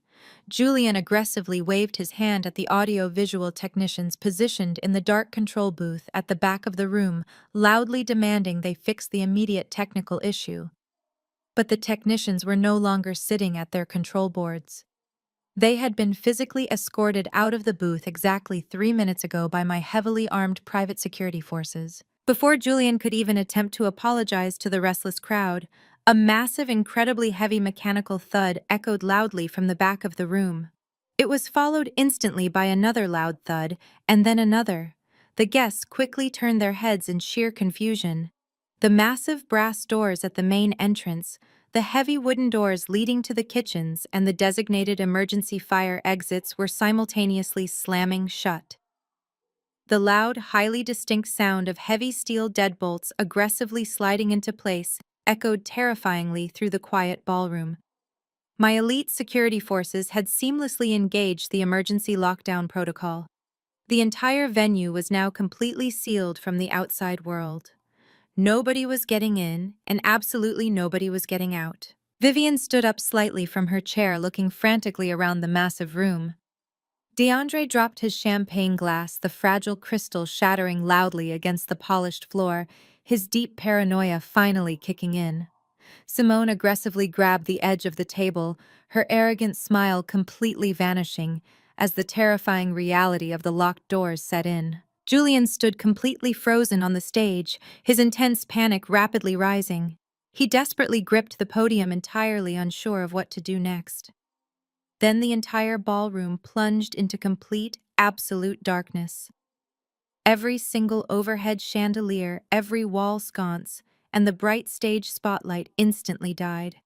Julian aggressively waved his hand at the audio-visual technicians positioned in the dark control booth at the back of the room, loudly demanding they fix the immediate technical issue. But the technicians were no longer sitting at their control boards. They had been physically escorted out of the booth exactly 3 minutes ago by my heavily armed private security forces. Before Julian could even attempt to apologize to the restless crowd, a massive, incredibly heavy mechanical thud echoed loudly from the back of the room. It was followed instantly by another loud thud, and then another. The guests quickly turned their heads in sheer confusion. The massive brass doors at the main entrance, the heavy wooden doors leading to the kitchens, and the designated emergency fire exits were simultaneously slamming shut. The loud, highly distinct sound of heavy steel deadbolts aggressively sliding into place echoed terrifyingly through the quiet ballroom. My elite security forces had seamlessly engaged the emergency lockdown protocol. The entire venue was now completely sealed from the outside world. Nobody was getting in, and absolutely nobody was getting out. Vivian stood up slightly from her chair, looking frantically around the massive room. DeAndre dropped his champagne glass, the fragile crystal shattering loudly against the polished floor, his deep paranoia finally kicking in. Simone aggressively grabbed the edge of the table, her arrogant smile completely vanishing as the terrifying reality of the locked doors set in. Julian stood completely frozen on the stage, his intense panic rapidly rising. He desperately gripped the podium, entirely unsure of what to do next. Then the entire ballroom plunged into complete, absolute darkness. Every single overhead chandelier, every wall sconce, and the bright stage spotlight instantly died.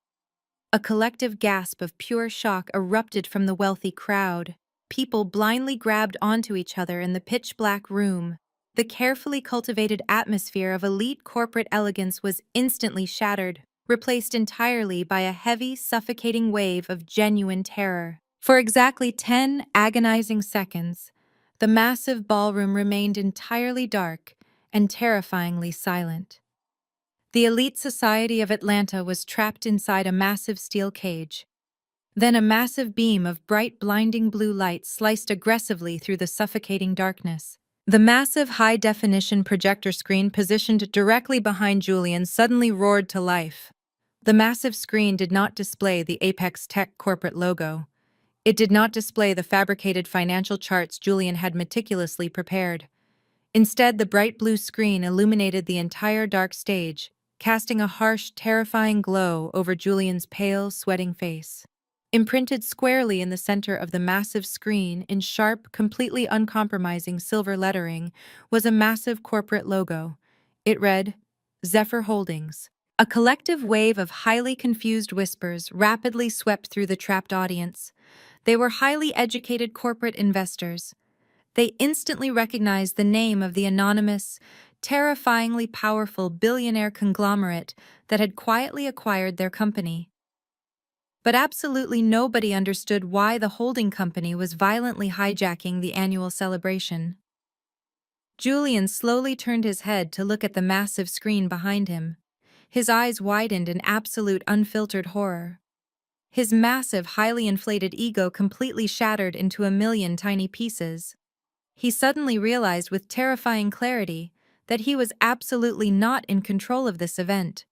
A collective gasp of pure shock erupted from the wealthy crowd. People blindly grabbed onto each other in the pitch-black room. The carefully cultivated atmosphere of elite corporate elegance was instantly shattered, replaced entirely by a heavy, suffocating wave of genuine terror. For exactly 10 agonizing seconds, the massive ballroom remained entirely dark and terrifyingly silent. The elite society of Atlanta was trapped inside a massive steel cage. Then a massive beam of bright, blinding blue light sliced aggressively through the suffocating darkness. The massive high-definition projector screen positioned directly behind Julian suddenly roared to life. The massive screen did not display the Apex Tech corporate logo. It did not display the fabricated financial charts Julian had meticulously prepared. Instead, the bright blue screen illuminated the entire dark stage, casting a harsh, terrifying glow over Julian's pale, sweating face. Imprinted squarely in the center of the massive screen in sharp, completely uncompromising silver lettering was a massive corporate logo, It read, Zephyr Holdings. A collective wave of highly confused whispers rapidly swept through the trapped audience. They were highly educated corporate investors. They instantly recognized the name of the anonymous, terrifyingly powerful billionaire conglomerate that had quietly acquired their company. But absolutely nobody understood why the holding company was violently hijacking the annual celebration. Julian slowly turned his head to look at the massive screen behind him. His eyes widened in absolute unfiltered horror. His massive, highly inflated ego completely shattered into a million tiny pieces. He suddenly realized with terrifying clarity that he was absolutely not in control of this event.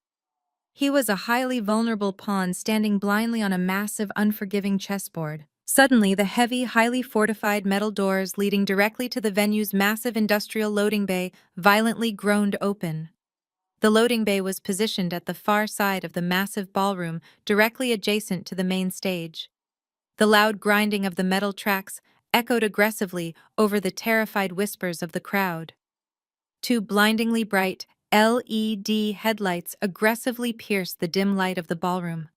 He was a highly vulnerable pawn standing blindly on a massive, unforgiving chessboard. Suddenly, the heavy, highly fortified metal doors leading directly to the venue's massive industrial loading bay violently groaned open. The loading bay was positioned at the far side of the massive ballroom, directly adjacent to the main stage. The loud grinding of the metal tracks echoed aggressively over the terrified whispers of the crowd. Two blindingly bright LED headlights aggressively pierced the dim light of the ballroom.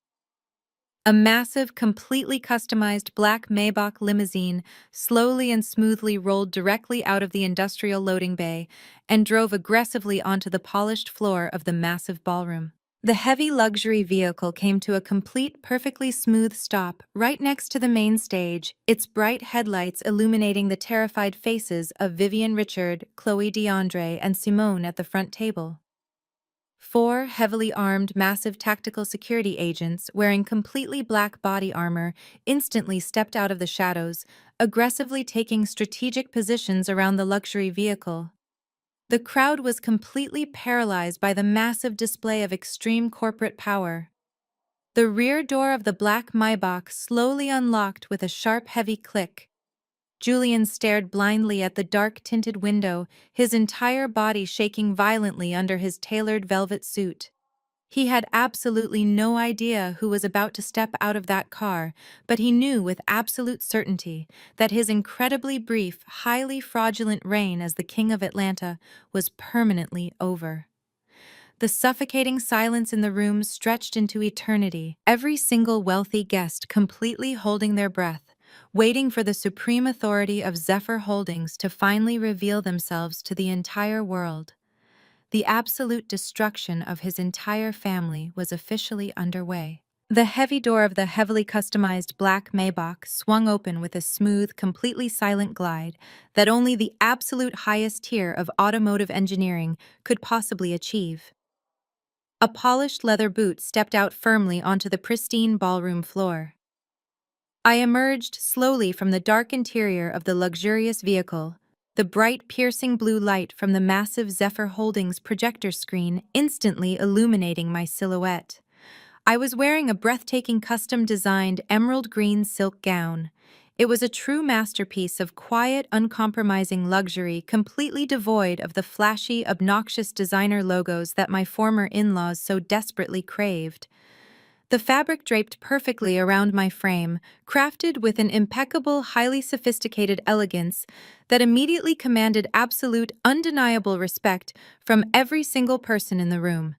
A massive, completely customized black Maybach limousine slowly and smoothly rolled directly out of the industrial loading bay and drove aggressively onto the polished floor of the massive ballroom. The heavy luxury vehicle came to a complete, perfectly smooth stop right next to the main stage, its bright headlights illuminating the terrified faces of Vivian Richard, Chloe DeAndre, and Simone at the front table. Four heavily armed, massive tactical security agents wearing completely black body armor instantly stepped out of the shadows, aggressively taking strategic positions around the luxury vehicle. The crowd was completely paralyzed by the massive display of extreme corporate power. The rear door of the black Maybach slowly unlocked with a sharp, heavy click. Julian stared blindly at the dark-tinted window, his entire body shaking violently under his tailored velvet suit. He had absolutely no idea who was about to step out of that car, but he knew with absolute certainty that his incredibly brief, highly fraudulent reign as the King of Atlanta was permanently over. The suffocating silence in the room stretched into eternity, every single wealthy guest completely holding their breath, waiting for the supreme authority of Zephyr Holdings to finally reveal themselves to the entire world. The absolute destruction of his entire family was officially underway. The heavy door of the heavily customized black Maybach swung open with a smooth, completely silent glide that only the absolute highest tier of automotive engineering could possibly achieve. A polished leather boot stepped out firmly onto the pristine ballroom floor. I emerged slowly from the dark interior of the luxurious vehicle, the bright, piercing blue light from the massive Zephyr Holdings projector screen instantly illuminating my silhouette. I was wearing a breathtaking custom-designed emerald green silk gown. It was a true masterpiece of quiet, uncompromising luxury, completely devoid of the flashy, obnoxious designer logos that my former in-laws so desperately craved. The fabric draped perfectly around my frame, crafted with an impeccable, highly sophisticated elegance that immediately commanded absolute, undeniable respect from every single person in the room.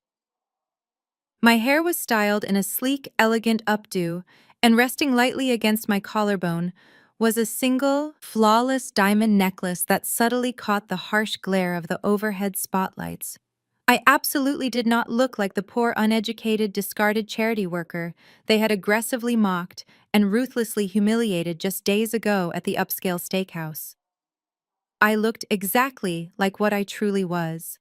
My hair was styled in a sleek, elegant updo, and resting lightly against my collarbone was a single, flawless diamond necklace that subtly caught the harsh glare of the overhead spotlights. I absolutely did not look like the poor, uneducated, discarded charity worker they had aggressively mocked and ruthlessly humiliated just days ago at the upscale steakhouse. I looked exactly like what I truly was.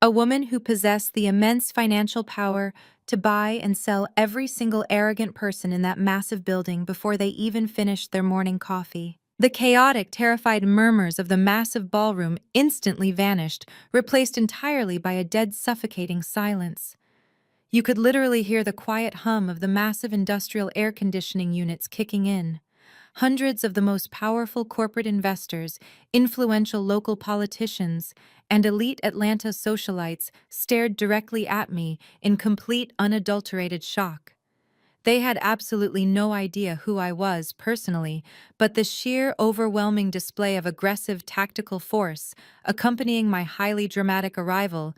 A woman who possessed the immense financial power to buy and sell every single arrogant person in that massive building before they even finished their morning coffee. The chaotic, terrified murmurs of the massive ballroom instantly vanished, replaced entirely by a dead, suffocating silence. You could literally hear the quiet hum of the massive industrial air conditioning units kicking in. Hundreds of the most powerful corporate investors, influential local politicians, and elite Atlanta socialites stared directly at me in complete, unadulterated shock. They had absolutely no idea who I was personally, but the sheer overwhelming display of aggressive tactical force accompanying my highly dramatic arrival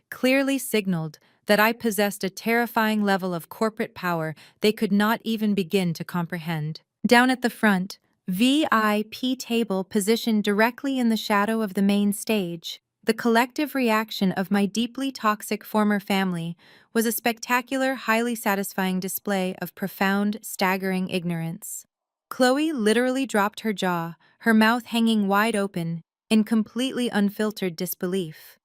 clearly signaled that I possessed a terrifying level of corporate power they could not even begin to comprehend. Down at the front, VIP table positioned directly in the shadow of the main stage, the collective reaction of my deeply toxic former family was a spectacular, highly satisfying display of profound, staggering ignorance. Chloe literally dropped her jaw, her mouth hanging wide open, in completely unfiltered disbelief.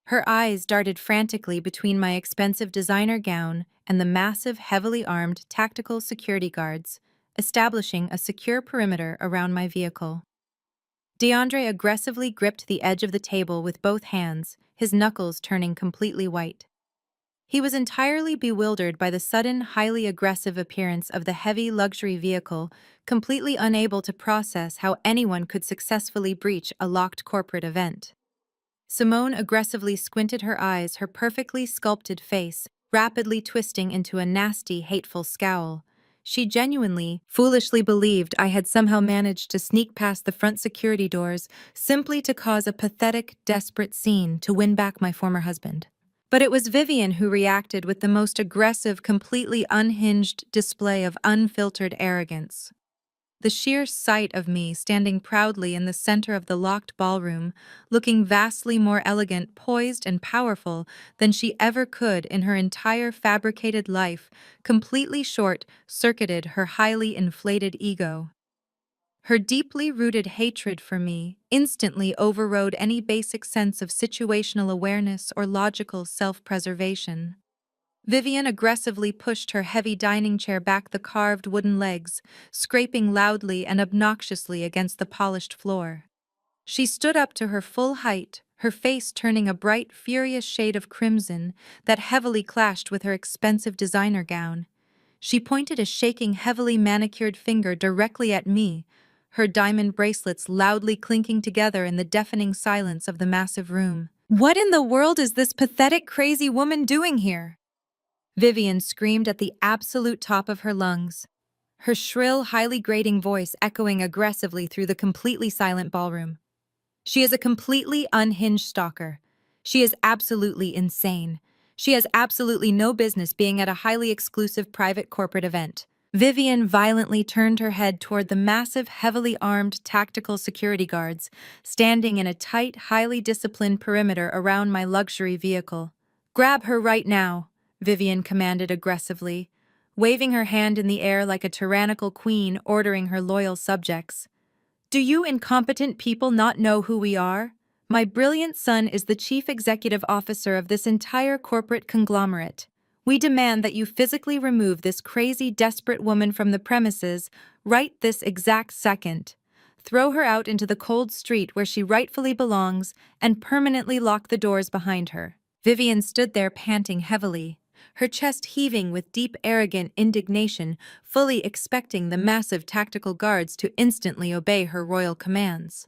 Her eyes darted frantically between my expensive designer gown and the massive, heavily armed tactical security guards, establishing a secure perimeter around my vehicle. DeAndre aggressively gripped the edge of the table with both hands, his knuckles turning completely white. He was entirely bewildered by the sudden, highly aggressive appearance of the heavy luxury vehicle, completely unable to process how anyone could successfully breach a locked corporate event. Simone aggressively squinted her eyes, her perfectly sculpted face rapidly twisting into a nasty, hateful scowl. She genuinely, foolishly believed I had somehow managed to sneak past the front security doors simply to cause a pathetic, desperate scene to win back my former husband. But it was Vivian who reacted with the most aggressive, completely unhinged display of unfiltered arrogance. The sheer sight of me standing proudly in the center of the locked ballroom, looking vastly more elegant, poised, and powerful than she ever could in her entire fabricated life, completely short-circuited her highly inflated ego. Her deeply rooted hatred for me instantly overrode any basic sense of situational awareness or logical self-preservation. Vivian aggressively pushed her heavy dining chair back the carved wooden legs, scraping loudly and obnoxiously against the polished floor. She stood up to her full height, her face turning a bright, furious shade of crimson that heavily clashed with her expensive designer gown. She pointed a shaking, heavily manicured finger directly at me, her diamond bracelets loudly clinking together in the deafening silence of the massive room. "What in the world is this pathetic, crazy woman doing here?" Vivian screamed at the absolute top of her lungs, her shrill, highly grating voice echoing aggressively through the completely silent ballroom. "She is a completely unhinged stalker. She is absolutely insane. She has absolutely no business being at a highly exclusive private corporate event." Vivian violently turned her head toward the massive, heavily armed tactical security guards, standing in a tight, highly disciplined perimeter around my luxury vehicle. "Grab her right now," Vivian commanded aggressively, waving her hand in the air like a tyrannical queen ordering her loyal subjects. "Do you incompetent people not know who we are? My brilliant son is the chief executive officer of this entire corporate conglomerate. We demand that you physically remove this crazy, desperate woman from the premises right this exact second. Throw her out into the cold street where she rightfully belongs and permanently lock the doors behind her." Vivian stood there panting heavily, her chest heaving with deep, arrogant indignation, fully expecting the massive tactical guards to instantly obey her royal commands.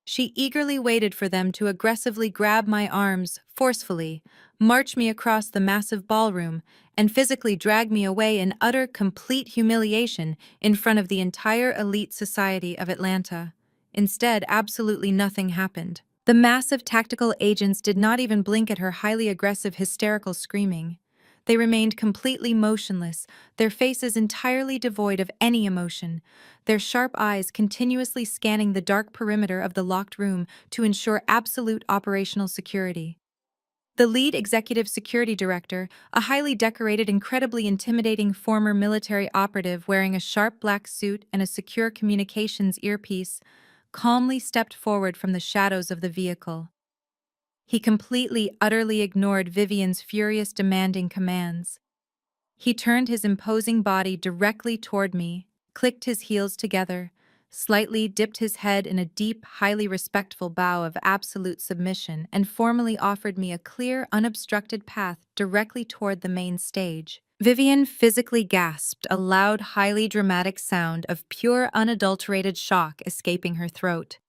She eagerly waited for them to aggressively grab my arms, forcefully, march me across the massive ballroom, and physically drag me away in utter, complete humiliation in front of the entire elite society of Atlanta. Instead, absolutely nothing happened. The massive tactical agents did not even blink at her highly aggressive, hysterical screaming. They remained completely motionless, their faces entirely devoid of any emotion, their sharp eyes continuously scanning the dark perimeter of the locked room to ensure absolute operational security. The lead executive security director, a highly decorated, incredibly intimidating former military operative wearing a sharp black suit and a secure communications earpiece, calmly stepped forward from the shadows of the vehicle. He completely, utterly ignored Vivian's furious, demanding commands. He turned his imposing body directly toward me, clicked his heels together, slightly dipped his head in a deep, highly respectful bow of absolute submission, and formally offered me a clear, unobstructed path directly toward the main stage. Vivian physically gasped, a loud, highly dramatic sound of pure, unadulterated shock escaping her throat.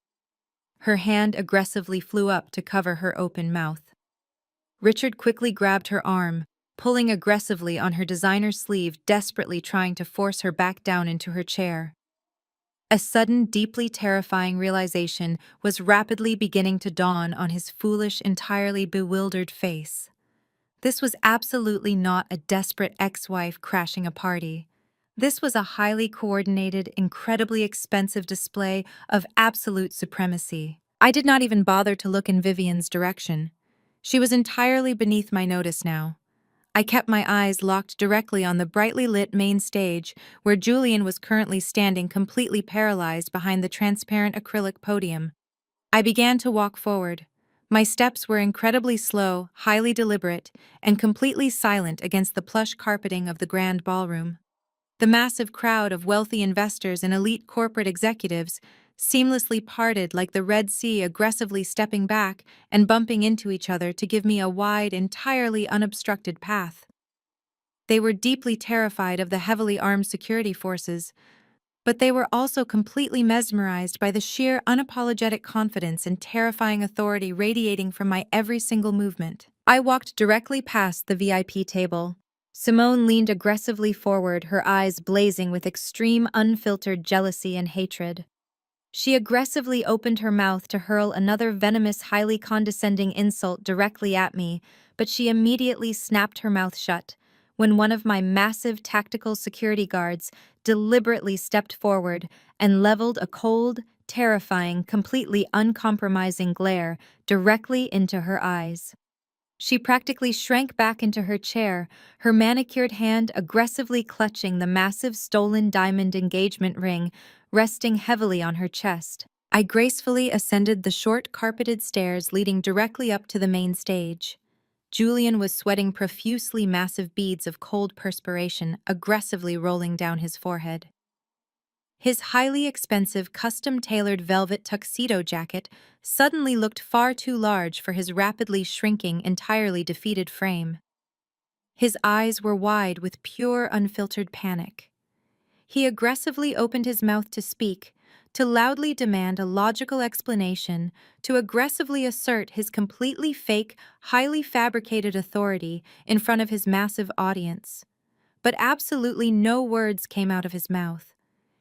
Her hand aggressively flew up to cover her open mouth. Richard quickly grabbed her arm, pulling aggressively on her designer sleeve, desperately trying to force her back down into her chair. A sudden, deeply terrifying realization was rapidly beginning to dawn on his foolish, entirely bewildered face. This was absolutely not a desperate ex-wife crashing a party. This was a highly coordinated, incredibly expensive display of absolute supremacy. I did not even bother to look in Vivian's direction. She was entirely beneath my notice now. I kept my eyes locked directly on the brightly lit main stage, where Julian was currently standing completely paralyzed behind the transparent acrylic podium. I began to walk forward. My steps were incredibly slow, highly deliberate, and completely silent against the plush carpeting of the grand ballroom. The massive crowd of wealthy investors and elite corporate executives seamlessly parted like the Red Sea, aggressively stepping back and bumping into each other to give me a wide, entirely unobstructed path. They were deeply terrified of the heavily armed security forces, but they were also completely mesmerized by the sheer unapologetic confidence and terrifying authority radiating from my every single movement. I walked directly past the VIP table. Simone leaned aggressively forward, her eyes blazing with extreme, unfiltered jealousy and hatred. She aggressively opened her mouth to hurl another venomous, highly condescending insult directly at me, but she immediately snapped her mouth shut when one of my massive tactical security guards deliberately stepped forward and leveled a cold, terrifying, completely uncompromising glare directly into her eyes. She practically shrank back into her chair, her manicured hand aggressively clutching the massive stolen diamond engagement ring resting heavily on her chest. I gracefully ascended the short carpeted stairs leading directly up to the main stage. Julian was sweating profusely, massive beads of cold perspiration aggressively rolling down his forehead. His highly expensive, custom-tailored velvet tuxedo jacket suddenly looked far too large for his rapidly shrinking, entirely defeated frame. His eyes were wide with pure, unfiltered panic. He aggressively opened his mouth to speak, to loudly demand a logical explanation, to aggressively assert his completely fake, highly fabricated authority in front of his massive audience. But absolutely no words came out of his mouth.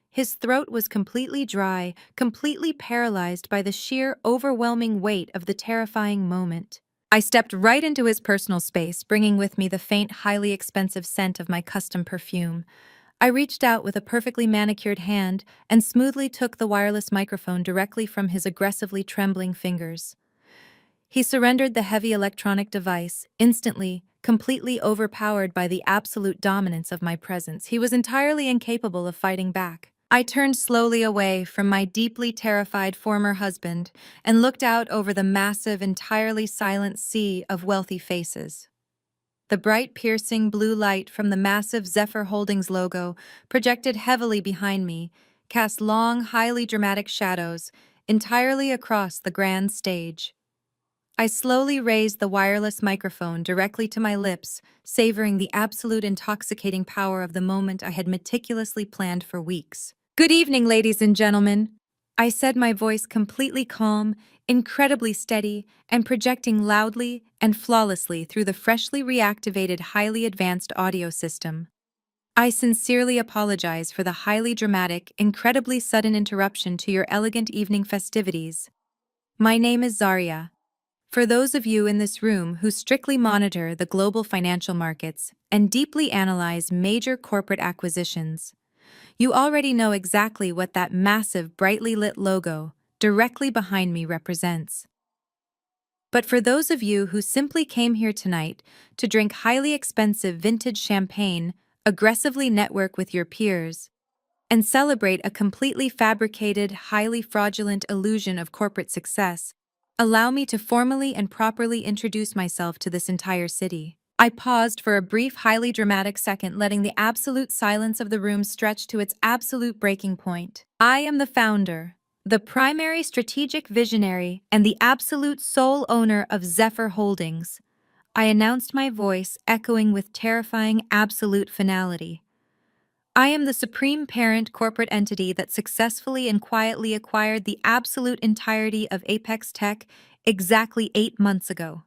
His throat was completely dry, completely paralyzed by the sheer, overwhelming weight of the terrifying moment. I stepped right into his personal space, bringing with me the faint, highly expensive scent of my custom perfume. I reached out with a perfectly manicured hand and smoothly took the wireless microphone directly from his aggressively trembling fingers. He surrendered the heavy electronic device, instantly, completely overpowered by the absolute dominance of my presence. He was entirely incapable of fighting back. I turned slowly away from my deeply terrified former husband and looked out over the massive, entirely silent sea of wealthy faces. The bright, piercing blue light from the massive Zephyr Holdings logo, projected heavily behind me, cast long, highly dramatic shadows entirely across the grand stage. I slowly raised the wireless microphone directly to my lips, savoring the absolute intoxicating power of the moment I had meticulously planned for weeks. "Good evening, ladies and gentlemen," I said, my voice completely calm, incredibly steady, and projecting loudly and flawlessly through the freshly reactivated, highly advanced audio system. I sincerely apologize for the highly dramatic, incredibly sudden interruption to your elegant evening festivities. My name is Zaria. For those of you in this room who strictly monitor the global financial markets and deeply analyze major corporate acquisitions, you already know exactly what that massive, brightly lit logo directly behind me represents. But for those of you who simply came here tonight to drink highly expensive vintage champagne, aggressively network with your peers, and celebrate a completely fabricated, highly fraudulent illusion of corporate success, allow me to formally and properly introduce myself to this entire city. I paused for a brief, highly dramatic second, letting the absolute silence of the room stretch to its absolute breaking point. I am the founder, the primary strategic visionary, and the absolute sole owner of Zephyr Holdings. I announced, my voice echoing with terrifying absolute finality. I am the supreme parent corporate entity that successfully and quietly acquired the absolute entirety of Apex Tech exactly 8 months ago.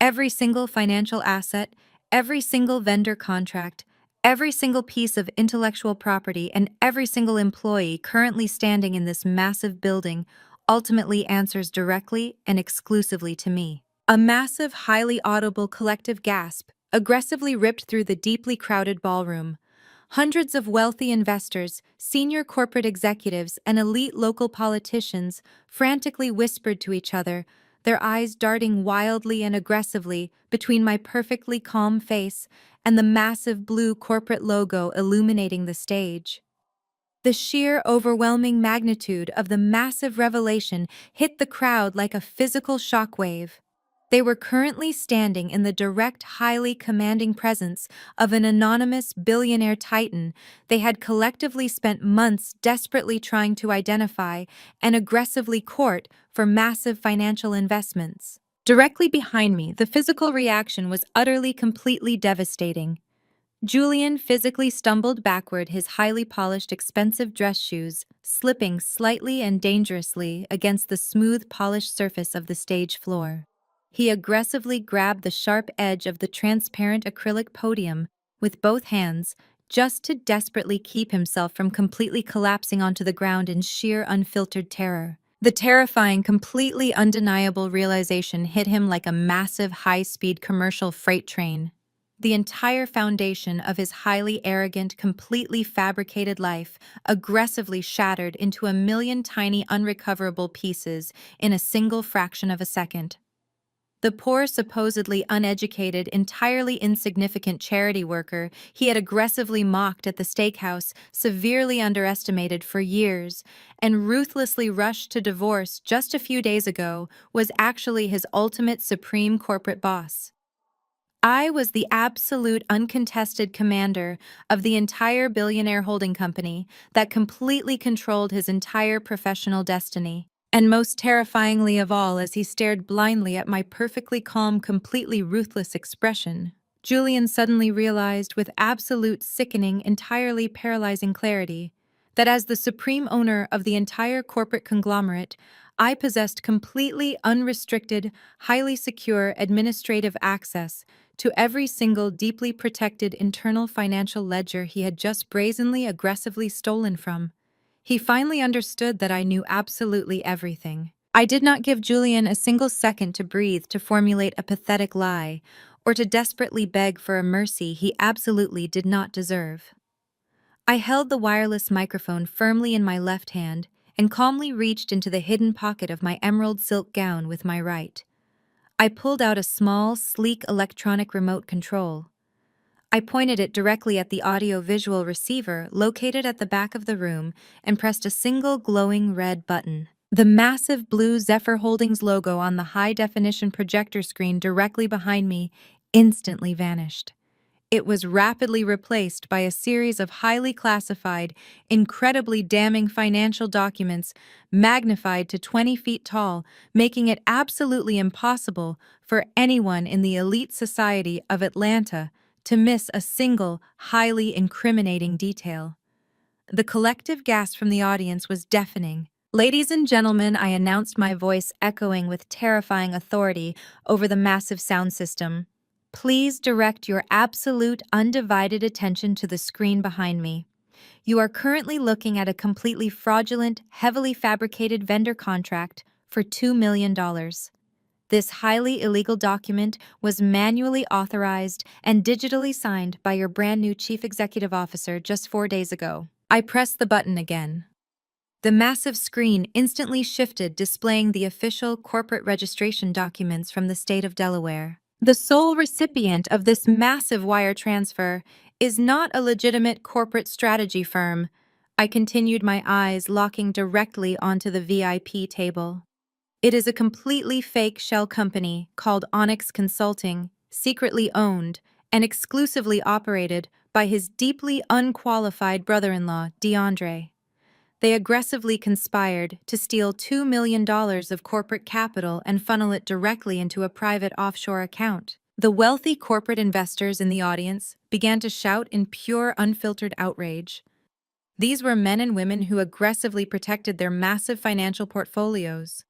Every single financial asset, Every single vendor contract, every single piece of intellectual property, and every single employee currently standing in this massive building ultimately answers directly and exclusively to me. A massive, highly audible collective gasp aggressively ripped through the deeply crowded ballroom. Hundreds of wealthy investors, senior corporate executives, and elite local politicians frantically whispered to each other, their eyes darting wildly and aggressively between my perfectly calm face and the massive blue corporate logo illuminating the stage. The sheer, overwhelming magnitude of the massive revelation hit the crowd like a physical shockwave. They were currently standing in the direct, highly commanding presence of an anonymous billionaire titan they had collectively spent months desperately trying to identify and aggressively court for massive financial investments. Directly behind me, the physical reaction was utterly, completely devastating. Julian physically stumbled backward, his highly polished, expensive dress shoes slipping slightly and dangerously against the smooth, polished surface of the stage floor. He aggressively grabbed the sharp edge of the transparent acrylic podium with both hands, just to desperately keep himself from completely collapsing onto the ground in sheer, unfiltered terror. The terrifying, completely undeniable realization hit him like a massive, high-speed commercial freight train. The entire foundation of his highly arrogant, completely fabricated life aggressively shattered into a million tiny, unrecoverable pieces in a single fraction of a second. The poor, supposedly uneducated, entirely insignificant charity worker he had aggressively mocked at the steakhouse, severely underestimated for years, and ruthlessly rushed to divorce just a few days ago, was actually his ultimate supreme corporate boss. I was the absolute uncontested commander of the entire billionaire holding company that completely controlled his entire professional destiny. And most terrifyingly of all, as he stared blindly at my perfectly calm, completely ruthless expression, Julian suddenly realized with absolute sickening, entirely paralyzing clarity that as the supreme owner of the entire corporate conglomerate, I possessed completely unrestricted, highly secure administrative access to every single deeply protected internal financial ledger he had just brazenly, aggressively stolen from. He finally understood that I knew absolutely everything. I did not give Julian a single second to breathe, to formulate a pathetic lie, or to desperately beg for a mercy he absolutely did not deserve. I held the wireless microphone firmly in my left hand and calmly reached into the hidden pocket of my emerald silk gown with my right. I pulled out a small, sleek electronic remote control. I pointed it directly at the audio-visual receiver located at the back of the room and pressed a single glowing red button. The massive blue Zephyr Holdings logo on the high-definition projector screen directly behind me instantly vanished. It was rapidly replaced by a series of highly classified, incredibly damning financial documents magnified to 20 feet tall, making it absolutely impossible for anyone in the elite society of Atlanta to miss a single, highly incriminating detail. The collective gasp from the audience was deafening. "Ladies and gentlemen," I announced, my voice echoing with terrifying authority over the massive sound system. "Please direct your absolute, undivided attention to the screen behind me. You are currently looking at a completely fraudulent, heavily fabricated vendor contract for $2 million. This highly illegal document was manually authorized and digitally signed by your brand new chief executive officer just 4 days ago." I pressed the button again. The massive screen instantly shifted, displaying the official corporate registration documents from the state of Delaware. The sole recipient of this massive wire transfer is not a legitimate corporate strategy firm. I continued, my eyes locking directly onto the VIP table. It is a completely fake shell company called Onyx Consulting, secretly owned and exclusively operated by his deeply unqualified brother-in-law, DeAndre. They aggressively conspired to steal $2 million of corporate capital and funnel it directly into a private offshore account. The wealthy corporate investors in the audience began to shout in pure, unfiltered outrage. These were men and women who aggressively protected their massive financial portfolios.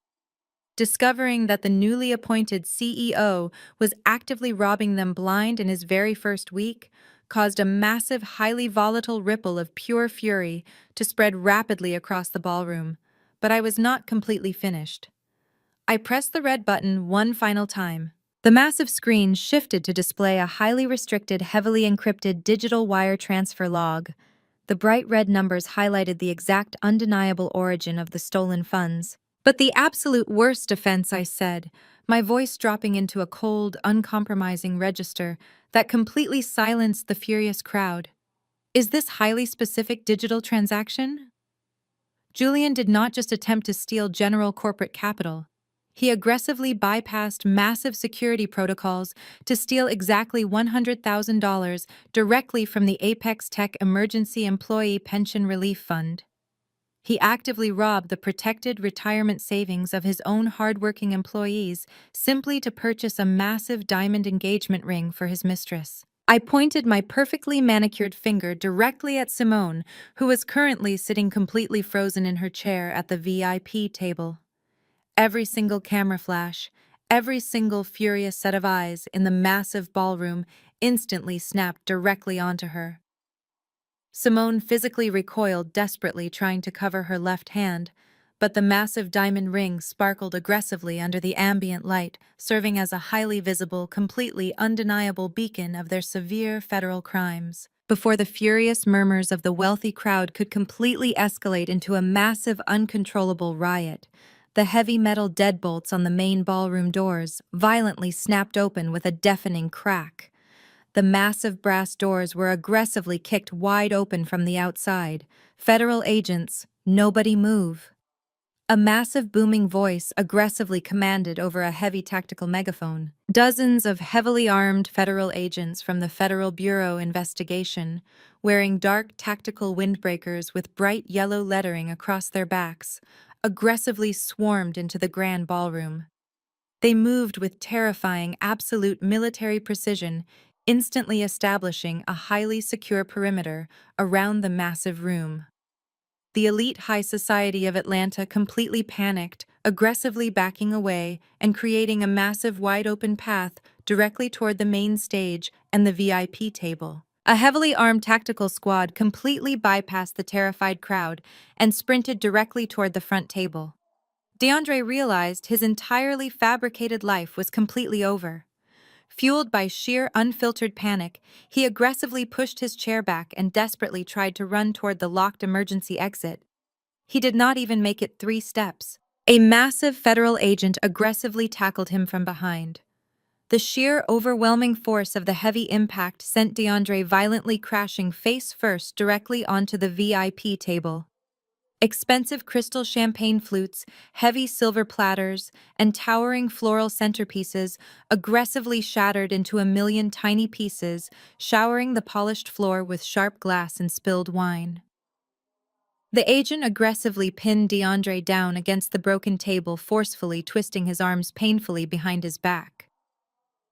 Discovering that the newly appointed CEO was actively robbing them blind in his very first week caused a massive, highly volatile ripple of pure fury to spread rapidly across the ballroom. But I was not completely finished. I pressed the red button one final time. The massive screen shifted to display a highly restricted, heavily encrypted digital wire transfer log. The bright red numbers highlighted the exact, undeniable origin of the stolen funds. But the absolute worst offense, I said, my voice dropping into a cold, uncompromising register that completely silenced the furious crowd. Is this highly specific digital transaction? Julian did not just attempt to steal general corporate capital. He aggressively bypassed massive security protocols to steal exactly $100,000 directly from the Apex Tech Emergency Employee Pension Relief Fund. He actively robbed the protected retirement savings of his own hardworking employees simply to purchase a massive diamond engagement ring for his mistress. I pointed my perfectly manicured finger directly at Simone, who was currently sitting completely frozen in her chair at the VIP table. Every single camera flash, every single furious set of eyes in the massive ballroom instantly snapped directly onto her. Simone physically recoiled, desperately trying to cover her left hand, but the massive diamond ring sparkled aggressively under the ambient light, serving as a highly visible, completely undeniable beacon of their severe federal crimes. Before the furious murmurs of the wealthy crowd could completely escalate into a massive, uncontrollable riot, the heavy metal deadbolts on the main ballroom doors violently snapped open with a deafening crack. The massive brass doors were aggressively kicked wide open from the outside. Federal agents, nobody move. A massive booming voice aggressively commanded over a heavy tactical megaphone. Dozens of heavily armed federal agents from the Federal Bureau Investigation, wearing dark tactical windbreakers with bright yellow lettering across their backs, aggressively swarmed into the grand ballroom. They moved with terrifying, absolute military precision, instantly establishing a highly secure perimeter around the massive room. The elite high society of Atlanta completely panicked, aggressively backing away and creating a massive wide-open path directly toward the main stage and the VIP table. A heavily armed tactical squad completely bypassed the terrified crowd and sprinted directly toward the front table. DeAndre realized his entirely fabricated life was completely over. Fueled by sheer, unfiltered panic, he aggressively pushed his chair back and desperately tried to run toward the locked emergency exit. He did not even make it 3 steps. A massive federal agent aggressively tackled him from behind. The sheer, overwhelming force of the heavy impact sent DeAndre violently crashing face first directly onto the VIP table. Expensive crystal champagne flutes, heavy silver platters, and towering floral centerpieces aggressively shattered into a million tiny pieces, showering the polished floor with sharp glass and spilled wine. The agent aggressively pinned DeAndre down against the broken table, forcefully twisting his arms painfully behind his back.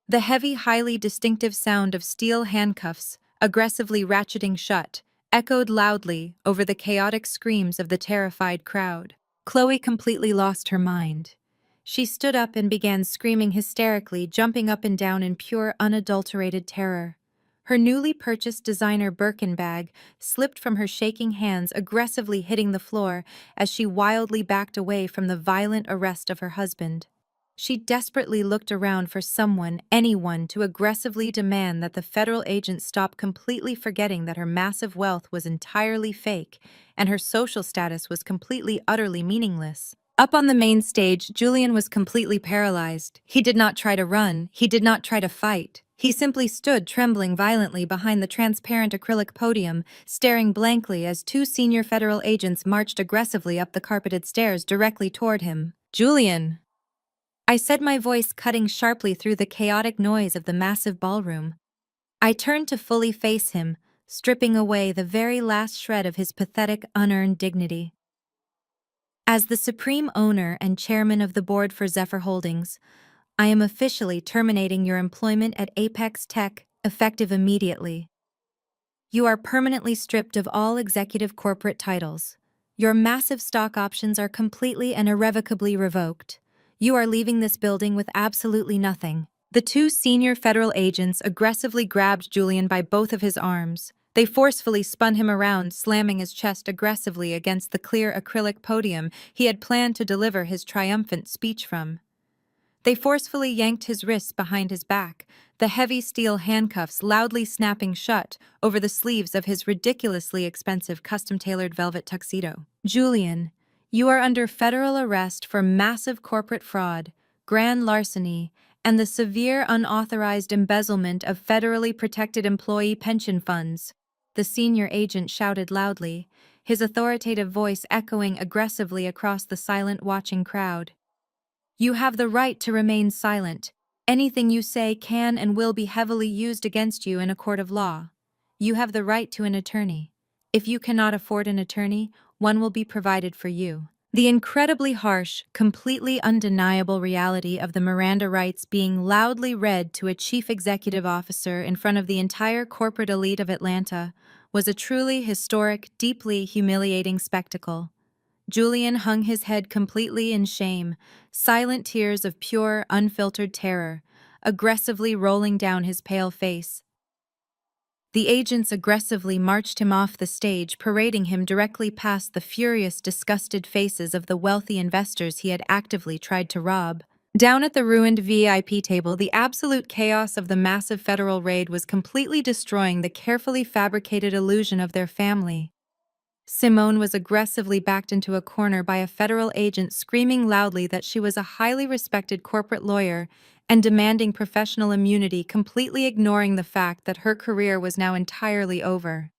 The heavy, highly distinctive sound of steel handcuffs, aggressively ratcheting shut, echoed loudly over the chaotic screams of the terrified crowd. Chloe completely lost her mind. She stood up and began screaming hysterically, jumping up and down in pure, unadulterated terror. Her newly purchased designer Birkin bag slipped from her shaking hands, aggressively hitting the floor as she wildly backed away from the violent arrest of her husband. She desperately looked around for someone, anyone, to aggressively demand that the federal agent stop, completely forgetting that her massive wealth was entirely fake and her social status was completely, utterly meaningless. Up on the main stage, Julian was completely paralyzed. He did not try to run. He did not try to fight. He simply stood trembling violently behind the transparent acrylic podium, staring blankly as 2 senior federal agents marched aggressively up the carpeted stairs directly toward him. "Julian!" I said, my voice cutting sharply through the chaotic noise of the massive ballroom. I turned to fully face him, stripping away the very last shred of his pathetic, unearned dignity. "As the supreme owner and chairman of the board for Zephyr Holdings, I am officially terminating your employment at Apex Tech, effective immediately. You are permanently stripped of all executive corporate titles. Your massive stock options are completely and irrevocably revoked. You are leaving this building with absolutely nothing. The two senior federal agents aggressively grabbed Julian by both of his arms. They forcefully spun him around, slamming his chest aggressively against the clear acrylic podium he had planned to deliver his triumphant speech from. They forcefully yanked his wrists behind his back, the heavy steel handcuffs loudly snapping shut over the sleeves of his ridiculously expensive custom-tailored velvet tuxedo. Julian, you are under federal arrest for massive corporate fraud, grand larceny, and the severe unauthorized embezzlement of federally protected employee pension funds, the senior agent shouted loudly, his authoritative voice echoing aggressively across the silent watching crowd. You have the right to remain silent. Anything you say can and will be heavily used against you in a court of law. You have the right to an attorney. If you cannot afford an attorney, one will be provided for you. The incredibly harsh, completely undeniable reality of the Miranda rights being loudly read to a chief executive officer in front of the entire corporate elite of Atlanta was a truly historic, deeply humiliating spectacle. Julian hung his head completely in shame, silent tears of pure, unfiltered terror, aggressively rolling down his pale face. The agents aggressively marched him off the stage, parading him directly past the furious, disgusted faces of the wealthy investors he had actively tried to rob. Down at the ruined VIP table, the absolute chaos of the massive federal raid was completely destroying the carefully fabricated illusion of their family. Simone was aggressively backed into a corner by a federal agent screaming loudly that she was a highly respected corporate lawyer and demanding professional immunity, completely ignoring the fact that her career was now entirely over.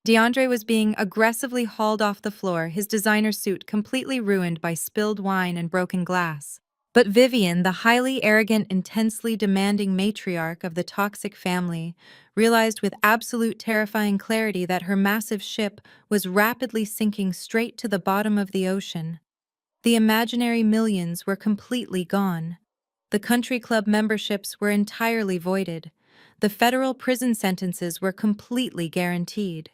DeAndre was being aggressively hauled off the floor, his designer suit completely ruined by spilled wine and broken glass. But Vivian, the highly arrogant, intensely demanding matriarch of the toxic family, realized with absolute terrifying clarity that her massive ship was rapidly sinking straight to the bottom of the ocean. The imaginary millions were completely gone. The country club memberships were entirely voided. The federal prison sentences were completely guaranteed.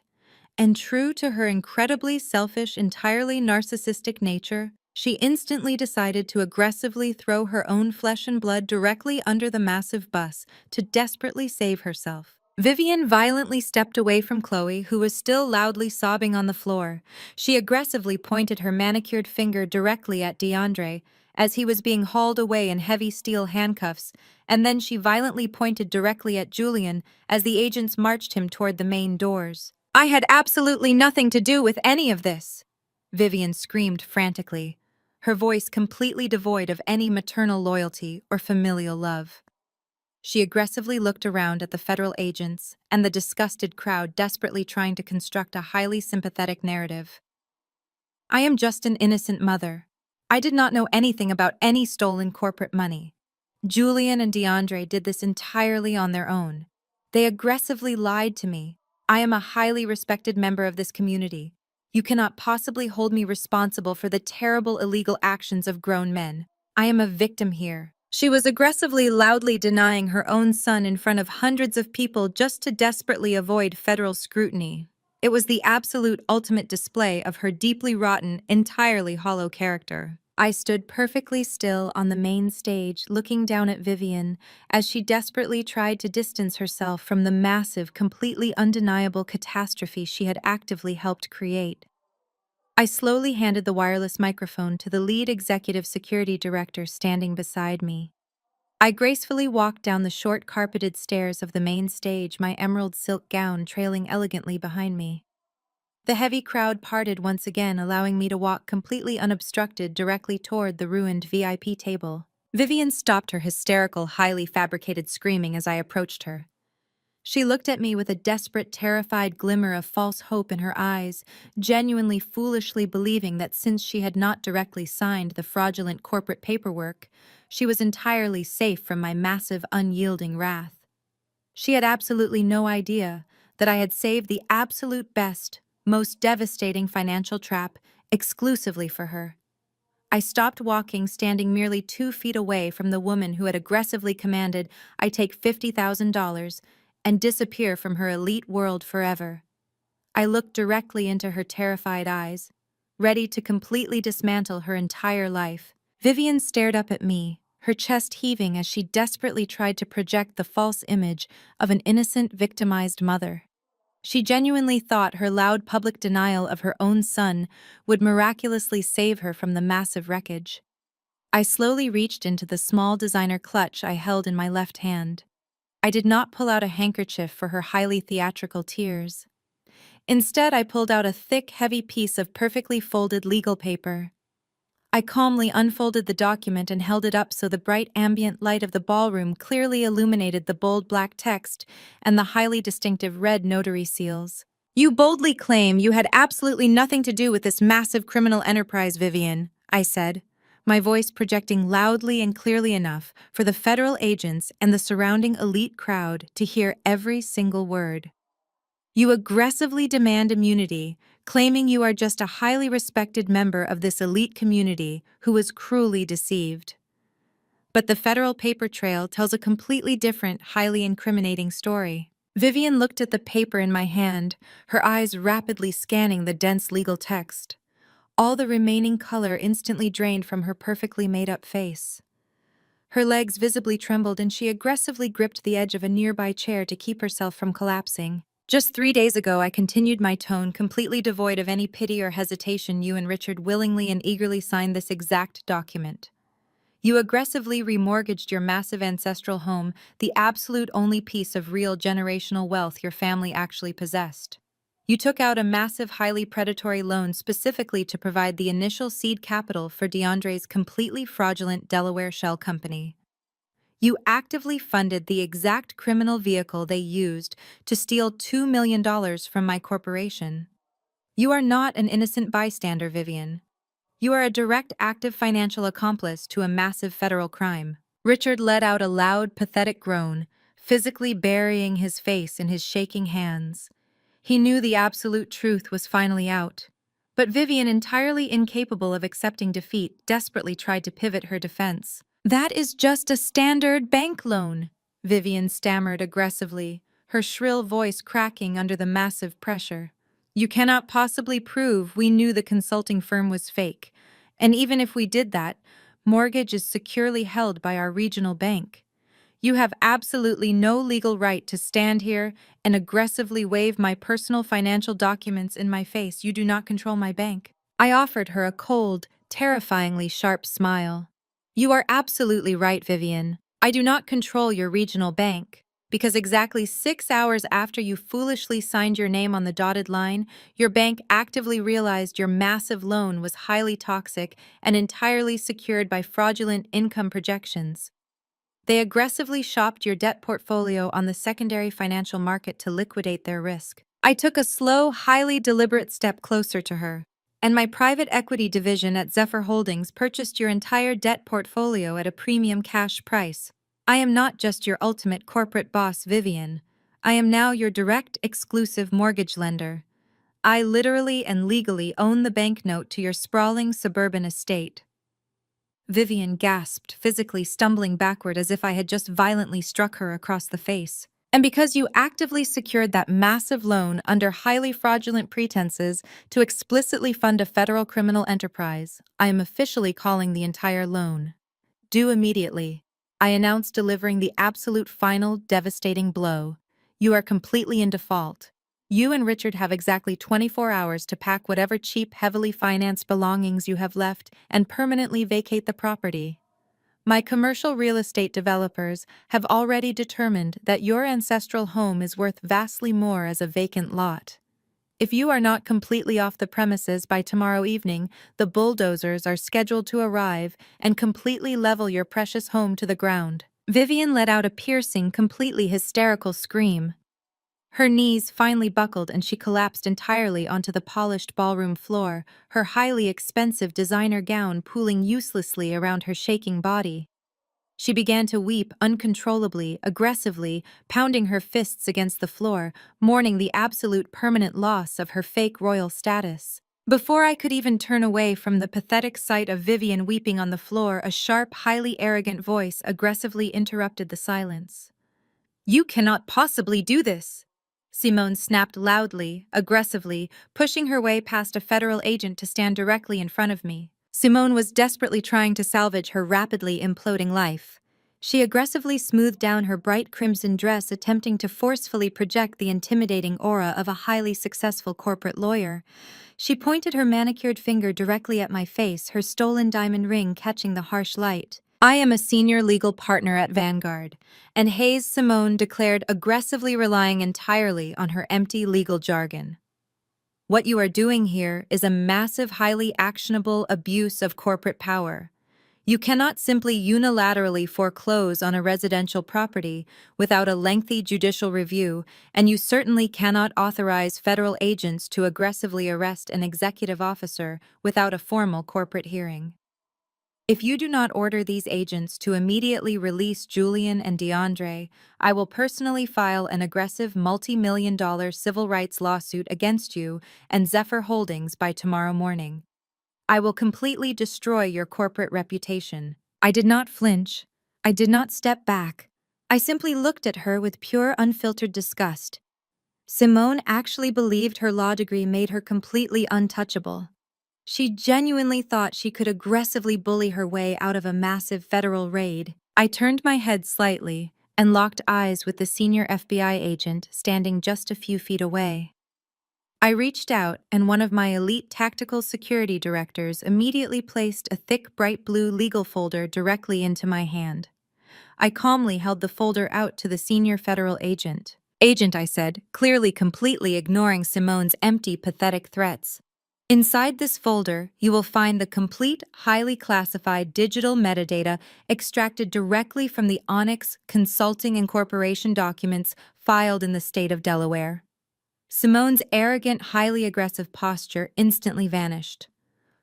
And true to her incredibly selfish, entirely narcissistic nature, she instantly decided to aggressively throw her own flesh and blood directly under the massive bus to desperately save herself. Vivian violently stepped away from Chloe, who was still loudly sobbing on the floor. She aggressively pointed her manicured finger directly at DeAndre as he was being hauled away in heavy steel handcuffs, and then she violently pointed directly at Julian as the agents marched him toward the main doors. I had absolutely nothing to do with any of this, Vivian screamed frantically, her voice completely devoid of any maternal loyalty or familial love. She aggressively looked around at the federal agents and the disgusted crowd desperately trying to construct a highly sympathetic narrative. I am just an innocent mother. I did not know anything about any stolen corporate money. Julian and DeAndre did this entirely on their own. They aggressively lied to me. I am a highly respected member of this community. You cannot possibly hold me responsible for the terrible illegal actions of grown men. I am a victim here. She was aggressively loudly denying her own son in front of hundreds of people just to desperately avoid federal scrutiny. It was the absolute ultimate display of her deeply rotten, entirely hollow character. I stood perfectly still on the main stage, looking down at Vivian as she desperately tried to distance herself from the massive, completely undeniable catastrophe she had actively helped create. I slowly handed the wireless microphone to the lead executive security director standing beside me. I gracefully walked down the short carpeted stairs of the main stage, my emerald silk gown trailing elegantly behind me. The heavy crowd parted once again, allowing me to walk completely unobstructed directly toward the ruined VIP table. Vivian stopped her hysterical, highly fabricated screaming as I approached her. She looked at me with a desperate, terrified glimmer of false hope in her eyes, genuinely foolishly believing that since she had not directly signed the fraudulent corporate paperwork, she was entirely safe from my massive, unyielding wrath. She had absolutely no idea that I had saved the absolute best, most devastating financial trap exclusively for her. I stopped walking, standing merely 2 feet away from the woman who had aggressively commanded I take $50,000 and disappear from her elite world forever. I looked directly into her terrified eyes, ready to completely dismantle her entire life. Vivian stared up at me, her chest heaving as she desperately tried to project the false image of an innocent, victimized mother. She genuinely thought her loud public denial of her own son would miraculously save her from the massive wreckage. I slowly reached into the small designer clutch I held in my left hand. I did not pull out a handkerchief for her highly theatrical tears. Instead, I pulled out a thick, heavy piece of perfectly folded legal paper. I calmly unfolded the document and held it up so the bright ambient light of the ballroom clearly illuminated the bold black text and the highly distinctive red notary seals. "You boldly claim you had absolutely nothing to do with this massive criminal enterprise, Vivian," I said, my voice projecting loudly and clearly enough for the federal agents and the surrounding elite crowd to hear every single word. "You aggressively demand immunity, claiming you are just a highly respected member of this elite community who was cruelly deceived. But the federal paper trail tells a completely different, highly incriminating story." Vivian looked at the paper in my hand, her eyes rapidly scanning the dense legal text. All the remaining color instantly drained from her perfectly made-up face. Her legs visibly trembled and she aggressively gripped the edge of a nearby chair to keep herself from collapsing. "Just 3 days ago, I continued my tone, completely devoid of any pity or hesitation. You and Richard willingly and eagerly signed this exact document. You aggressively remortgaged your massive ancestral home, the absolute only piece of real generational wealth your family actually possessed. You took out a massive, highly predatory loan specifically to provide the initial seed capital for DeAndre's completely fraudulent Delaware shell company. You actively funded the exact criminal vehicle they used to steal $2 million from my corporation. You are not an innocent bystander, Vivian. You are a direct active financial accomplice to a massive federal crime." Richard let out a loud, pathetic groan, physically burying his face in his shaking hands. He knew the absolute truth was finally out. But Vivian, entirely incapable of accepting defeat, desperately tried to pivot her defense. "That is just a standard bank loan," Vivian stammered aggressively, her shrill voice cracking under the massive pressure. "You cannot possibly prove we knew the consulting firm was fake. And even if we did that, mortgage is securely held by our regional bank. You have absolutely no legal right to stand here and aggressively wave my personal financial documents in my face. You do not control my bank." I offered her a cold, terrifyingly sharp smile. "You are absolutely right, Vivian. I do not control your regional bank, because exactly 6 hours after you foolishly signed your name on the dotted line, your bank actively realized your massive loan was highly toxic and entirely secured by fraudulent income projections. They aggressively shopped your debt portfolio on the secondary financial market to liquidate their risk." I took a slow, highly deliberate step closer to her. "And my private equity division at Zephyr Holdings purchased your entire debt portfolio at a premium cash price. I am not just your ultimate corporate boss, Vivian. I am now your direct, exclusive mortgage lender. I literally and legally own the banknote to your sprawling suburban estate." Vivian gasped, physically stumbling backward as if I had just violently struck her across the face. "And because you actively secured that massive loan under highly fraudulent pretenses to explicitly fund a federal criminal enterprise, I am officially calling the entire loan due immediately. I announce delivering the absolute final, devastating blow. You are completely in default. You and Richard have exactly 24 hours to pack whatever cheap, heavily financed belongings you have left and permanently vacate the property. My commercial real estate developers have already determined that your ancestral home is worth vastly more as a vacant lot. If you are not completely off the premises by tomorrow evening, the bulldozers are scheduled to arrive and completely level your precious home to the ground." Vivian let out a piercing, completely hysterical scream. Her knees finally buckled and she collapsed entirely onto the polished ballroom floor, her highly expensive designer gown pooling uselessly around her shaking body. She began to weep uncontrollably, aggressively, pounding her fists against the floor, mourning the absolute permanent loss of her fake royal status. Before I could even turn away from the pathetic sight of Vivian weeping on the floor, a sharp, highly arrogant voice aggressively interrupted the silence. "You cannot possibly do this!" Simone snapped loudly, aggressively, pushing her way past a federal agent to stand directly in front of me. Simone was desperately trying to salvage her rapidly imploding life. She aggressively smoothed down her bright crimson dress, attempting to forcefully project the intimidating aura of a highly successful corporate lawyer. She pointed her manicured finger directly at my face, her stolen diamond ring catching the harsh light. "I am a senior legal partner at Vanguard," and Hayes Simone declared, aggressively relying entirely on her empty legal jargon. "What you are doing here is a massive, highly actionable abuse of corporate power. You cannot simply unilaterally foreclose on a residential property without a lengthy judicial review, and you certainly cannot authorize federal agents to aggressively arrest an executive officer without a formal corporate hearing. If you do not order these agents to immediately release Julian and DeAndre, I will personally file an aggressive multi-million-dollar civil rights lawsuit against you and Zephyr Holdings by tomorrow morning. I will completely destroy your corporate reputation." I did not flinch. I did not step back. I simply looked at her with pure, unfiltered disgust. Simone actually believed her law degree made her completely untouchable. She genuinely thought she could aggressively bully her way out of a massive federal raid. I turned my head slightly and locked eyes with the senior FBI agent standing just a few feet away. I reached out, and one of my elite tactical security directors immediately placed a thick, bright blue legal folder directly into my hand. I calmly held the folder out to the senior federal agent. "Agent," I said, clearly completely ignoring Simone's empty, pathetic threats. "Inside this folder, you will find the complete, highly classified digital metadata extracted directly from the Onyx Consulting Incorporation documents filed in the state of Delaware." Simone's arrogant, highly aggressive posture instantly vanished.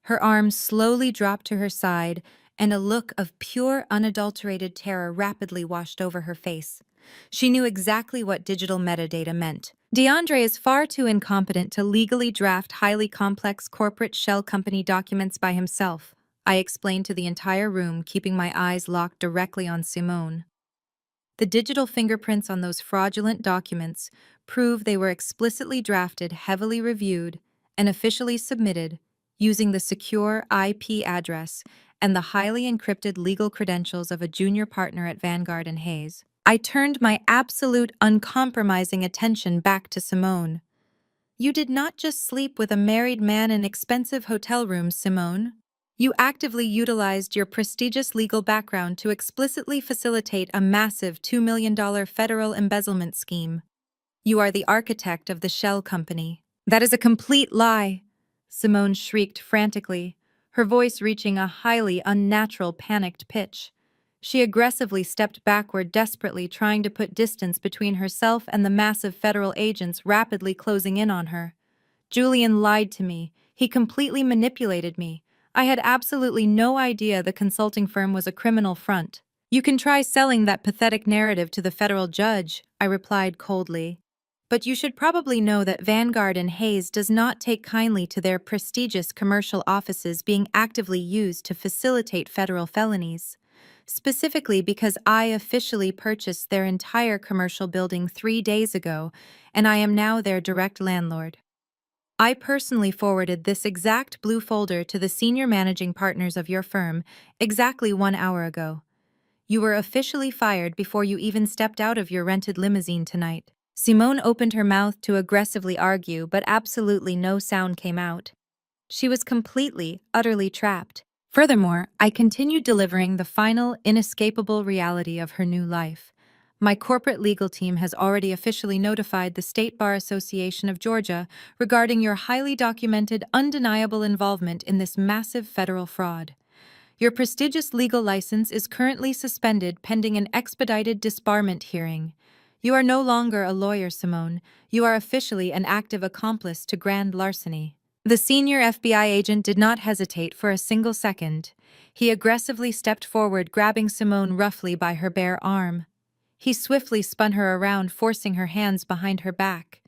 Her arms slowly dropped to her side, and a look of pure, unadulterated terror rapidly washed over her face. She knew exactly what digital metadata meant. DeAndre is far too incompetent to legally draft highly complex corporate shell company documents by himself, I explained to the entire room, keeping my eyes locked directly on Simone. The digital fingerprints on those fraudulent documents prove they were explicitly drafted, heavily reviewed, and officially submitted using the secure IP address and the highly encrypted legal credentials of a junior partner at Vanguard and Hayes. I turned my absolute, uncompromising attention back to Simone. "You did not just sleep with a married man in expensive hotel rooms, Simone. You actively utilized your prestigious legal background to explicitly facilitate a massive $2 million federal embezzlement scheme. You are the architect of the shell company." "That is a complete lie," Simone shrieked frantically, her voice reaching a highly unnatural, panicked pitch. She aggressively stepped backward, desperately trying to put distance between herself and the massive federal agents rapidly closing in on her. "Julian lied to me. He completely manipulated me. I had absolutely no idea the consulting firm was a criminal front." "You can try selling that pathetic narrative to the federal judge," I replied coldly. "But you should probably know that Vanguard and Hayes does not take kindly to their prestigious commercial offices being actively used to facilitate federal felonies. Specifically because I officially purchased their entire commercial building 3 days ago, and I am now their direct landlord. I personally forwarded this exact blue folder to the senior managing partners of your firm exactly 1 hour ago. You were officially fired before you even stepped out of your rented limousine tonight." Simone opened her mouth to aggressively argue, but absolutely no sound came out. She was completely, utterly trapped. Furthermore, I continued delivering the final, inescapable reality of her new life. "My corporate legal team has already officially notified the State Bar Association of Georgia regarding your highly documented, undeniable involvement in this massive federal fraud. Your prestigious legal license is currently suspended pending an expedited disbarment hearing. You are no longer a lawyer, Simone. You are officially an active accomplice to grand larceny." The senior FBI agent did not hesitate for a single second. He aggressively stepped forward, grabbing Simone roughly by her bare arm. He swiftly spun her around, forcing her hands behind her back.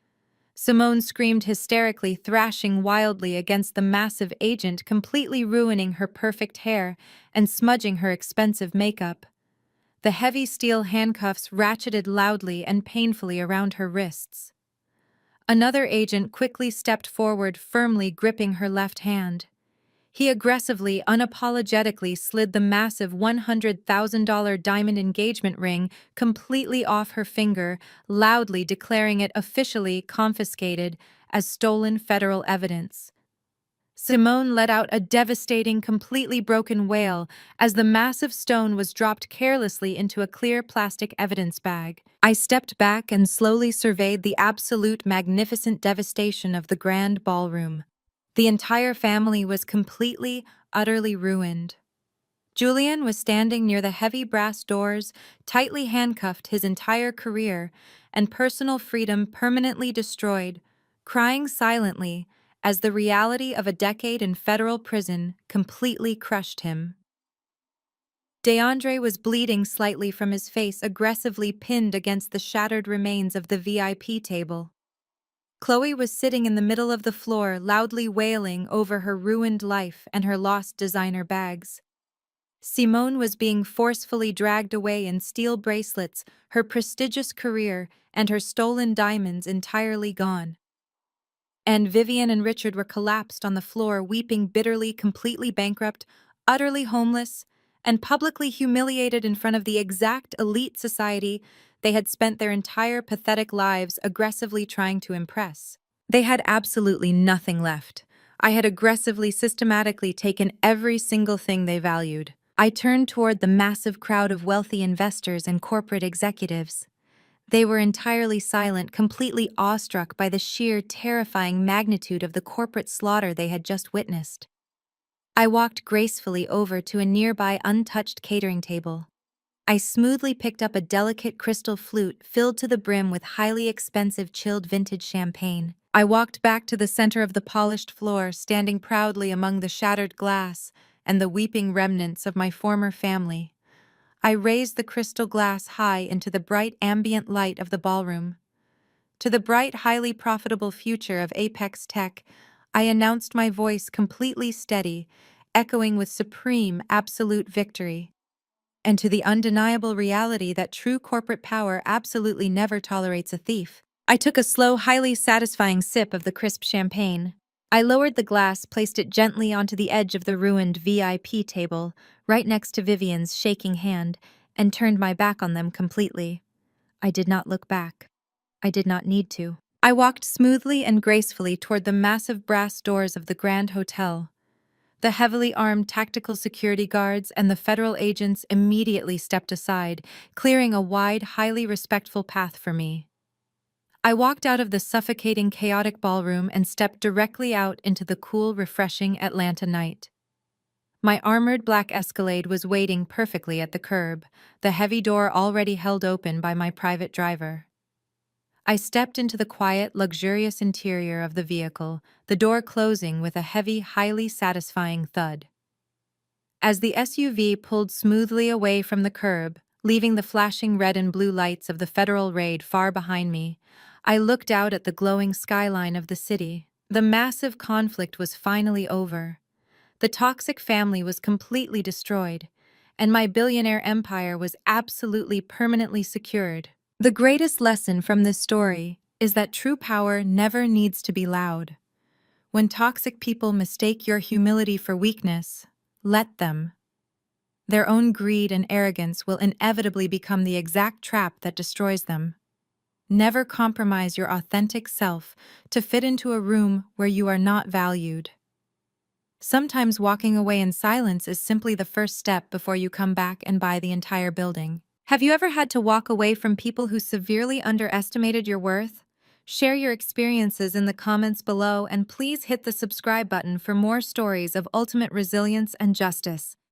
Simone screamed hysterically, thrashing wildly against the massive agent, completely ruining her perfect hair and smudging her expensive makeup. The heavy steel handcuffs ratcheted loudly and painfully around her wrists. Another agent quickly stepped forward, firmly gripping her left hand. He aggressively, unapologetically slid the massive $100,000 diamond engagement ring completely off her finger, loudly declaring it officially confiscated as stolen federal evidence. Simone let out a devastating, completely broken wail as the massive stone was dropped carelessly into a clear plastic evidence bag. I stepped back and slowly surveyed the absolute magnificent devastation of the grand ballroom. The entire family was completely, utterly ruined. Julian was standing near the heavy brass doors, tightly handcuffed his entire career and personal freedom permanently destroyed, crying silently as the reality of a decade in federal prison completely crushed him. DeAndre was bleeding slightly from his face, aggressively pinned against the shattered remains of the VIP table. Chloe was sitting in the middle of the floor, loudly wailing over her ruined life and her lost designer bags. Simone was being forcefully dragged away in steel bracelets, her prestigious career and her stolen diamonds entirely gone. And Vivian and Richard were collapsed on the floor, weeping bitterly, completely bankrupt, utterly homeless, and publicly humiliated in front of the exact elite society they had spent their entire pathetic lives aggressively trying to impress. They had absolutely nothing left. I had aggressively, systematically taken every single thing they valued. I turned toward the massive crowd of wealthy investors and corporate executives. They were entirely silent, completely awestruck by the sheer, terrifying magnitude of the corporate slaughter they had just witnessed. I walked gracefully over to a nearby untouched catering table. I smoothly picked up a delicate crystal flute filled to the brim with highly expensive chilled vintage champagne. I walked back to the center of the polished floor, standing proudly among the shattered glass and the weeping remnants of my former family. I raised the crystal glass high into the bright ambient light of the ballroom. To the bright, highly profitable future of Apex Tech, I announced, my voice completely steady, echoing with supreme, absolute victory. And to the undeniable reality that true corporate power absolutely never tolerates a thief. I took a slow, highly satisfying sip of the crisp champagne. I lowered the glass, placed it gently onto the edge of the ruined VIP table, right next to Vivian's shaking hand, and turned my back on them completely. I did not look back. I did not need to. I walked smoothly and gracefully toward the massive brass doors of the Grand Hotel. The heavily armed tactical security guards and the federal agents immediately stepped aside, clearing a wide, highly respectful path for me. I walked out of the suffocating, chaotic ballroom and stepped directly out into the cool, refreshing Atlanta night. My armored black Escalade was waiting perfectly at the curb, the heavy door already held open by my private driver. I stepped into the quiet, luxurious interior of the vehicle, the door closing with a heavy, highly satisfying thud. As the SUV pulled smoothly away from the curb, leaving the flashing red and blue lights of the federal raid far behind me, I looked out at the glowing skyline of the city. The massive conflict was finally over. The toxic family was completely destroyed, and my billionaire empire was absolutely permanently secured. The greatest lesson from this story is that true power never needs to be loud. When toxic people mistake your humility for weakness, let them. Their own greed and arrogance will inevitably become the exact trap that destroys them. Never compromise your authentic self to fit into a room where you are not valued. Sometimes walking away in silence is simply the first step before you come back and buy the entire building. Have you ever had to walk away from people who severely underestimated your worth? Share your experiences in the comments below and please hit the subscribe button for more stories of ultimate resilience and justice.